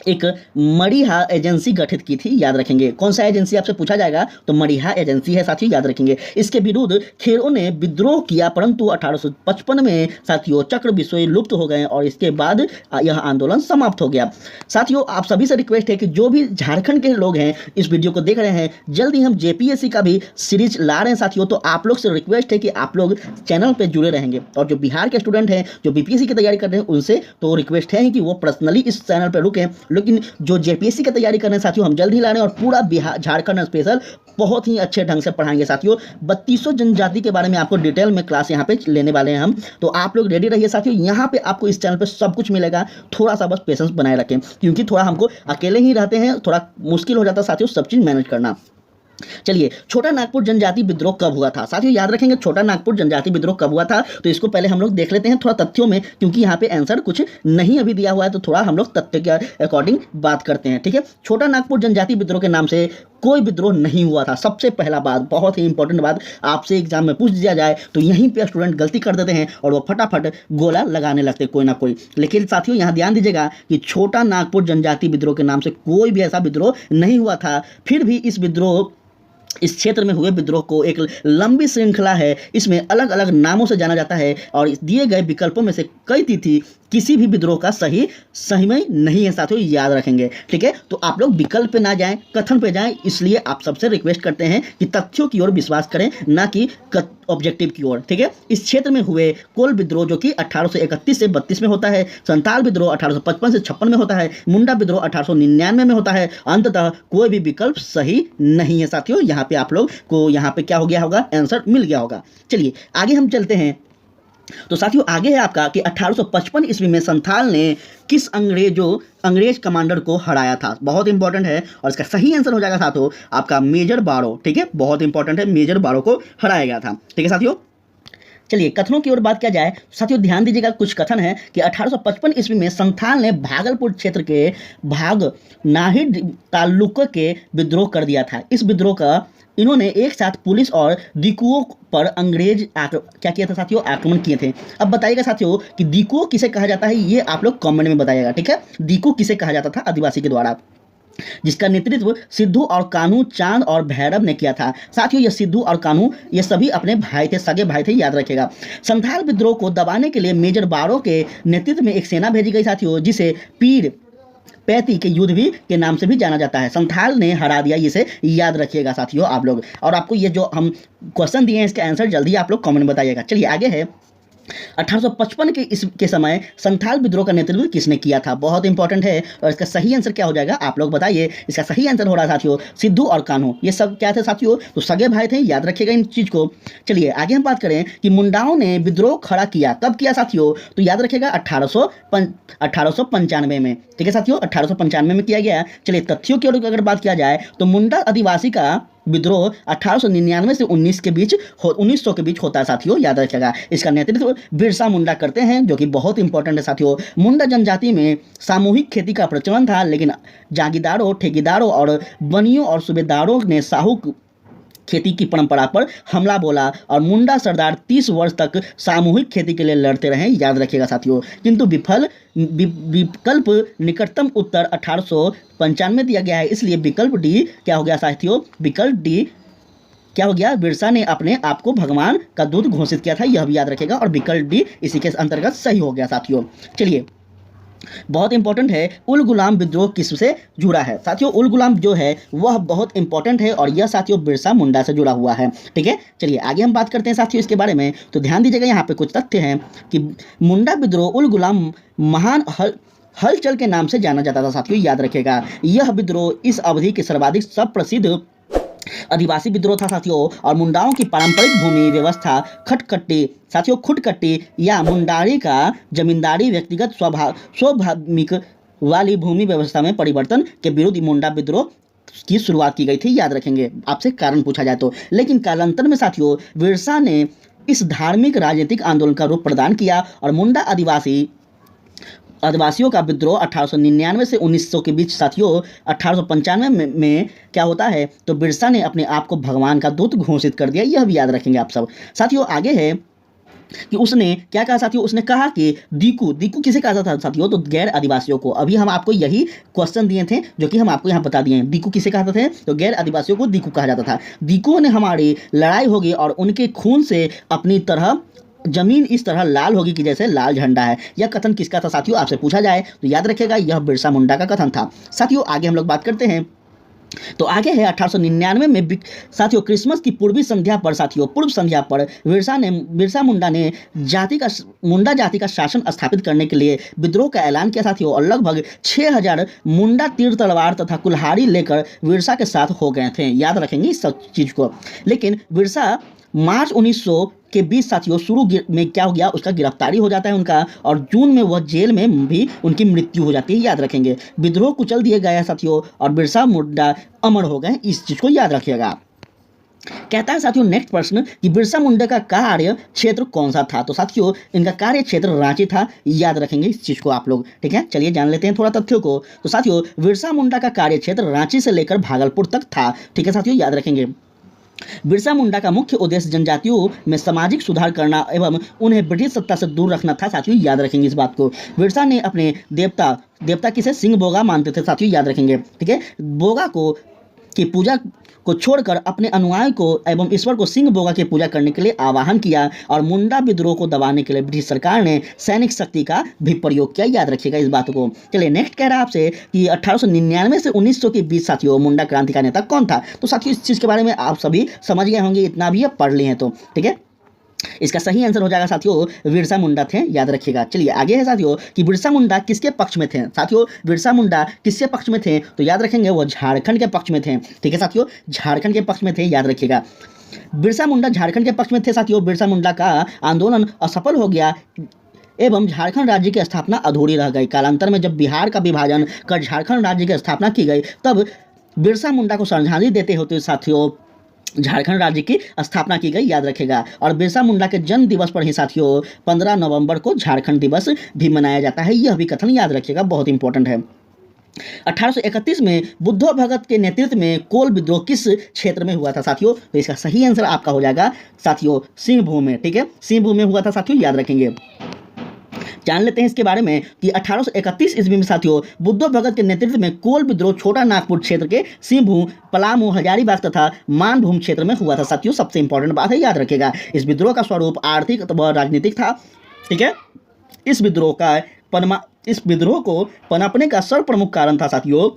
एक मरीहा एजेंसी गठित की थी। याद रखेंगे कौन सा एजेंसी आपसे पूछा जाएगा, तो मरीहा एजेंसी है साथियों, याद रखेंगे। इसके विरुद्ध खेरों ने विद्रोह किया, परंतु 1855 में साथियों चक्र बिसोई लुप्त हो गए और इसके बाद यह आंदोलन समाप्त हो गया। साथियों आप सभी से रिक्वेस्ट है कि जो भी झारखंड के लोग हैं इस वीडियो को देख रहे हैं, जल्दी हम जेपीएससी का भी सीरीज ला रहे हैं साथियों, तो आप लोग से रिक्वेस्ट है कि आप लोग चैनल पर जुड़े रहेंगे। और जो बिहार के स्टूडेंट हैं जो बीपीएससी की तैयारी कर रहे हैं उनसे तो रिक्वेस्ट है कि वो पर्सनली इस चैनल पर रुकें, लेकिन जो जेपीएससी की तैयारी कर रहे हैं साथियों हम जल्द ही ला रहे हैं और पूरा बिहार झारखंड स्पेशल बहुत ही अच्छे ढंग से पढ़ाएंगे साथियों। 3200 जनजाति के बारे में आपको डिटेल में क्लास यहाँ पे लेने वाले हैं हम, तो आप लोग रेडी रहिए साथियों। यहाँ पे आपको इस चैनल पे सब कुछ मिलेगा, थोड़ा सा बस पेशेंस बनाए रखें, क्योंकि थोड़ा हमको अकेले ही रहते हैं, थोड़ा मुश्किल हो जाता है साथियों सब चीज़ मैनेज करना। चलिए छोटा नागपुर जनजाति विद्रोह कब हुआ था साथियों? याद रखेंगे छोटा नागपुर जनजाति विद्रोह कब हुआ था, तो इसको पहले हम लोग देख लेते हैं थोड़ा तथ्यों में, क्योंकि यहाँ पे आंसर कुछ नहीं अभी दिया हुआ है, तो थोड़ा हम लोग तथ्य के अकॉर्डिंग बात करते हैं। ठीक है, छोटा नागपुर जनजाति विद्रोह के नाम से कोई विद्रोह नहीं हुआ था। सबसे पहला बात, बहुत ही इंपॉर्टेंट बात, आपसे एग्जाम में पूछ दिया जाए तो यहीं पे स्टूडेंट गलती कर देते हैं और वो फटाफट गोला लगाने लगते कोई ना कोई। लेकिन साथियों यहाँ ध्यान दीजिएगा कि छोटा नागपुर जनजाति विद्रोह के नाम से कोई भी ऐसा विद्रोह नहीं हुआ था। फिर भी इस क्षेत्र में हुए विद्रोह को एक लंबी श्रृंखला है, इसमें अलग अलग नामों से जाना जाता है और दिए गए विकल्पों में से कई तिथि किसी भी विद्रोह का सही में नहीं है साथियों, याद रखेंगे। ठीक है, तो आप लोग विकल्प पे ना जाएं, कथन पे जाएं। इसलिए आप सबसे रिक्वेस्ट करते हैं कि तथ्यों की ओर विश्वास करें, ना कि ऑब्जेक्टिव की ओर। ठीक है, इस क्षेत्र में हुए कोल विद्रोह जो कि 1831 से 32 में होता है, संताल विद्रोह 1855 से 56 में होता है, मुंडा विद्रोह 1899 में होता है। अंततः कोई भी विकल्प सही नहीं है साथियों। यहाँ पे आप लोग को यहाँ पे क्या हो गया होगा, आंसर मिल गया होगा। चलिए आगे हम चलते हैं। तो साथियों आगे है आपका कि 1855 ईस्वी में संथाल ने किस अंग्रेज कमांडर को हराया था। बहुत इंपॉर्टेंट है और इसका सही आंसर हो जाएगा साथियों आपका मेजर बारो। ठीक है, बहुत इंपॉर्टेंट है, मेजर बारो को हराया गया था। ठीक है साथियों, चलिए कथनों की ओर बात किया जाए। साथियों ध्यान दीजिएगा, कुछ कथन है कि 1855 ईस्वी में संथाल ने भागलपुर क्षेत्र के भाग नाहिद तालुक के विद्रोह कर दिया था। इस विद्रोह का इन्होंने एक साथ पुलिस और दिकुओं पर क्या किया था साथियों, आक्रमण किए थे। अब बताइएगा साथियों कि दिकुओं किसे कहा जाता है, ये आप लोग कमेंट में बताइएगा। ठीक है, दिकु किसे कहा जाता था आदिवासी के द्वारा, जिसका नेतृत्व सिद्धू और कान्हू, चांद और भैरव ने किया था। साथियों ये सिद्धू और कान्हू ये सभी अपने भाई थे, सगे भाई थे, याद रखिएगा। संथाल विद्रोह को दबाने के लिए मेजर बारो के नेतृत्व में एक सेना भेजी गई साथियों, जिसे पीर पैती के युद्ध भी के नाम से भी जाना जाता है। संथाल ने हरा दिया, इसे याद रखिएगा साथियों आप लोग। और आपको ये जो हम क्वेश्चन दिए हैं इसके आंसर जल्दी आप लोग कमेंट में बताइएगा। चलिए आगे है 1855 के समय संथाल विद्रोह का नेतृत्व किसने किया था, बहुत इंपॉर्टेंट है। और इसका सही आंसर क्या हो जाएगा आप लोग बताइए। इसका सही आंसर हो रहा है साथियों सिद्धू और कान्हू, ये सब क्या थे साथियों, तो सगे भाई थे, याद रखिएगा इन चीज को। चलिए आगे हम बात करें कि मुंडाओं ने विद्रोह खड़ा किया, कब किया साथियों, तो याद रखिएगा 1895 में। ठीक है साथियों, 1895 में किया गया। चलिए तथ्यों की ओर अगर बात किया जाए तो मुंडा आदिवासी का विद्रोह 1899 से 1900 के बीच होता है साथियों, याद रखिएगा। इसका नेतृत्व बिरसा मुंडा करते हैं, जो कि बहुत इंपॉर्टेंट है साथियों। मुंडा जनजाति में सामूहिक खेती का प्रचलन था, लेकिन जागीरदारों, ठेकेदारों और बनियों और सूबेदारों ने साहूक खेती की परंपरा पर हमला बोला और मुंडा सरदार 30 वर्ष तक सामूहिक खेती के लिए लड़ते रहे, याद रखिएगा साथियों। किंतु विकल्प निकटतम उत्तर 1895 दिया गया है, इसलिए विकल्प डी क्या हो गया साथियों, विकल्प डी क्या हो गया, बिरसा ने अपने आप को भगवान का दूत घोषित किया था, यह भी याद रखिएगा। और विकल्प डी इसी के अंतर्गत सही हो गया साथियों। चलिए बहुत इंपॉर्टेंट है, उल गुलाम विद्रोह किससे जुड़ा है साथियों, उल गुलाम जो है वह बहुत इंपॉर्टेंट है और यह साथियों बिरसा मुंडा से जुड़ा हुआ है। ठीक है, चलिए आगे हम बात करते हैं साथियों इसके बारे में। तो ध्यान दीजिएगा, यहाँ पे कुछ तथ्य हैं कि मुंडा विद्रोह उल गुलाम महान हलचल के नाम से जाना जाता था साथियों, याद रखिएगा। यह विद्रोह इस अवधि के सर्वाधिक प्रसिद्ध आदिवासी विद्रोह था साथियों। और मुंडाओं की पारंपरिक भूमि व्यवस्था खटकट्टी साथियों, खुटकट्टी या मुंडारी का जमींदारी व्यक्तिगत स्वाभाविक वाली भूमि व्यवस्था में परिवर्तन के विरुद्ध मुंडा विद्रोह की शुरुआत की गई थी, याद रखेंगे आपसे कारण पूछा जाए तो। लेकिन कालांतर में साथियों बिरसा ने इस धार्मिक राजनीतिक आंदोलन का रूप प्रदान किया और मुंडा आदिवासियों का विद्रोह 1899 से 1900 के बीच साथियों 1895 में क्या होता है, तो बिरसा ने अपने आप को भगवान का दूत घोषित कर दिया, यह भी याद रखेंगे आप सब साथियों। आगे है कि उसने क्या कहा साथियों, उसने कहा कि दीकू किसे कहा था साथियों, तो गैर आदिवासियों को। अभी हम आपको यही क्वेश्चन दिए थे जो कि हम आपको यहाँ बता दिए हैं। दीकू किसे कहते थे, तो गैर आदिवासियों को दीकू कहा जाता था। दीकुओं ने हमारी लड़ाई होगी और उनके खून से अपनी तरह जमीन इस तरह लाल होगी कि जैसे लाल झंडा है। यह कथन किसका था साथियों, आपसे पूछा जाए तो याद रखिएगा यह बिरसा मुंडा का कथन था साथियों। आगे हम लोग बात करते हैं, तो आगे है 1899 में साथियों क्रिसमस की पूर्व संध्या पर बिरसा मुंडा ने मुंडा जाति का शासन स्थापित करने के लिए विद्रोह का ऐलान किया साथियों। और लगभग 6000 मुंडा तीर तलवार तथा कुल्हाड़ी लेकर बिरसा के साथ हो गए थे, याद रखेंगे इस सब चीज को। लेकिन बिरसा मार्च 1900 के बीच साथियों शुरू में क्या हो गया, उसका गिरफ्तारी हो जाता है उनका, और जून में वह जेल में भी उनकी मृत्यु हो जाती है, याद रखेंगे। विद्रोह कुचल दिए गए साथियों और बिरसा मुंडा अमर हो गए, इस चीज को याद रखिएगा। कहता है साथियों नेक्स्ट प्रश्न कि बिरसा मुंडा का कार्य क्षेत्र कौन सा था, तो साथियों इनका कार्य क्षेत्र रांची था, याद रखेंगे इस चीज को आप लोग। ठीक है, चलिए जान लेते हैं थोड़ा तथ्यों को। तो साथियों बिरसा मुंडा का कार्य क्षेत्र रांची से लेकर भागलपुर तक था। ठीक है साथियों, याद रखेंगे। बिरसा मुंडा का मुख्य उद्देश्य जनजातियों में सामाजिक सुधार करना एवं उन्हें ब्रिटिश सत्ता से दूर रखना था साथियों, याद रखेंगे इस बात को। बिरसा ने अपने देवता किसे सिंह बोगा मानते थे साथियों, याद रखेंगे। ठीक है, बोगा की पूजा को छोड़कर अपने अनुयायी को एवं ईश्वर को सिंह बोगा की पूजा करने के लिए आह्वान किया और मुंडा विद्रोह को दबाने के लिए ब्रिटिश सरकार ने सैनिक शक्ति का भी प्रयोग किया। याद रखिएगा इस बात को। चलिए नेक्स्ट कह रहा है आपसे कि 1899 से 1900 के बीच साथियों मुंडा क्रांति का नेता कौन था। तो साथियों इस चीज के बारे में आप सभी समझ गए होंगे, इतना भी आप पढ़ लिए हैं तो ठीक है। इसका सही आंसर हो जाएगा साथियों बिरसा मुंडा थे, याद रखिएगा। चलिए आगे है साथियों कि बिरसा मुंडा किसके पक्ष में थे। साथियों बिरसा मुंडा किसके पक्ष में थे, तो याद रखेंगे वो झारखंड के पक्ष में थे। ठीक है साथियों, झारखंड के पक्ष में थे, याद रखिएगा। बिरसा मुंडा झारखंड के पक्ष में थे साथियों। बिरसा मुंडा का आंदोलन असफल हो गया एवं झारखंड राज्य की स्थापना अधूरी रह गई। कालांतर में जब बिहार का विभाजन कर झारखंड राज्य की स्थापना की गई, तब बिरसा मुंडा को श्रद्धांजलि देते होते साथियों झारखंड राज्य की स्थापना की गई, याद रखेगा। और बिरसा मुंडा के जन्म दिवस पर ही साथियों 15 नवंबर को झारखंड दिवस भी मनाया जाता है। यह भी कथन याद रखिएगा, बहुत इंपॉर्टेंट है। 1831 में बुद्धो भगत के नेतृत्व में कोल विद्रोह किस क्षेत्र में हुआ था साथियों, तो इसका सही आंसर आपका हो जाएगा साथियों सिंहभूम में। ठीक है, सिंहभूम में हुआ था साथियों, याद रखेंगे। जान लेते हैं इसके बारे में कि 1831 ईस्वी में साथियों बुद्धो भगत के नेतृत्व में कोल विद्रोह छोटा नागपुर क्षेत्र के सिंहभूम, पलामू, हजारीबाग तथा मानभूम क्षेत्र में हुआ था साथियों। सबसे इंपॉर्टेंट बात है, याद रखेगा। इस विद्रोह का स्वरूप आर्थिक व राजनीतिक था। ठीक है, इस विद्रोह को पनपने का सर्वप्रमुख कारण था साथियों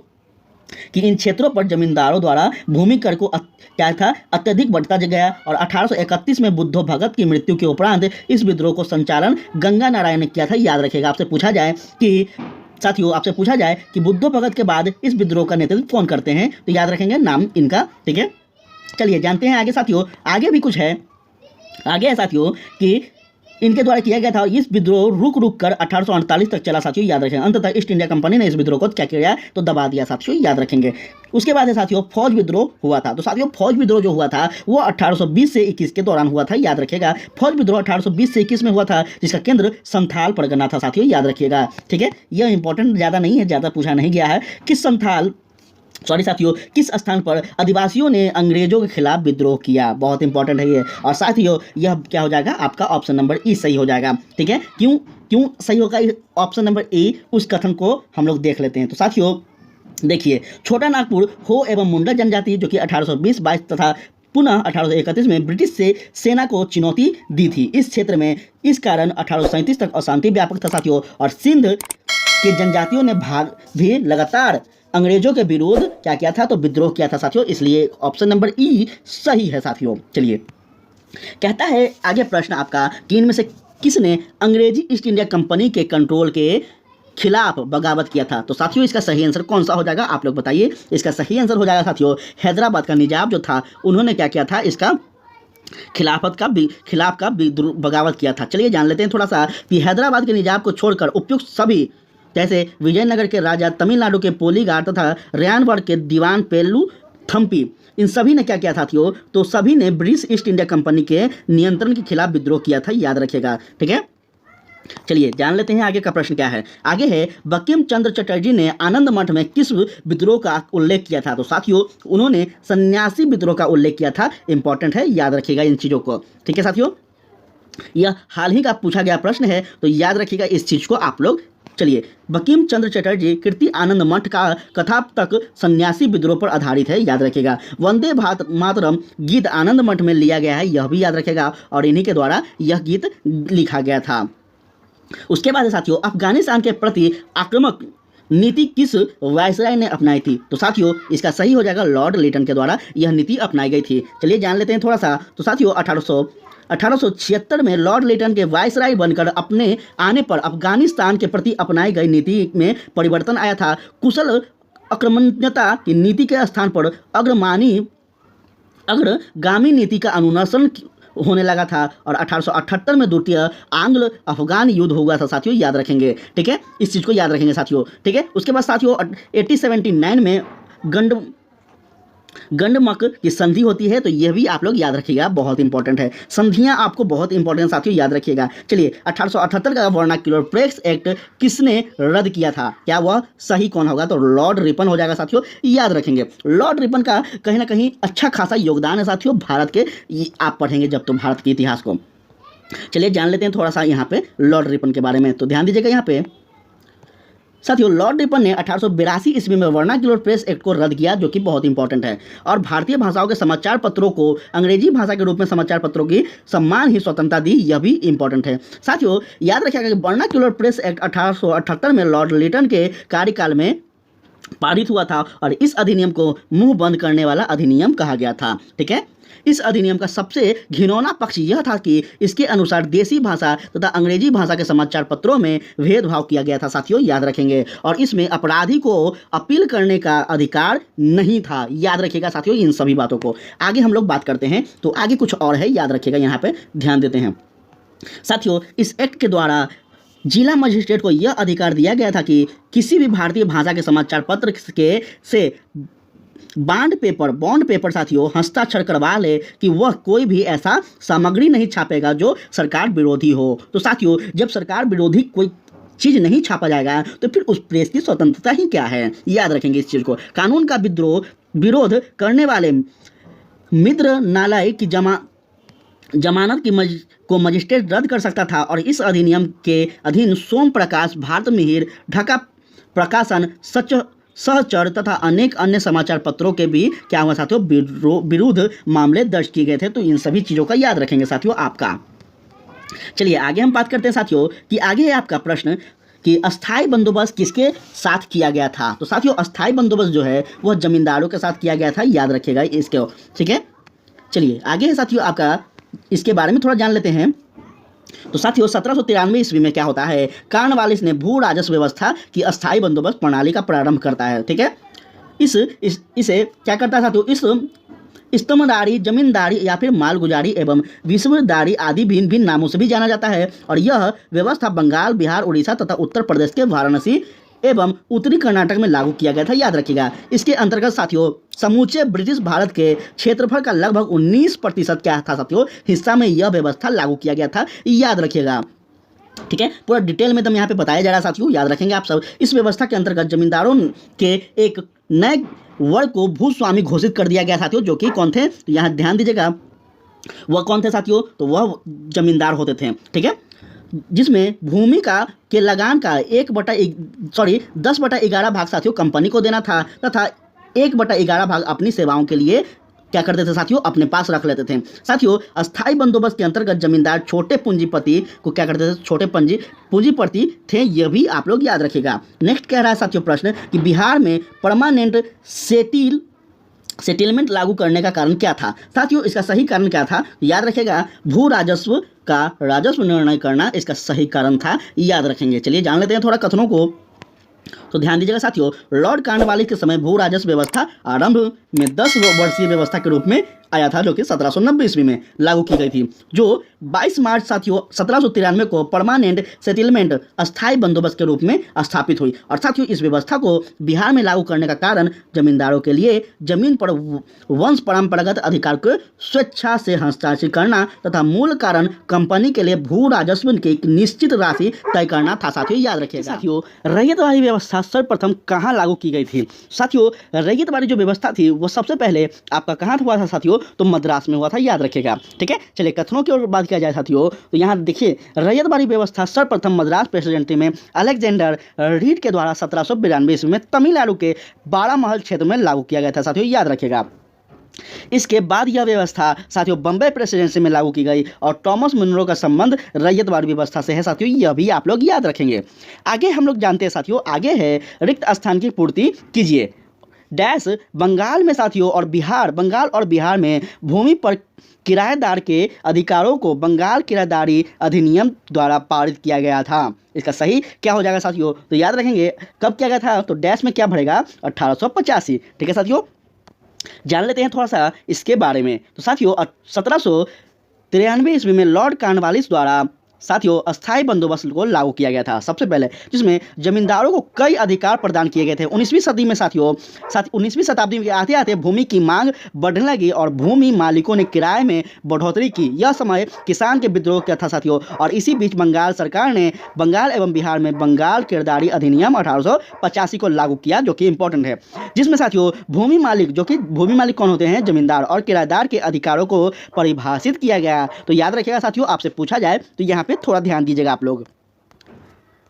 कि इन क्षेत्रों पर जमींदारों द्वारा भूमि कर को क्या था अत्यधिक बढ़ता गया। और 1831 में बुद्धो भगत की मृत्यु के उपरांत इस विद्रोह को संचालन गंगा नारायण ने किया था, याद रखेगा। आपसे पूछा जाए कि बुद्धो भगत के बाद इस विद्रोह का नेतृत्व कौन करते हैं, तो याद रखेंगे नाम इनका। ठीक है, चलिए जानते हैं आगे साथियों। आगे भी कुछ है, आगे है साथियों कि इनके द्वारा किया गया था। इस विद्रोह रुक कर 1848 तक चला साथियों, याद रखेंगे। अंततः ईस्ट इंडिया कंपनी ने इस विद्रोह को क्या किया, तो दबा दिया साथियों, याद रखेंगे। उसके बाद है साथियों फौज विद्रोह हुआ था। तो साथियों फौज विद्रोह जो हुआ था वो 1820 से 21 के दौरान हुआ था, याद रखेगा। फौज विद्रोह 1820 से 21 में हुआ था, जिसका केंद्र संथाल परगना था साथियों, याद रखिएगा। ठीक है, यह इंपॉर्टेंट ज़्यादा नहीं है, ज़्यादा पूछा नहीं गया है। किस स्थान पर आदिवासियों ने अंग्रेजों के खिलाफ विद्रोह किया, बहुत इंपॉर्टेंट है ये। और साथियों यह क्या हो जाएगा, आपका ऑप्शन नंबर ई सही हो जाएगा। ठीक है, क्यों सही होगा ऑप्शन नंबर ए, उस कथन को हम लोग देख लेते हैं। तो साथियों देखिए, छोटा नागपुर हो एवं मुंडा जनजाति जो कि 1820-22 तथा पुनः 1831 में ब्रिटिश से सेना को चुनौती दी थी इस क्षेत्र में। इस कारण 1837 तक अशांति व्यापक था साथियों। और सिंध के जनजातियों ने भाग भी लगातार अंग्रेजों के विरोध क्या किया था, तो विद्रोह किया था साथियों। इसलिए ऑप्शन नंबर ई सही है साथियों। चलिए कहता है आगे प्रश्न आपका कि इनमें से किसने अंग्रेजी ईस्ट इंडिया कंपनी के कंट्रोल के खिलाफ बगावत किया था। तो साथियों इसका सही आंसर कौन सा हो जाएगा, आप लोग बताइए। इसका सही आंसर हो जाएगा साथियों हैदराबाद का निजाम जो था, उन्होंने क्या किया था, इसका खिलाफ का बगावत किया था। चलिए जान लेते हैं थोड़ा सा कि हैदराबाद के निजाम को छोड़कर उपयुक्त सभी, जैसे विजयनगर के राजा, तमिलनाडु के पोलीगार तथा रयानगढ़ के दीवान पेल्लू थम्पी, इन सभी ने क्या किया साथियों, तो सभी ने ब्रिटिश ईस्ट इंडिया कंपनी के नियंत्रण के खिलाफ विद्रोह किया था, याद रखेगा। ठीक है, चलिए जान लेते हैं आगे का प्रश्न क्या है। आगे है बंकिम चंद्र चटर्जी ने आनंद मठ में किस विद्रोह का उल्लेख किया था। तो साथियों उन्होंने सन्यासी विद्रोह का उल्लेख किया था, इंपॉर्टेंट है, याद रखिएगा इन चीज़ों को। ठीक है साथियों, यह हाल ही का पूछा गया प्रश्न है, तो याद रखिएगा इस चीज़ को आप लोग। चलिए, बंकिम चंद्र चटर्जी कीर्ति आनंद मठ का कथा तक सन्यासी विद्रोह पर आधारित है, याद रखेगा। वंदे मातरम गीत आनंद मठ में लिया गया है, यह भी याद रखेगा, और इन्हीं के द्वारा यह गीत लिखा गया था। उसके बाद साथियों अफगानिस्तान के प्रति आक्रामक नीति किस वायसराय ने अपनाई थी। तो साथियों इसका सही हो जाएगा लॉर्ड लिटन के द्वारा यह नीति अपनाई गई थी। चलिए जान लेते हैं थोड़ा सा। तो साथियों 1876 में लॉर्ड लिटन के वायसराय बनकर अपने आने पर अफगानिस्तान के प्रति अपनाई गई नीति में परिवर्तन आया था। कुशल आक्रमणीयता की नीति के स्थान पर अग्रगामी नीति का अनुसरण होने लगा था। और 1878 में द्वितीय आंग्ल अफगान युद्ध हुआ था साथियों, याद रखेंगे। ठीक है, इस चीज़ को याद रखेंगे साथियों। ठीक है, उसके बाद साथियों 1879 में गंडमक की संधि होती है, तो यह भी आप लोग याद रखिएगा, बहुत इंपॉर्टेंट है। संधियां आपको बहुत इंपॉर्टेंट साथियों, याद रखिएगा। चलिए 1878 का वर्नाक्युलर प्रेस एक्ट किसने रद्द किया था, क्या वह सही कौन होगा, तो लॉर्ड रिपन हो जाएगा साथियों, याद रखेंगे। लॉर्ड रिपन का कहीं ना कहीं अच्छा खासा योगदान है साथियों भारत के, आप पढ़ेंगे जब तो भारत के इतिहास को। चलिए जान लेते हैं थोड़ा सा यहाँ पे लॉर्ड रिपन के बारे में। तो ध्यान दीजिएगा यहाँ पे साथियों लॉर्ड रिपन ने 1882 ईस्वी में वर्नाक्युलर प्रेस एक्ट को रद्द किया, जो कि बहुत इंपॉर्टेंट है। और भारतीय भाषाओं के समाचार पत्रों को अंग्रेजी भाषा के रूप में समाचार पत्रों की सम्मान ही स्वतंत्रता दी, यह भी इंपॉर्टेंट है। साथियों याद रखिएगा कि वर्नाक्युलर प्रेस एक्ट 1878 में लॉर्ड लिटन के कार्यकाल में पारित हुआ था और इस अधिनियम को मुंह बंद करने वाला अधिनियम कहा गया था। ठीक है, इस अधिनियम का सबसे घिनौना पक्ष यह था कि इसके अनुसार देसी भाषा तथा अंग्रेजी भाषा के समाचार पत्रों में भेदभाव किया गया था। साथियों याद रखेंगे, और इसमें अपराधी को अपील करने का अधिकार नहीं था। याद रखिएगा साथियों इन सभी बातों को। आगे हम लोग बात करते हैं, तो आगे कुछ और है, याद रखिएगा, यहाँ पे ध्यान देते हैं। साथियों इस एक्ट के द्वारा जिला मजिस्ट्रेट को यह अधिकार दिया गया था कि किसी भी भारतीय भाषा के समाचार पत्र के से बॉन्ड पेपर साथियों हस्ताक्षर करवा ले कि वह कोई भी ऐसा सामग्री नहीं छापेगा जो सरकार विरोधी हो। तो साथियों जब सरकार विरोधी कोई चीज़ नहीं छापा जाएगा तो फिर उस प्रेस की स्वतंत्रता ही क्या है। याद रखेंगे इस चीज़ को। कानून का विरोध करने वाले मित्र नालायक की जमानत को मजिस्ट्रेट रद्द कर सकता था। और इस अधिनियम के अधीन सोम प्रकाश, भारत मिहिर, ढाका प्रकाशन, सहचर तथा अनेक अन्य समाचार पत्रों के भी क्या हुआ साथियों विरुद्ध मामले दर्ज किए गए थे। तो इन सभी चीज़ों का याद रखेंगे साथियों आपका। चलिए आगे हम बात करते हैं साथियों कि आगे है आपका प्रश्न कि अस्थाई बंदोबस्त किसके साथ किया गया था। तो साथियों अस्थाई बंदोबस्त जो है वह जमींदारों के साथ किया गया था। याद रखिएगा इसके, ठीक है। चलिए आगे है साथियों आपका, इसके बारे में थोड़ा जान लेते हैं। तो साथियों 1793 ईस्वी में क्या होता है, कॉर्नवालिस ने भू राजस्व व्यवस्था की अस्थाई बंदोबस्त प्रणाली का प्रारंभ करता है। ठीक है, इसे क्या करता है साथियों, इस स्तमदारी, जमींदारी या फिर मालगुजारी एवं विस्मदारी आदि भिन्न भिन्न नामों से भी जाना जाता है। और यह व्यवस्था बंगाल, बिहार, उड़ीसा तथा उत्तर प्रदेश के वाराणसी एवं उत्तरी कर्नाटक में लागू किया गया था। याद रखिएगा इसके अंतर्गत साथियों समूचे ब्रिटिश भारत के क्षेत्रफल का लगभग 19% क्या था साथियों हिस्सा में यह व्यवस्था लागू किया गया था। याद रखिएगा, ठीक है, पूरा डिटेल में यहाँ पे बताया जा रहा है साथियों, याद रखेंगे आप सब। इस व्यवस्था के अंतर्गत जमींदारों के एक नए वर्ग को भूस्वामी घोषित कर दिया गया साथियों, जो कि कौन थे, तो यहाँ ध्यान दीजिएगा, वह कौन थे साथियों, तो वह जमींदार होते थे। ठीक है, जिसमें भूमि के लगान का 10/11 भाग साथियों कंपनी को देना था तथा 1/11 भाग अपनी सेवाओं के लिए क्या करते थे साथियों अपने पास रख लेते थे। साथियों अस्थाई बंदोबस्त के अंतर्गत जमींदार छोटे पूंजीपति को क्या करते थे, छोटे पूंजीपति थे, यह भी आप लोग याद रखिएगा। नेक्स्ट कह रहा है साथियों प्रश्न कि बिहार में परमानेंट सेटलमेंट लागू करने का कारण क्या था। साथियों इसका सही कारण क्या था, याद रखिएगा भू राजस्व का राजस्व निर्णय करना इसका सही कारण था। याद रखेंगे। चलिए जान लेते हैं थोड़ा कथनों को। तो ध्यान दीजिएगा साथियों, लॉर्ड कॉर्नवालिस के समय भू राजस्व व्यवस्था आरंभ में 10 वर्षीय व्यवस्था के रूप में आया था, जो कि 1790 ईस्वी में लागू की गई थी, जो 22 मार्च साथियों 1793 को परमानेंट सेटलमेंट अस्थाई बंदोबस्त के रूप में स्थापित हुई। और साथियों इस व्यवस्था को बिहार में लागू करने का कारण जमींदारों के लिए जमीन पर वंश परंपरागत अधिकार को स्वेच्छा से हस्ताक्षर करना तथा मूल कारण कंपनी के लिए भू राजस्व की एक निश्चित राशि तय करना था। साथियों याद रखिएगा। साथियों रैयतवाड़ी व्यवस्था सर्वप्रथम कहाँ लागू की गई थी। साथियों रैयतवाड़ी जो व्यवस्था थी वो सबसे पहले आपका कहाँ हुआ था साथियों, तो मद्रास में हुआ था। याद रखिएगा, ठीक है। चलिए कथनों की ओर बात किया जाए साथियों, तो यहाँ देखिए रैयतवाड़ी व्यवस्था सर्वप्रथम मद्रास प्रेसिडेंसी में अलेक्जेंडर रीड के द्वारा 1792 ईस्वी में तमिलनाडु के 12 महल क्षेत्र में लागू किया गया था। साथियों याद रखिएगा। इसके बाद यह व्यवस्था साथियों बम्बई प्रेसिडेंसी में लागू की गई और थॉमस मुनरो का संबंध रैयतवाड़ी व्यवस्था से है साथियों, यह भी आप लोग याद रखेंगे। आगे हम लोग जानते हैं साथियों, आगे है रिक्त स्थान की पूर्ति कीजिए डैश बंगाल में साथियों और बिहार में भूमि पर किराएदार के अधिकारों को बंगाल किराएदारी अधिनियम द्वारा पारित किया गया था। इसका सही क्या हो जाएगा साथियों, तो याद रखेंगे कब किया गया था, तो डैश में क्या भरेगा 1885। ठीक है साथियों, जान लेते हैं थोड़ा सा इसके बारे में। तो साथियों 1793 ईस्वी में लॉर्ड कॉर्नवालिस द्वारा साथियों अस्थाई बंदोबस्त को लागू किया गया था सबसे पहले, जिसमें जमींदारों को कई अधिकार प्रदान किए गए थे। 19वीं सदी में साथियों 19वीं शताब्दी में आते आते भूमि की मांग बढ़ने लगी और भूमि मालिकों ने किराए में बढ़ोतरी की। यह समय किसान के विद्रोह का था साथियों, और इसी बीच बंगाल सरकार ने बंगाल एवं बिहार में बंगाल किराएदारी अधिनियम 1885 को लागू किया, जो कि इंपॉर्टेंट है, जिसमें साथियों भूमि मालिक कौन होते हैं, जमींदार, और किराएदार के अधिकारों को परिभाषित किया गया। तो याद रखिएगा साथियों, आपसे पूछा जाए तो यहाँ पे थोड़ा ध्यान दीजिएगा आप लोग।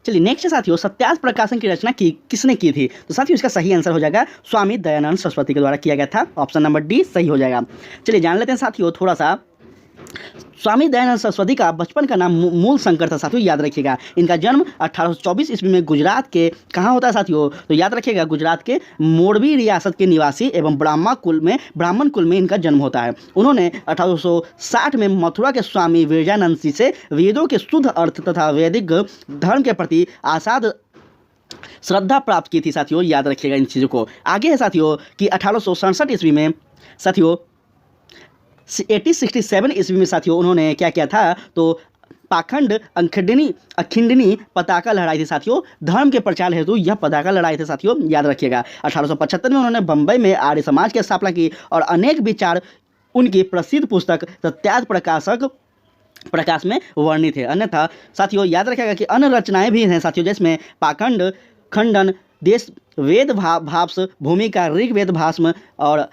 चलिए नेक्स्ट है साथियों, सत्यार्थ प्रकाशन की रचना किसने की थी? तो साथियों इसका सही आंसर हो जाएगा स्वामी दयानंद सरस्वती के द्वारा किया गया था। ऑप्शन नंबर डी सही हो जाएगा। चलिए जान लेते हैं साथियों थोड़ा सा, स्वामी दयानंद सरस्वती का बचपन का नाम मूल शंकर था साथियों, याद रखिएगा। इनका जन्म 1824 ईस्वी में गुजरात के कहाँ होता है साथियों? तो याद रखिएगा गुजरात के मोरबी रियासत के निवासी एवं ब्राह्मण कुल में इनका जन्म होता है। उन्होंने 1860 में मथुरा के स्वामी विरजानंद जी से वेदों के शुद्ध अर्थ तथा वैदिक धर्म के प्रति आसाद श्रद्धा प्राप्त की थी साथियों, याद रखिएगा इन चीज़ों को। आगे है साथियों कि 1867 ईस्वी में साथियों 1867 ईस्वी में साथियों उन्होंने क्या किया था? तो पाखंड अखिंडनी पताका लहराई थी साथियों, धर्म के प्रचार हेतु यह पताका लहराई थे साथियों, याद रखिएगा। 1875 में उन्होंने बंबई में आर्य समाज की स्थापना की और अनेक विचार उनकी प्रसिद्ध पुस्तक सत्यार्थ प्रकाश में वर्णित है। अन्यथा साथियों याद रखिएगा कि अन्य रचनाएं भी हैं साथियों, जिसमें पाखंड खंडन, देश वेद भाष्य, भूमिका, ऋग्वेद भाष्य और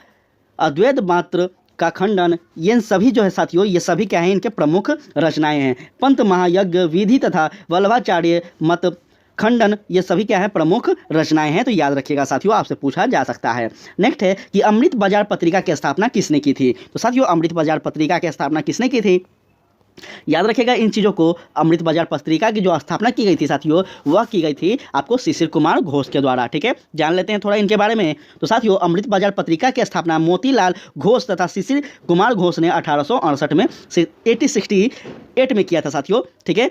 अद्वैत मात्र का खंडन, ये सभी जो है साथियों ये सभी क्या हैं? इनके प्रमुख रचनाएं हैं। पंत महायज्ञ विधि तथा वल्लभाचार्य मत खंडन, ये सभी क्या है? प्रमुख रचनाएं हैं। तो याद रखिएगा साथियों, आपसे पूछा जा सकता है। नेक्स्ट है कि अमृत बाजार पत्रिका की स्थापना किसने की थी? तो साथियों अमृत बाजार पत्रिका की स्थापना किसने की थी? याद रखिएगा इन चीज़ों को। अमृत बाजार पत्रिका की जो स्थापना की गई थी साथियों, वह की गई थी आपको शिशिर कुमार घोष के द्वारा। ठीक है, जान लेते हैं थोड़ा इनके बारे में। तो साथियों अमृत बाजार पत्रिका की स्थापना मोतीलाल घोष तथा शिशिर कुमार घोष ने 1868 में 1868 में किया था साथियों। ठीक है,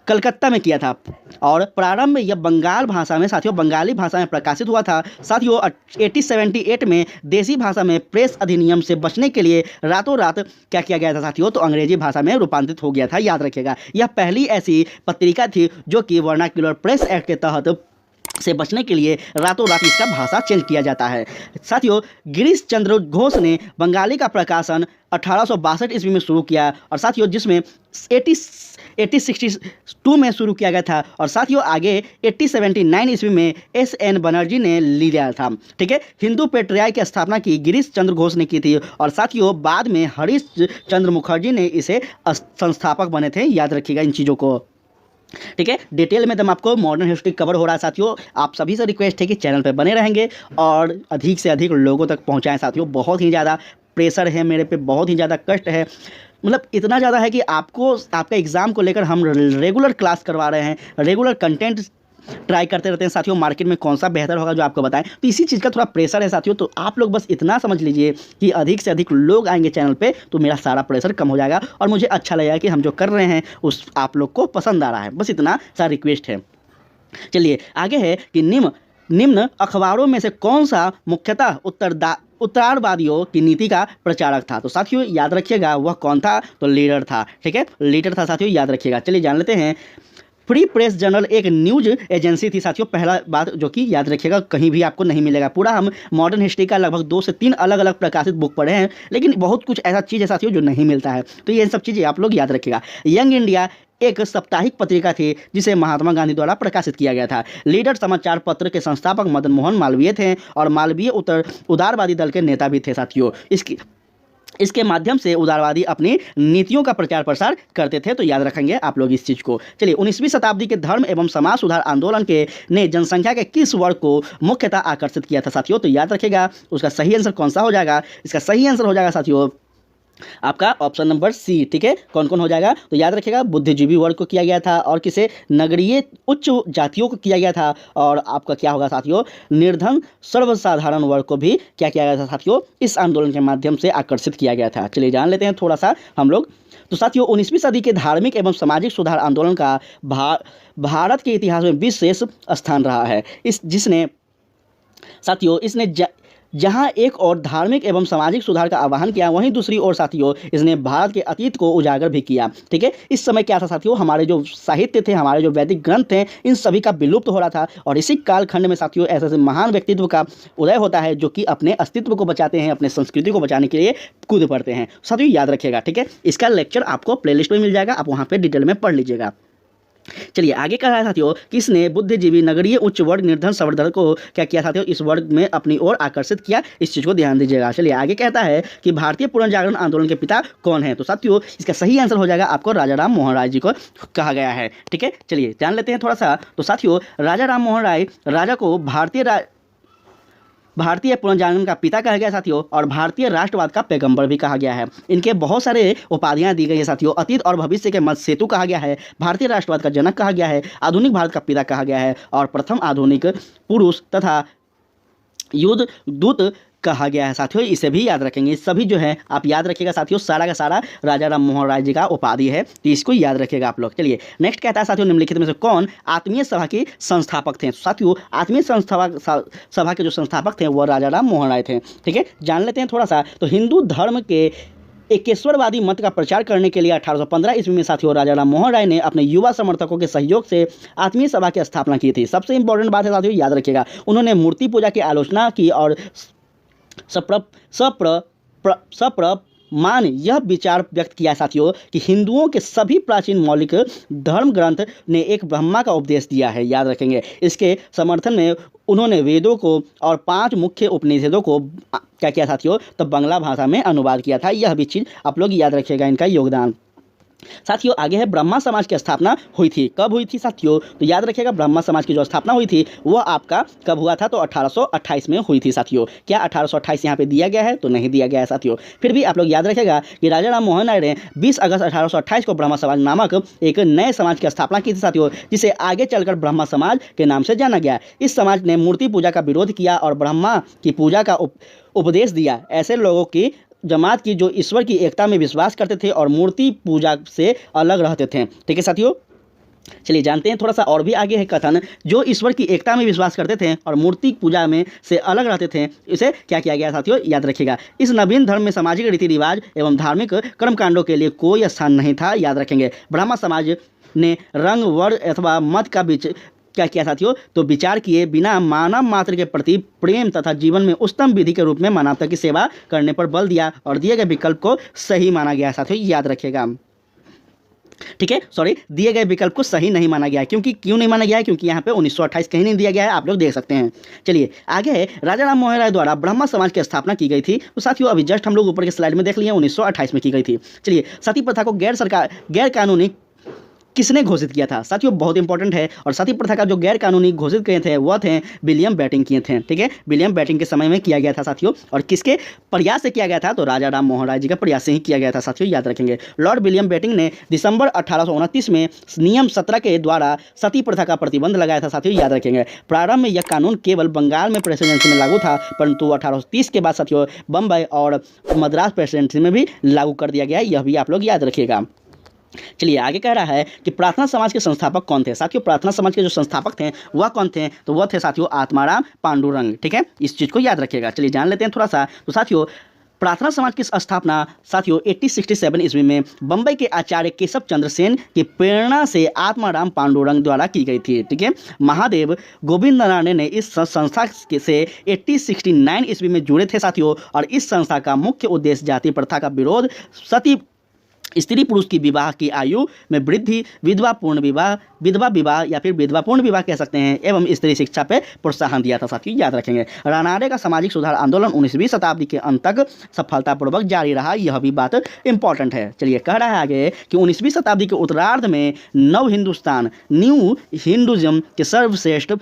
कलकत्ता में किया था और प्रारंभ यह बंगाल भाषा में साथियों बंगाली भाषा में प्रकाशित हुआ था। साथियों 1878 में देसी भाषा में प्रेस अधिनियम से बचने के लिए रातों रात क्या किया गया था साथियों? तो अंग्रेजी भाषा में रूपांतरित हो गया था, याद रखिएगा। यह पहली ऐसी पत्रिका थी जो कि वर्नाक्युलर प्रेस एक्ट के तहत से बचने के लिए रातों रात इसका भाषा चेंज किया जाता है। साथियों गिरीश चंद्र घोष ने बंगाली का प्रकाशन 1862 ईस्वी में शुरू किया और साथियों जिसमें 1862 में शुरू किया गया था और साथियों आगे 1879 ईस्वी में S.N. बनर्जी ने लिया था। ठीक है, हिंदू पेट्रियार्क की स्थापना की गिरीश चंद्र घोष ने की थी और साथियों बाद में हरीश चंद्र मुखर्जी ने इसे संस्थापक बने थे, याद रखिएगा इन चीज़ों को। ठीक है, डिटेल में एकदम आपको मॉडर्न हिस्ट्री कवर हो रहा है साथियों। आप सभी से रिक्वेस्ट है कि चैनल पे बने रहेंगे और अधिक से अधिक लोगों तक पहुंचाएं साथियों। बहुत ही ज़्यादा प्रेशर है मेरे पे, बहुत ही ज़्यादा कष्ट है, मतलब इतना ज़्यादा है कि आपको आपका एग्ज़ाम को लेकर हम रेगुलर क्लास करवा रहे हैं, रेगुलर कंटेंट ट्राई करते रहते हैं साथियों। मार्केट में कौन सा बेहतर होगा जो आपको बताएं, तो इसी चीज़ का थोड़ा प्रेशर है साथियों। तो आप लोग बस इतना समझ लीजिए कि अधिक से अधिक लोग आएंगे चैनल पे तो मेरा सारा प्रेशर कम हो जाएगा और मुझे अच्छा लगेगा कि हम जो कर रहे हैं उस आप लोग को पसंद आ रहा है। बस इतना सा रिक्वेस्ट है। चलिए आगे है कि निम्न अखबारों में से कौन सा मुख्यतः उत्तरार्धवादियों की नीति का प्रचारक था? तो साथियों याद रखिएगा वह कौन था? तो लीडर था। ठीक है, लीडर था साथियों, याद रखिएगा। चलिए जान लेते हैं। फ्री प्रेस जर्नल एक न्यूज एजेंसी थी साथियों, पहला बात जो कि याद रखिएगा कहीं भी आपको नहीं मिलेगा। पूरा हम मॉडर्न हिस्ट्री का लगभग 2 से 3 अलग अलग प्रकाशित बुक पढ़े हैं, लेकिन बहुत कुछ ऐसा चीज़ है साथियों जो नहीं मिलता है। तो ये सब चीज़ें आप लोग याद रखिएगा। यंग इंडिया एक साप्ताहिक पत्रिका थी जिसे महात्मा गांधी द्वारा प्रकाशित किया गया था। लीडर समाचार पत्र के संस्थापक मदन मोहन मालवीय थे और मालवीय उदारवादी दल के नेता भी थे साथियों। इसके माध्यम से उदारवादी अपनी नीतियों का प्रचार प्रसार करते थे। तो याद रखेंगे आप लोग इस चीज़ को। चलिए 19वीं शताब्दी के धर्म एवं समाज सुधार आंदोलन ने जनसंख्या के किस वर्ग को मुख्यतः आकर्षित किया था साथियों? तो याद रखिएगा उसका सही आंसर कौन सा हो जाएगा? इसका सही आंसर हो जाएगा साथियों आपका ऑप्शन नंबर सी। ठीक है, कौन कौन हो जाएगा? तो याद रखिएगा बुद्धिजीवी वर्ग को किया गया था और किसे नगरीय उच्च जातियों को किया गया था और आपका क्या होगा साथियों निर्धन सर्वसाधारण वर्ग को भी क्या किया गया था साथियों इस आंदोलन के माध्यम से आकर्षित किया गया था। चलिए जान लेते हैं थोड़ा सा हम लोग। तो साथियों 19वीं सदी के धार्मिक एवं सामाजिक सुधार आंदोलन का भारत के इतिहास में विशेष स्थान रहा है। इसने जहां एक और धार्मिक एवं सामाजिक सुधार का आह्वान किया, वहीं दूसरी ओर साथियों इसने भारत के अतीत को उजागर भी किया। ठीक है, इस समय क्या था साथियों हमारे जो साहित्य थे, हमारे जो वैदिक ग्रंथ थे, इन सभी का विलुप्त हो रहा था और इसी कालखंड में साथियों ऐसे महान व्यक्तित्व का उदय होता है जो कि अपने अस्तित्व को बचाते हैं, अपने संस्कृति को बचाने के लिए कूद पड़ते हैं। साथियों याद रखिएगा। ठीक है, इसका लेक्चर आपको प्लेलिस्ट में मिल जाएगा, आप वहाँ पर डिटेल में पढ़ लीजिएगा। चलिए आगे कह रहा है साथियों, किसने बुद्धिजीवी नगरीय उच्च वर्ग निर्धन संवर्धन को क्या किया साथियों, इस वर्ग में अपनी ओर आकर्षित किया। इस चीज को ध्यान दीजिएगा। चलिए आगे कहता है कि भारतीय पुनर्जागरण आंदोलन के पिता कौन है, तो साथियों इसका सही आंसर हो जाएगा आपको राजा राम मोहन राय जी को कहा गया है। ठीक है, चलिए जान लेते हैं थोड़ा सा। तो साथियों राजा राम मोहन राय राजा को भारतीय पुनर्जागरण का पिता कहा गया साथियों, और भारतीय राष्ट्रवाद का पैगंबर भी कहा गया है। इनके बहुत सारे उपाधियां दी गई है साथियों। अतीत और भविष्य के मध्य सेतु कहा गया है, भारतीय राष्ट्रवाद का जनक कहा गया है, आधुनिक भारत का पिता कहा गया है, और प्रथम आधुनिक पुरुष तथा युद्ध दूत कहा गया है साथियों। इसे भी याद रखेंगे। सभी जो है आप याद रखिएगा साथियों, सारा का सारा राजा राम मोहन राय जी का उपाधि है, तो इसको याद रखिएगा आप लोग। चलिए नेक्स्ट कहता है साथियों, निम्नलिखित में से कौन आत्मीय सभा के संस्थापक थे। साथियों आत्मीय सभा के जो संस्थापक थे वह राजा राम मोहन राय थे। ठीक है, जान लेते हैं थोड़ा सा। तो हिंदू धर्म के एकेश्वरवादी मत का प्रचार करने के लिए 1815 ईस्वी में साथियों राजा राम मोहन राय ने अपने युवा समर्थकों के सहयोग से आत्मीय सभा की स्थापना की थी। सबसे इंपॉर्टेंट बात है साथियों, याद रखिएगा, उन्होंने मूर्ति पूजा की आलोचना की और मान यह विचार व्यक्त किया साथियों कि हिंदुओं के सभी प्राचीन मौलिक धर्म ग्रंथ ने एक ब्रह्मा का उपदेश दिया है। याद रखेंगे। इसके समर्थन में उन्होंने वेदों को और 5 मुख्य उपनिषदों को क्या किया साथियों, तो बांग्ला भाषा में अनुवाद किया था। यह भी चीज़ आप लोग याद रखिएगा, इनका योगदान। साथियों आगे है ब्रह्मा समाज की स्थापना हुई थी। कब हुई थी साथियों, तो याद रखिएगा ब्रह्मा समाज की जो स्थापना हुई थी वो आपका कब हुआ था, तो 1828 में हुई थी साथियों। क्या 1828 यहाँ पे दिया गया है, तो नहीं दिया गया है साथियों। फिर भी आप लोग याद रखिएगा कि राजा राम मोहन राय ने 20 अगस्त 1828 को ब्रह्मा समाज नामक एक नए समाज की स्थापना की थी साथियों, जिसे आगे चलकर ब्रह्मा समाज के नाम से जाना गया। इस समाज ने मूर्ति पूजा का विरोध किया और ब्रह्मा की पूजा का उपदेश दिया। ऐसे लोगों की जमात की जो ईश्वर की एकता में विश्वास करते थे और मूर्ति पूजा से अलग रहते थे। ठीक है साथियों, चलिए जानते हैं थोड़ा सा और भी आगे है कथन, जो ईश्वर की एकता में विश्वास करते थे और मूर्ति पूजा में से अलग रहते थे, इसे क्या किया गया साथियों, याद रखिएगा। इस नवीन धर्म में सामाजिक रीति रिवाज एवं धार्मिक कर्मकांडों के लिए कोई स्थान नहीं था। याद रखेंगे। ब्रह्मा समाज ने रंग वर्ण अथवा मत का बीच क्या किया साथियों, तो विचार किए बिना मानव मात्र के प्रति प्रेम तथा जीवन में उत्तम विधि के रूप में मानवता की सेवा करने पर बल दिया और दिए गए विकल्प को सही माना गया साथियों। याद रखिएगा। ठीक है, सॉरी, दिए गए विकल्प को सही नहीं माना गया है। क्यों नहीं माना गया है, क्योंकि यहाँ पे 1928 कहीं नहीं दिया गया है, आप लोग देख सकते हैं। चलिए आगे है, राजा राम मोहन राय द्वारा ब्रह्मा समाज की स्थापना की गई थी। तो साथियों अभी जस्ट हम लोग ऊपर के स्लाइड में देख लिए 1928 में की गई थी। चलिए सती प्रथा को गैर कानूनी किसने घोषित किया था साथियों, बहुत इंपॉर्टेंट है। और सती प्रथा का जो गैर कानूनी घोषित किए थे वह थे विलियम बेंटिंक किए थे। ठीक है, विलियम बेंटिंक के समय में किया गया था साथियों। और किसके प्रयास से किया गया था, तो राजा राम मोहन राय जी का प्रयास से ही किया गया था साथियों। याद रखेंगे। लॉर्ड विलियम बेंटिंक ने दिसंबर 1829 में नियम 17 के द्वारा सती प्रथा का प्रतिबंध लगाया था साथियों। याद रखेंगे। प्रारंभ में यह कानून केवल बंगाल में प्रेसिडेंसी में लागू था, परंतु 1830 के बाद साथियों बम्बई और मद्रास प्रेसिडेंसी में भी लागू कर दिया गया। यह भी आप लोग याद रखिएगा। चलिए आगे कह रहा है कि प्रार्थना समाज के संस्थापक कौन थे साथियों। प्रार्थना समाज के जो संस्थापक थे वह कौन थे, तो वह थे साथियों आत्माराम पांडुरंग। ठीक है, इस चीज़ को याद रखिएगा। चलिए जान लेते हैं थोड़ा सा। तो साथियों प्रार्थना समाज की स्थापना साथियों 1867 ईस्वी में बम्बई के आचार्य केशव चंद्र सेन की प्रेरणा से आत्माराम पांडुरंग द्वारा की गई थी। ठीक है, महादेव गोविंद नारायण ने इस संस्था से 1869 ईस्वी में जुड़े थे साथियों। और इस संस्था का मुख्य उद्देश्य जाति प्रथा का विरोध, सती स्त्री पुरुष की विवाह की आयु में वृद्धि, विधवा विवाह या फिर विधवापूर्ण विवाह कह सकते हैं, एवं स्त्री शिक्षा पे प्रोत्साहन दिया था साथियों। याद रखेंगे। रानाडे का सामाजिक सुधार आंदोलन 19वीं शताब्दी के अंत तक सफलतापूर्वक जारी रहा। यह भी बात इंपॉर्टेंट है। चलिए कह रहा है आगे कि 19वीं शताब्दी के उत्तरार्ध में न्यू हिंदुज़म के सर्वश्रेष्ठ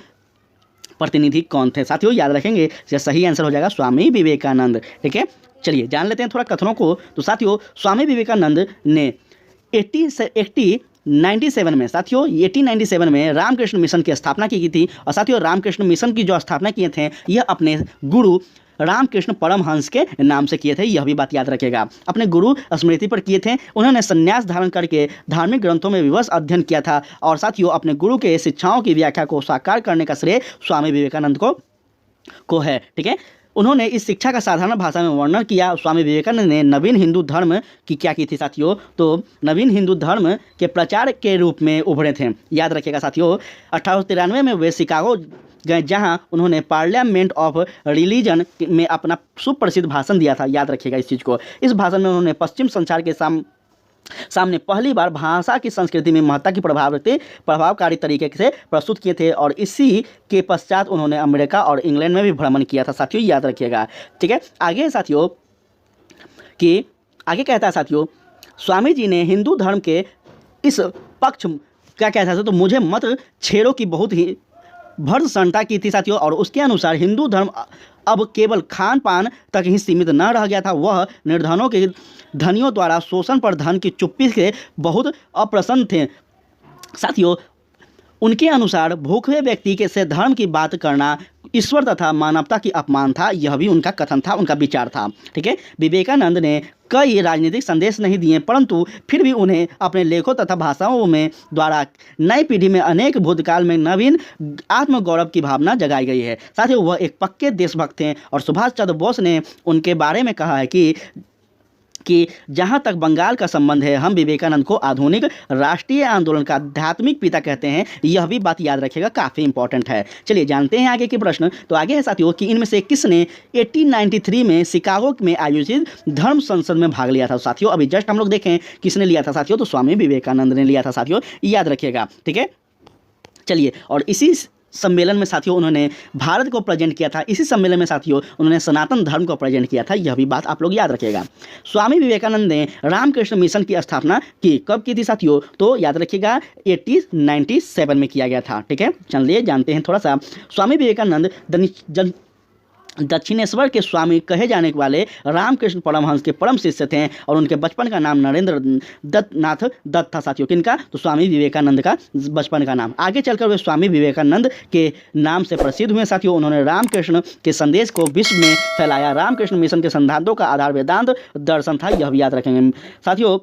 प्रतिनिधि कौन थे साथियों। याद रखेंगे। इसका सही आंसर हो जाएगा स्वामी विवेकानंद। ठीक है, चलिए जान लेते हैं थोड़ा कथनों को। तो साथियों स्वामी विवेकानंद ने 1897 में साथियों 1897 में रामकृष्ण मिशन की स्थापना की थी। और साथियों रामकृष्ण मिशन की जो स्थापना किए थे यह अपने गुरु रामकृष्ण परमहंस के नाम से किए थे। यह भी बात याद रखेगा। अपने गुरु स्मृति पर किए थे। उन्होंने संन्यास धारण करके धार्मिक ग्रंथों में विवश अध्ययन किया था। और साथियों अपने गुरु के शिक्षाओं की व्याख्या को साकार करने का श्रेय स्वामी विवेकानंद को है। ठीक है, उन्होंने इस शिक्षा का साधारण भाषा में वर्णन किया। स्वामी विवेकानंद ने नवीन हिंदू धर्म की क्या की थी साथियों, तो नवीन हिंदू धर्म के प्रचार के रूप में उभरे थे। याद रखिएगा साथियों। 1893 में वे शिकागो गए, जहां उन्होंने पार्लियामेंट ऑफ रिलीजन में अपना सुप्रसिद्ध भाषण दिया था। याद रखिएगा इस चीज़ को। इस भाषण में उन्होंने पश्चिम संसार के सामने पहली बार भाषा की संस्कृति में महत्ता की प्रभावकारी तरीके से प्रस्तुत किए थे और इसी के पश्चात उन्होंने अमेरिका और इंग्लैंड में भी भ्रमण किया था साथियों, याद रखिएगा। ठीक है, आगे है साथियों कि आगे कहता है साथियों, स्वामी जी ने हिंदू धर्म के इस पक्ष क्या कहता है तो मुझे मत छेड़ो की बहुत ही भर्त्सनता की थी साथियों, और उसके अनुसार हिंदू धर्म अब केवल खान पान तक ही सीमित न रह गया था। वह निर्धनों के धनियों द्वारा शोषण पर धन की चुप्पी से बहुत अप्रसन्न थे साथियों। उनके अनुसार भूखे व्यक्ति के से धर्म की बात करना ईश्वर तथा मानवता की अपमान था। यह भी उनका कथन था, उनका विचार था। ठीक है, विवेकानंद ने कई राजनीतिक संदेश नहीं दिए, परंतु फिर भी उन्हें अपने लेखों तथा भाषाओं में द्वारा नई पीढ़ी में अनेक भूतकाल में नवीन आत्मगौरव की भावना जगाई गई है। साथ ही वह एक पक्के देशभक्त थे और सुभाष चंद्र बोस ने उनके बारे में कहा है कि जहाँ तक बंगाल का संबंध है, हम विवेकानंद को आधुनिक राष्ट्रीय आंदोलन का आध्यात्मिक पिता कहते हैं। यह भी बात याद रखिएगा, काफ़ी इंपॉर्टेंट है। चलिए जानते हैं आगे के प्रश्न। तो आगे है साथियों कि इनमें से किसने 1893 में शिकागो में आयोजित धर्म संसद में भाग लिया था साथियों। अभी जस्ट हम लोग देखें किसने लिया था साथियों, तो स्वामी विवेकानंद ने लिया था साथियों, याद रखिएगा। ठीक है, चलिए, और इसी सम्मेलन में साथियों उन्होंने भारत को प्रेजेंट किया था। इसी सम्मेलन में साथियों उन्होंने सनातन धर्म को प्रेजेंट किया था। यह भी बात आप लोग याद रखिएगा। स्वामी विवेकानंद ने रामकृष्ण मिशन की स्थापना की, कब की थी साथियों, तो याद रखिएगा 1897 में किया गया था। ठीक है, चलिए जानते हैं थोड़ा सा। स्वामी विवेकानंद दक्षिणेश्वर के स्वामी कहे जाने वाले रामकृष्ण परमहंस के परम शिष्य थे और उनके बचपन का नाम नरेंद्र नाथ दत्त था साथियों। किनका, तो स्वामी विवेकानंद का बचपन का नाम। आगे चलकर वे स्वामी विवेकानंद के नाम से प्रसिद्ध हुए साथियों। उन्होंने रामकृष्ण के संदेश को विश्व में फैलाया। रामकृष्ण मिशन के सिद्धांतों का आधार वेदांत दर्शन था, यह भी याद रखेंगे साथियों।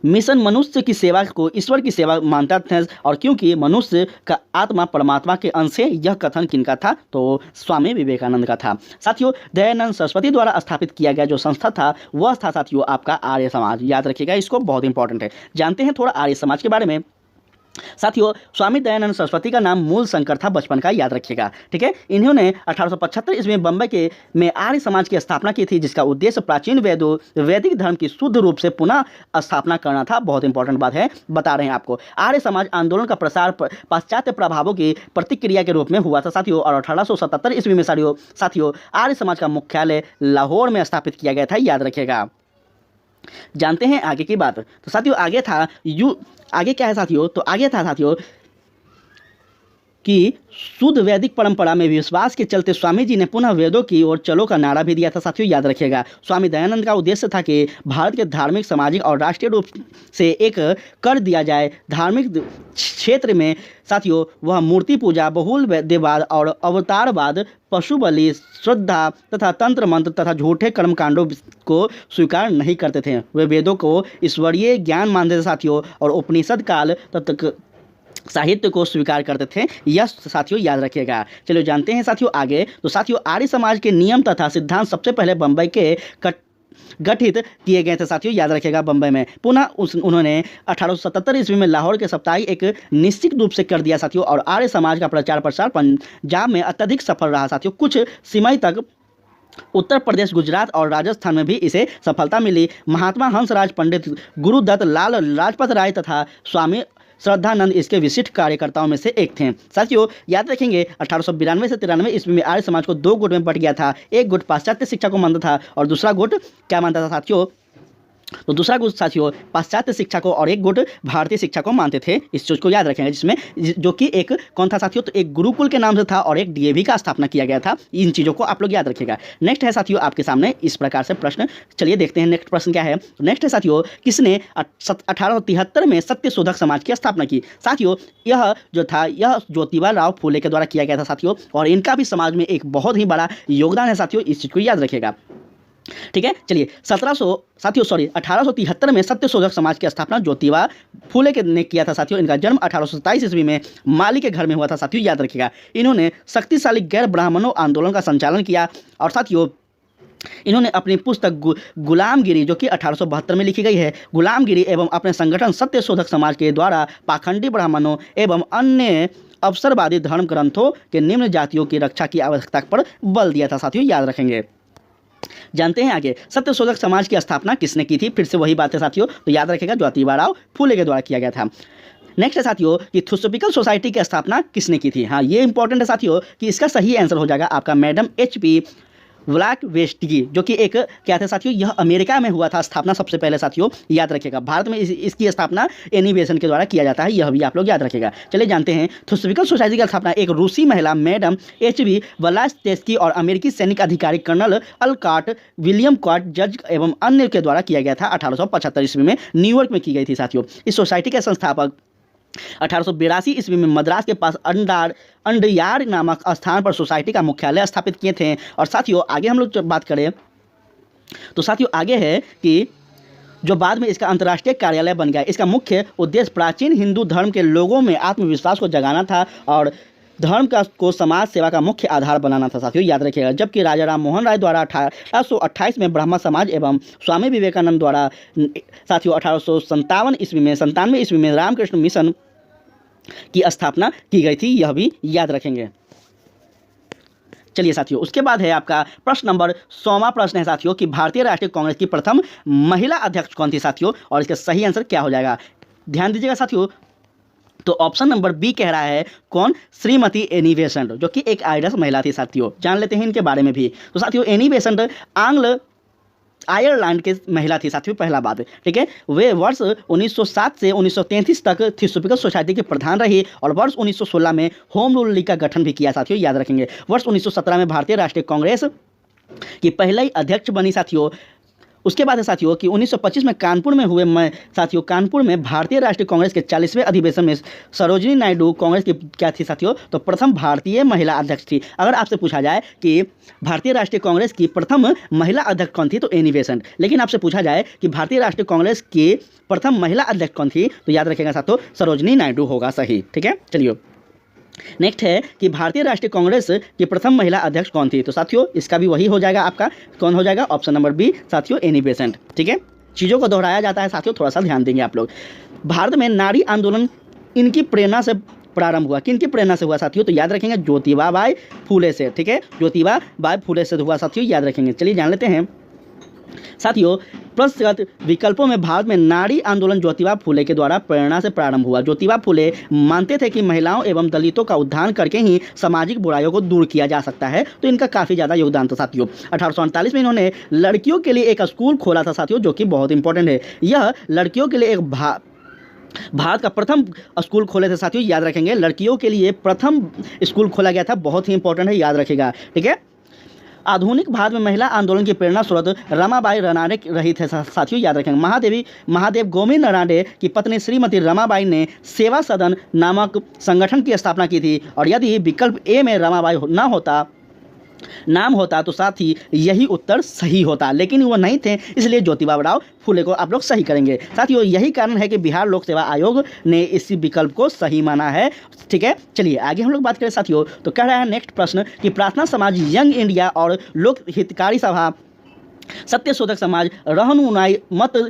मिशन मनुष्य की सेवा को ईश्वर की सेवा मानता था और क्योंकि मनुष्य का आत्मा परमात्मा के अंश है, यह कथन किनका था, तो स्वामी विवेकानंद का था साथियों। दयानंद सरस्वती द्वारा स्थापित किया गया जो संस्था था वह था साथियों आपका आर्य समाज। याद रखिएगा, इसको बहुत इंपॉर्टेंट है। जानते हैं थोड़ा आर्य समाज के बारे में साथियों। स्वामी दयानंद सरस्वती का नाम मूल शंकर था बचपन का, याद रखिएगा। ठीक है, इन्होंने 1875 ईस्वी में बम्बई में आर्य समाज की स्थापना की थी, जिसका उद्देश्य प्राचीन वैदिक धर्म की शुद्ध रूप से पुनः स्थापना करना था। बहुत इंपॉर्टेंट बात है, बता रहे हैं आपको। आर्य समाज आंदोलन का प्रसार पाश्चात्य प्रभावों की प्रतिक्रिया के रूप में हुआ था साथियों, और 1877 ईस्वी में साथियों आर्य समाज का मुख्यालय लाहौर में स्थापित किया गया था, याद रखिएगा। जानते हैं आगे की बात। तो साथियों आगे क्या है साथियों, तो आगे था साथियों कि शुद्ध वैदिक परंपरा में विश्वास के चलते स्वामी जी ने पुनः वेदों की ओर चलो का नारा भी दिया था साथियों, याद रखिएगा। स्वामी दयानंद का उद्देश्य था कि भारत के धार्मिक, सामाजिक और राष्ट्रीय रूप से एक कर दिया जाए। धार्मिक क्षेत्र में साथियों वह मूर्ति पूजा, बहुल देववाद और अवतारवाद, पशु बलि, श्रद्धा तथा तंत्र मंत्र तथा झूठे कर्मकांडों को स्वीकार नहीं करते थे। वे वेदों को ईश्वरीय ज्ञान मानते थे साथियों, और उपनिषद काल तक साहित्य को स्वीकार करते थे। यह साथियों याद रखिएगा। चलो जानते हैं साथियों आगे। तो साथियों आर्य समाज के नियम तथा सिद्धांत सबसे पहले बम्बई के गठित किए गए थे साथियों, याद रखिएगा। बम्बई में पुनः उन्होंने 1877 ईस्वी में लाहौर के साप्ताहिक एक निश्चित रूप से कर दिया साथियों, और आर्य समाज का प्रचार प्रसार पंजाब में अत्यधिक सफल रहा साथियों। कुछ समय तक उत्तर प्रदेश, गुजरात और राजस्थान में भी इसे सफलता मिली। महात्मा हंसराज पंडित, गुरुदत्त, लाल लाजपत राय तथा स्वामी श्रद्धानंद इसके विशिष्ट कार्यकर्ताओं में से एक थे साथियों। याद रखेंगे 1892 से 93 ईस्वी में आर्य समाज को दो गुट में बंट गया था। एक गुट पाश्चात्य शिक्षा को मानता था और दूसरा गुट क्या मानता था साथियों, तो दूसरा गुट साथियों पाश्चात्य शिक्षा को और एक गुट भारतीय शिक्षा को मानते थे। इस चीज़ को याद रखेंगे, जिसमें जो कि एक कौन था साथियों, तो एक गुरुकुल के नाम से था और एक डीएवी का स्थापना किया गया था। इन चीज़ों को आप लोग याद रखिएगा। नेक्स्ट है साथियों आपके सामने इस प्रकार से प्रश्न। चलिए देखते हैं नेक्स्ट प्रश्न क्या है। नेक्स्ट है साथियों, किसने 1873 में सत्य शोधक समाज की स्थापना की साथियों। यह जो था यह ज्योतिबा राव फूले के द्वारा किया गया था साथियों, और इनका भी समाज में एक बहुत ही बड़ा योगदान है साथियों। इस चीज़ को याद रखिएगा। ठीक है, चलिए 1873 में सत्य शोधक समाज की स्थापना ज्योतिबा फूले ने किया था साथियों। इनका जन्म 1827 ईस्वी में माली के घर में हुआ था साथियों, याद रखिएगा। इन्होंने शक्तिशाली गैर ब्राह्मणों आंदोलन का संचालन किया, और साथियों इन्होंने अपनी पुस्तक गुलामगिरी जो कि 1872 में लिखी गई है, गुलामगिरी एवं अपने संगठन सत्य शोधक समाज के द्वारा पाखंडी ब्राह्मणों एवं अन्य अवसरवादी धर्म ग्रंथों के निम्न जातियों की रक्षा की आवश्यकता पर बल दिया था साथियों, याद रखेंगे। जानते हैं आगे सत्यशोधक समाज की स्थापना किसने की थी। फिर से वही बात है साथियों, तो याद रखेगा ज्योतिबा फूले के द्वारा किया गया था। नेक्स्ट है साथियों कि थियोसॉफिकल सोसाइटी की स्थापना किसने की थी। हाँ, ये इंपॉर्टेंट है साथियों कि इसका सही आंसर हो जाएगा आपका मैडम HP ब्लैकवेस्टगी, जो कि एक क्या थे साथियों, यह अमेरिका में हुआ था स्थापना सबसे पहले साथियों, याद रखेगा। भारत में इसकी स्थापना एनी बेसेंट के द्वारा किया जाता है, यह भी आप लोग याद रखेगा। चलिए जानते हैं थियोसॉफिकल सोसाइटी की स्थापना एक रूसी महिला मैडम HP ब्लैकवेस्टगी और अमेरिकी सैनिक अधिकारी कर्नल अल्काट विलियम कॉट जज एवं अन्य के द्वारा किया गया था। 1875 ईस्वी में न्यूयॉर्क में की गई थी साथियों। इस सोसाइटी के संस्थापक 1882 ईस्वी में मद्रास के पास अंडयार नामक स्थान पर सोसाइटी का मुख्यालय स्थापित किए थे। और साथियों आगे हम लोग जब बात करें तो साथियों आगे है कि जो बाद में इसका अंतर्राष्ट्रीय कार्यालय बन गया। इसका मुख्य उद्देश्य प्राचीन हिंदू धर्म के लोगों में आत्मविश्वास को जगाना था और धर्म को समाज सेवा का मुख्य आधार बनाना था साथियों, याद रखिएगा। जबकि राजा राम मोहन राय द्वारा 1828 में ब्रह्मा समाज एवं स्वामी विवेकानंद द्वारा साथियों 1897 ईस्वी में रामकृष्ण मिशन की स्थापना की गई थी, यह भी याद रखेंगे। चलिए साथियों, उसके बाद है आपका प्रश्न नंबर 100वां प्रश्न है साथियों कि भारतीय राष्ट्रीय कांग्रेस की प्रथम महिला अध्यक्ष कौन थी साथियों, और इसका सही आंसर क्या हो जाएगा। ध्यान दीजिएगा साथियों, तो ऑप्शन नंबर बी कह रहा है कौन, श्रीमती एनी बेसेंट, जो कि एक आयरिश महिला थी साथियों। जान लेते हैं इनके बारे में भी। तो साथियों एनी बेसेंट आयरलैंड के महिला थी साथियों, पहला बात, ठीक है। वे वर्ष 1907 से 1933 तक थियोसॉफिकल सोसाइटी के प्रधान रही और वर्ष 1916 में होम रूल लीग का गठन भी किया साथियों, याद रखेंगे। वर्ष 1917 में भारतीय राष्ट्रीय कांग्रेस की पहली अध्यक्ष बनी साथियों। उसके बाद है साथियों कि 1925 में कानपुर में हुए साथियों कानपुर में भारतीय राष्ट्रीय कांग्रेस के 40वें अधिवेशन में सरोजिनी नायडू कांग्रेस की क्या थी साथियों, तो प्रथम भारतीय महिला अध्यक्ष थी। अगर आपसे पूछा जाए कि भारतीय राष्ट्रीय कांग्रेस की प्रथम महिला अध्यक्ष कौन थी, तो एनी बेसेंट। लेकिन आपसे पूछा जाए कि भारतीय राष्ट्रीय कांग्रेस की प्रथम महिला अध्यक्ष कौन थी, तो याद रखेगा साथियों सरोजिनी नायडू होगा सही, ठीक है। चलिए नेक्स्ट है कि भारतीय राष्ट्रीय कांग्रेस की प्रथम महिला अध्यक्ष कौन थी, तो साथियों इसका भी वही हो जाएगा आपका, कौन हो जाएगा, ऑप्शन नंबर बी साथियों एनी बेसेंट, ठीक है। चीज़ों को दोहराया जाता है साथियों, थोड़ा सा ध्यान देंगे आप लोग। भारत में नारी आंदोलन इनकी प्रेरणा से प्रारंभ हुआ, किनकी प्रेरणा से हुआ साथियों, तो याद रखेंगे ज्योतिबा बाई फूले से, ठीक है, ज्योतिबा बाई फूले से हुआ साथियों, याद रखेंगे। चलिए जान लेते हैं साथियों प्रस्तुत विकल्पों में भारत में नारी आंदोलन ज्योतिबा फूले के द्वारा प्रेरणा से प्रारंभ हुआ। ज्योतिबा फूले मानते थे कि महिलाओं एवं दलितों का उद्धार करके ही सामाजिक बुराइयों को दूर किया जा सकता है, तो इनका काफ़ी ज़्यादा योगदान था साथियों। 1848 में इन्होंने लड़कियों के लिए एक स्कूल खोला था साथियों, जो कि बहुत इंपॉर्टेंट है। यह लड़कियों के लिए एक भारत का प्रथम स्कूल खोले थे साथियों, याद रखेंगे। लड़कियों के लिए प्रथम स्कूल खोला गया था, बहुत ही इंपॉर्टेंट है, याद रखेगा, ठीक है। आधुनिक भारत में महिला आंदोलन की प्रेरणा स्रोत रमाबाई रनाडे रही थे साथियों, याद रखेंगे। महादेव गोविंद रनाडे की पत्नी श्रीमती रमाबाई ने सेवा सदन नामक संगठन की स्थापना की थी, और यदि विकल्प ए में रमाबाई नाम होता तो साथ ही यही उत्तर सही होता, लेकिन वो नहीं थे, इसलिए ज्योतिबा फूले को आप लोग सही करेंगे साथियों। यही कारण है कि बिहार लोक सेवा आयोग ने इसी विकल्प को सही माना है, ठीक है। चलिए आगे हम लोग बात करें साथियों, तो कह रहा है नेक्स्ट प्रश्न कि प्रार्थना समाज, यंग इंडिया और लोक हितकारी सभा, सत्यशोधक समाज, रहनुमाई मत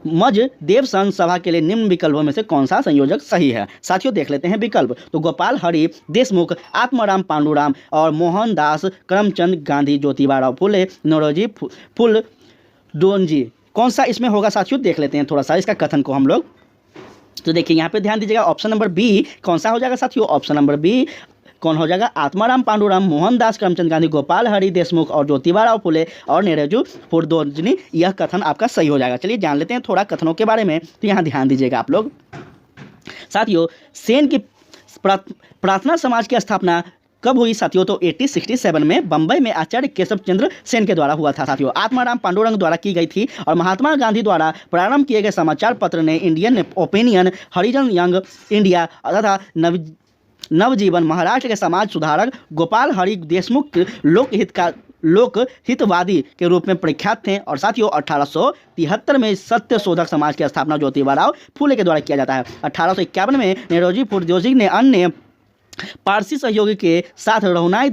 मज देव संघ सभा के लिए निम्न विकल्पों में से कौन सा संयोजक सही है साथियों, देख लेते हैं विकल्प। तो गोपाल हरि देशमुख, आत्माराम पांडुराम और मोहनदास करमचंद गांधी, ज्योतिबा फूले, नौरोजी फूल डोनजी, कौन सा इसमें होगा साथियों, देख लेते हैं थोड़ा सा इसका कथन को हम लोग। तो देखिए यहाँ पे ध्यान दीजिएगा, ऑप्शन नंबर बी कौन सा हो जाएगा साथियों, ऑप्शन नंबर बी कौन हो जाएगा, आत्माराम पांडुराम, मोहनदास करमचंद गांधी, गोपाल हरि देशमुख और ज्योतिबा फूले और नेहरू फुरदोजनी, यह कथन आपका सही हो जाएगा। चलिए जान लेते हैं थोड़ा कथनों के बारे में, तो यहाँ ध्यान दीजिएगा आप लोग साथियों। सेन की प्रार्थना समाज की स्थापना कब हुई साथियों, तो 1867 में बंबई में आचार्य केशव चंद्र सेन के द्वारा हुआ था साथियों। आत्माराम पांडुरंग द्वारा की गई थी और महात्मा गांधी द्वारा प्रारंभ किए गए समाचार पत्र ने इंडियन ओपिनियन, हरिजन यंग इंडिया तथा नवजीवन, महाराष्ट्र के समाज सुधारक गोपाल हरि देशमुख लोक हितवादी के रूप में प्रख्यात थे। और साथियों 1873 में सत्यशोधक समाज की स्थापना ज्योतिबा फूले के द्वारा किया जाता है। 1851 में नेरोजी फुरदोजी ने अन्य पारसी सहयोगी के साथ रहुनाई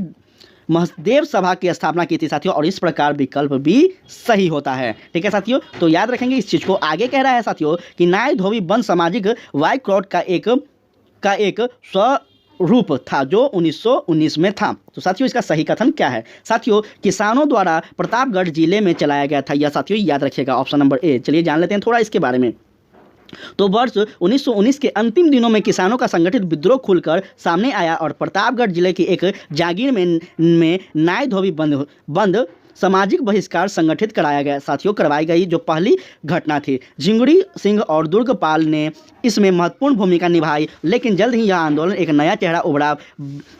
महदेव सभा की स्थापना की थी साथियों, और इस प्रकार विकल्प भी सही होता है, ठीक है साथियों। तो याद रखेंगे इस चीज़ को। आगे कह रहा है साथियों कि नाय धोबी बंद सामाजिक वाइक्रॉट का एक रूप था जो 1919 में था। तो साथियों इसका सही कथन क्या है? साथियों किसानों द्वारा प्रतापगढ़ जिले में चलाया गया था। यह साथियों याद रखिएगा ऑप्शन नंबर ए। चलिए जान लेते हैं थोड़ा इसके बारे में। तो वर्ष 1919 के अंतिम दिनों में किसानों का संगठित विद्रोह खुलकर सामने आया और प्रतापगढ़ जिले की एक जागीर में नाय धोबी बंद सामाजिक बहिष्कार संगठित कराया गया। साथियों करवाई गई जो पहली घटना थी। झिंगुड़ी सिंह और दुर्गपाल ने इसमें महत्वपूर्ण भूमिका निभाई, लेकिन जल्द ही यह आंदोलन एक नया चेहरा उभरा,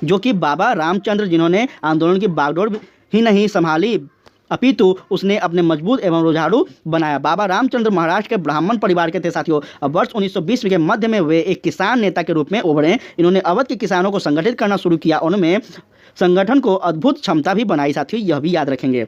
जो कि बाबा रामचंद्र, जिन्होंने आंदोलन की बागडोर ही नहीं संभाली अपितु उसने अपने मजबूत एवं रुझारू बनाया। बाबा रामचंद्र महाराष्ट्र के ब्राह्मण परिवार के थे साथियों। अब वर्ष 1920 के मध्य में वे एक किसान नेता के रूप में उभरे। इन्होंने अवध के किसानों को संगठित करना शुरू किया। उनमें संगठन को अद्भुत क्षमता भी बनाई साथियों, यह भी याद रखेंगे।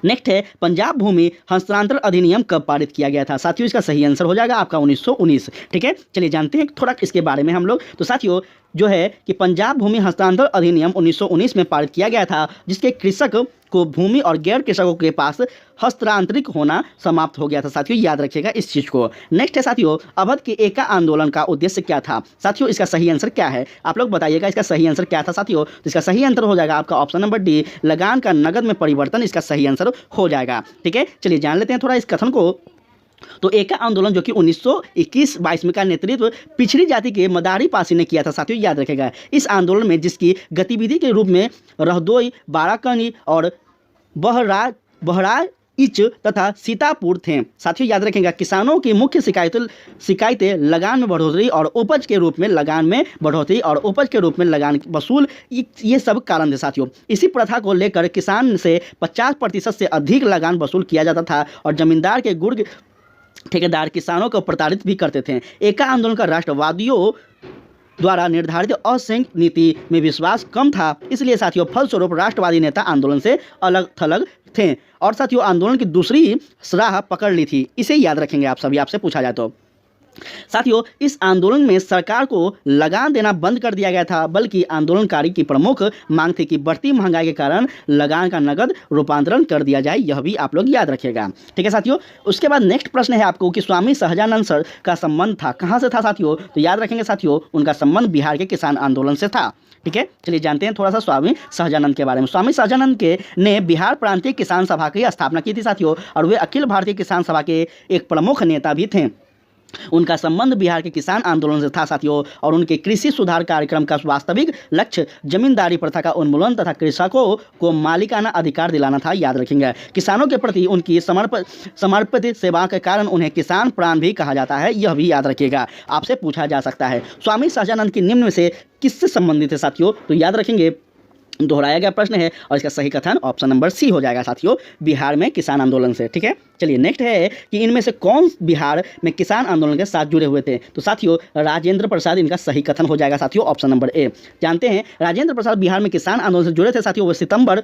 नेक्स्ट है पंजाब भूमि हस्तांतरण अधिनियम कब पारित किया गया था? साथियों इसका सही आंसर हो जाएगा आपका 1919। ठीक है, चलिए जानते हैं थोड़ा इसके बारे में हम लोग। तो साथियों जो है कि पंजाब भूमि हस्तांतरण अधिनियम 1919 में पारित किया गया था, जिसके कृषक को भूमि और गैर कृषकों के पास हस्तांतरित होना समाप्त हो गया था। साथियों याद रखिएगा इस चीज को। नेक्स्ट है साथियों अवध के एका आंदोलन का उद्देश्य क्या था? साथियों इसका सही आंसर क्या है? आप लोग बताइएगा इसका सही आंसर क्या था साथियों। तो इसका सही आंसर हो जाएगा आपका ऑप्शन नंबर डी, लगान का नगद में परिवर्तन इसका सही आंसर हो जाएगा। ठीक है, चलिए जान लेते हैं थोड़ा इस कथन को। तो एका आंदोलन जो कि 1921-22 में का नेतृत्व पिछड़ी जाति के मदारी पासी ने किया था साथियों, याद रखेगा। इस आंदोलन में जिसकी गतिविधि के रूप में रहदोई, बाराकनी और बहराइच तथा सीतापुर थे। साथियों याद रखेंगे किसानों की मुख्य शिकायतें लगान में बढ़ोतरी और उपज के रूप में लगान में बढ़ोतरी और उपज के रूप में लगान वसूल, ये सब कारण थे साथियों। इसी प्रथा को लेकर किसान से 50% से अधिक लगान वसूल किया जाता था और जमींदार के गुड़ ठेकेदार किसानों को प्रताड़ित भी करते थे। एका आंदोलन का राष्ट्रवादियों द्वारा निर्धारित असंख्य नीति में विश्वास कम था, इसलिए साथियों फलस्वरूप राष्ट्रवादी नेता आंदोलन से अलग थलग थे और साथियों आंदोलन की दूसरी राह पकड़ ली थी। इसे याद रखेंगे आप सभी, आपसे पूछा जाए तो। साथियों इस आंदोलन में सरकार को लगान देना बंद कर दिया गया था, बल्कि आंदोलनकारी की प्रमुख मांग थी कि बढ़ती महंगाई के कारण लगान का नगद रूपांतरण कर दिया जाए। यह भी आप लोग याद रखिएगा। ठीक है साथियों, उसके बाद नेक्स्ट प्रश्न है आपको कि स्वामी सहजानंद सर का संबंध था, कहां से था साथियों? तो याद रखेंगे साथियों उनका संबंध बिहार के किसान आंदोलन से था। ठीक है, चलिए जानते हैं थोड़ा सा स्वामी सहजानंद के बारे में। स्वामी सहजानंद के ने बिहार प्रांतीय किसान सभा की स्थापना की थी साथियों, और वे अखिल भारतीय किसान सभा के एक प्रमुख नेता भी थे। उनका संबंध बिहार के किसान आंदोलन से था साथियों, और उनके कृषि सुधार कार्यक्रम का वास्तविक लक्ष्य जमींदारी प्रथा का उन्मूलन तथा कृषकों को मालिकाना अधिकार दिलाना था। याद रखेंगे किसानों के प्रति उनकी समर्पित सेवा के कारण उन्हें किसान प्राण भी कहा जाता है। यह भी याद रखिएगा, आपसे पूछा जा सकता है स्वामी सहजानंद की निम्न में से किससे संबंधित है साथियों? तो याद रखेंगे दोहराया गया प्रश्न है और इसका सही कथन ऑप्शन नंबर सी हो जाएगा साथियों, बिहार में किसान आंदोलन से। ठीक है, चलिए नेक्स्ट है कि इनमें से कौन बिहार में किसान आंदोलन के साथ जुड़े हुए थे? तो साथियों राजेंद्र प्रसाद इनका सही कथन हो जाएगा साथियों, ऑप्शन नंबर ए। जानते हैं राजेंद्र प्रसाद बिहार में किसान आंदोलन से जुड़े थे साथियों। वो सितंबर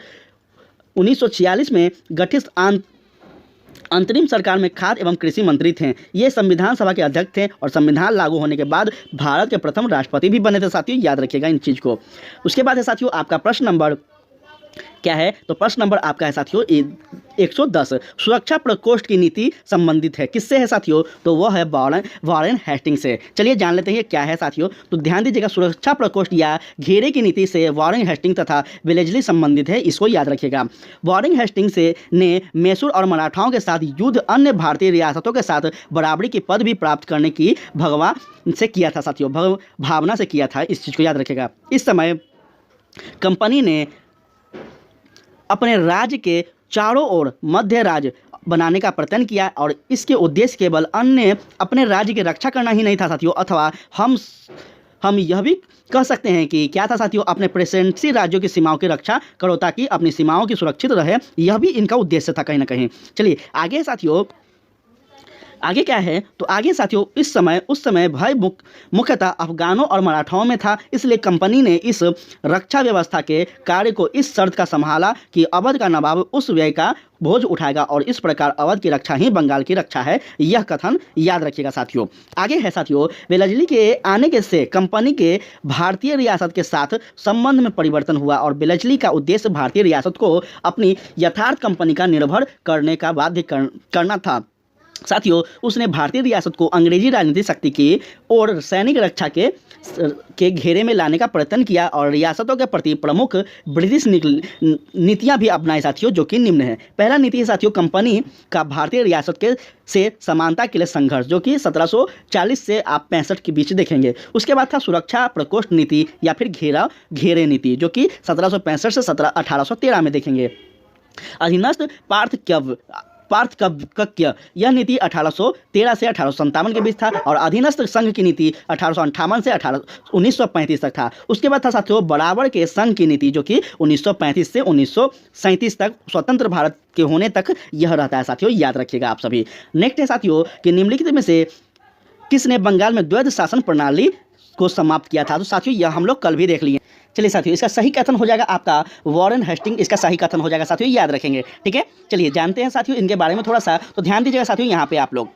1946 में गठित अंतरिम सरकार में खाद्य एवं कृषि मंत्री थे। ये संविधान सभा के अध्यक्ष थे और संविधान लागू होने के बाद भारत के प्रथम राष्ट्रपति भी बने थे साथियों, याद रखिएगा इन चीज को। उसके बाद है साथियों आपका प्रश्न नंबर क्या है? तो प्रश्न नंबर आपका है साथियों 110। सुरक्षा प्रकोष्ठ की नीति संबंधित है, किससे है साथियों? तो वह है वॉरेन हेस्टिंग्स से। चलिए जान लेते हैं क्या है साथियों। तो ध्यान दीजिएगा सुरक्षा प्रकोष्ठ या घेरे की नीति से वॉरेन हेस्टिंग्स तथा वेलेस्ली संबंधित है, इसको याद रखिएगा। वॉरेन हेस्टिंग्स ने मैसूर और मराठाओं के साथ युद्ध अन्य भारतीय रियासतों के साथ बराबरी की पद भी प्राप्त करने की भावना से किया था साथियों, भावना से किया था। इस चीज़ को याद रखिएगा। इस समय कंपनी ने अपने राज्य के चारों ओर मध्य राज्य बनाने का प्रयत्न किया और इसके उद्देश्य केवल अन्य अपने राज्य की रक्षा करना ही नहीं था साथियों, अथवा हम यह भी कह सकते हैं कि क्या था साथियों, अपने प्रेसिडेंसी राज्यों की सीमाओं की रक्षा करो ताकि अपनी सीमाओं की सुरक्षित रहे। यह भी इनका उद्देश्य था कहीं ना कहीं। चलिए आगे साथियों, आगे क्या है? तो आगे साथियों उस समय भय मुख्यतः अफगानों और मराठाओं में था, इसलिए कंपनी ने इस रक्षा व्यवस्था के कार्य को इस शर्त का संभाला कि अवध का नवाब उस व्यय का बोझ उठाएगा और इस प्रकार अवध की रक्षा ही बंगाल की रक्षा है। यह कथन याद रखिएगा साथियों। आगे है साथियों वेलेस्ली के आने के से कंपनी के भारतीय रियासत के साथ संबंध में परिवर्तन हुआ और वेलेस्ली का उद्देश्य भारतीय रियासत को अपनी यथार्थ कंपनी का निर्भर करने का बाध्य करना था। साथियों उसने भारतीय रियासत को अंग्रेजी राजनीतिक शक्ति की और सैनिक रक्षा के घेरे में लाने का प्रयत्न किया और रियासतों के प्रति प्रमुख ब्रिटिश नीतियां भी अपनाई साथियों, जो कि निम्न है। पहला नीति है साथियों कंपनी का भारतीय रियासत के से समानता के लिए संघर्ष, जो कि 1740 से आप 65 के बीच देखेंगे। उसके बाद था सुरक्षा प्रकोष्ठ नीति या फिर घेरे नीति, जो कि 1765 से 1813 में देखेंगे। अधीनस्थ पार्थक्य यह नीति 1813 से 1857 के बीच था और अधीनस्थ संघ की नीति 1858 से 1935 तक था। उसके बाद था साथियों बराबर के संघ की नीति, जो कि 1935 से 1937 तक स्वतंत्र भारत के होने तक यह रहता है साथियों, याद रखिएगा आप सभी। नेक्स्ट है साथियों कि निम्नलिखित में से किसने बंगाल में द्वैध शासन प्रणाली को समाप्त किया था। तो साथियों यह हम लोग कल भी देख लिए। चलिए साथियों इसका सही कथन हो जाएगा आपका वॉरेन हेस्टिंग, इसका सही कथन हो जाएगा साथियों, याद रखेंगे। ठीक है, चलिए जानते हैं साथियों इनके बारे में थोड़ा सा, तो ध्यान दीजिएगा साथियों यहाँ पे आप लोग।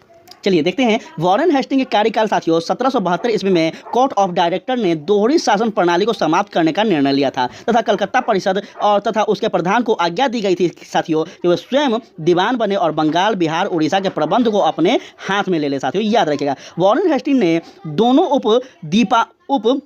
चलिए देखते हैं वॉरेन हेस्टिंग के कार्यकाल साथियों 1772 ईस्वी में कोर्ट ऑफ डायरेक्टर ने दोहरी शासन प्रणाली को समाप्त करने का निर्णय लिया था तथा कलकत्ता परिषद और तथा उसके प्रधान को आज्ञा दी गई थी साथियों कि वे स्वयं दीवान बने और बंगाल, बिहार, उड़ीसा के प्रबंध को अपने हाथ में ले ले साथियों, याद रखिएगा। वॉरेन हेस्टिंग ने दोनों उप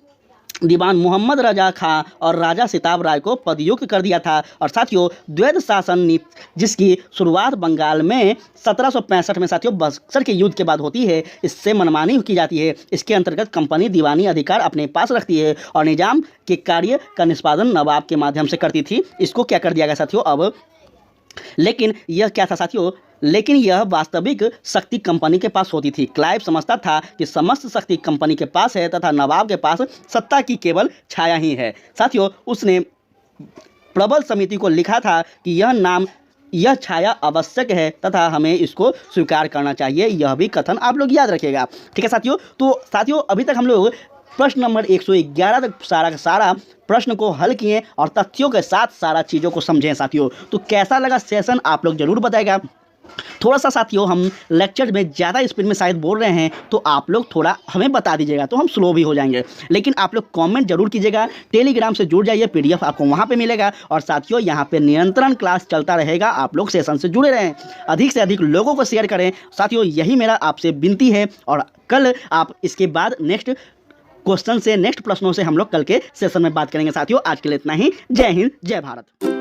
दीवान मोहम्मद रजा खां और राजा सिताब राय को पदयुक्त कर दिया था और साथियों द्वैध शासन नीति जिसकी शुरुआत बंगाल में 1765 में साथियों बक्सर के युद्ध के बाद होती है, इससे मनमानी की जाती है। इसके अंतर्गत कंपनी दीवानी अधिकार अपने पास रखती है और निजाम के कार्य का निष्पादन नवाब के माध्यम से करती थी। इसको क्या कर दिया गया साथियों अब, लेकिन यह क्या था साथियों, लेकिन यह वास्तविक शक्ति कंपनी के पास होती थी। क्लाइव समझता था कि समस्त शक्ति कंपनी के पास है तथा नवाब के पास सत्ता की केवल छाया ही है। साथियों उसने प्रबल समिति को लिखा था कि यह छाया आवश्यक है तथा हमें इसको स्वीकार करना चाहिए। यह भी कथन आप लोग याद रखिएगा। ठीक है साथियों, तो साथियों अभी तक हम लोग प्रश्न नंबर 111 तक सारा का सारा प्रश्न को हल किए और तथ्यों के साथ सारा चीज़ों को समझें साथियों। तो कैसा लगा सेशन आप लोग जरूर बताएगा। थोड़ा सा साथियों हम लेक्चर में ज़्यादा स्पीड में शायद बोल रहे हैं, तो आप लोग थोड़ा हमें बता दीजिएगा, तो हम स्लो भी हो जाएंगे। लेकिन आप लोग कमेंट जरूर कीजिएगा, टेलीग्राम से जुड़ जाइए, PDF आपको वहाँ पे मिलेगा और साथियों यहाँ पे निरंतर क्लास चलता रहेगा। आप लोग सेशन से जुड़े रहें, अधिक से अधिक लोगों को शेयर करें साथियों, यही मेरा आपसे विनती है। और कल आप इसके बाद नेक्स्ट क्वेश्चन से, नेक्स्ट प्रश्नों से हम लोग कल के सेशन में बात करेंगे साथियों। आज के लिए इतना ही। जय हिंद, जय भारत।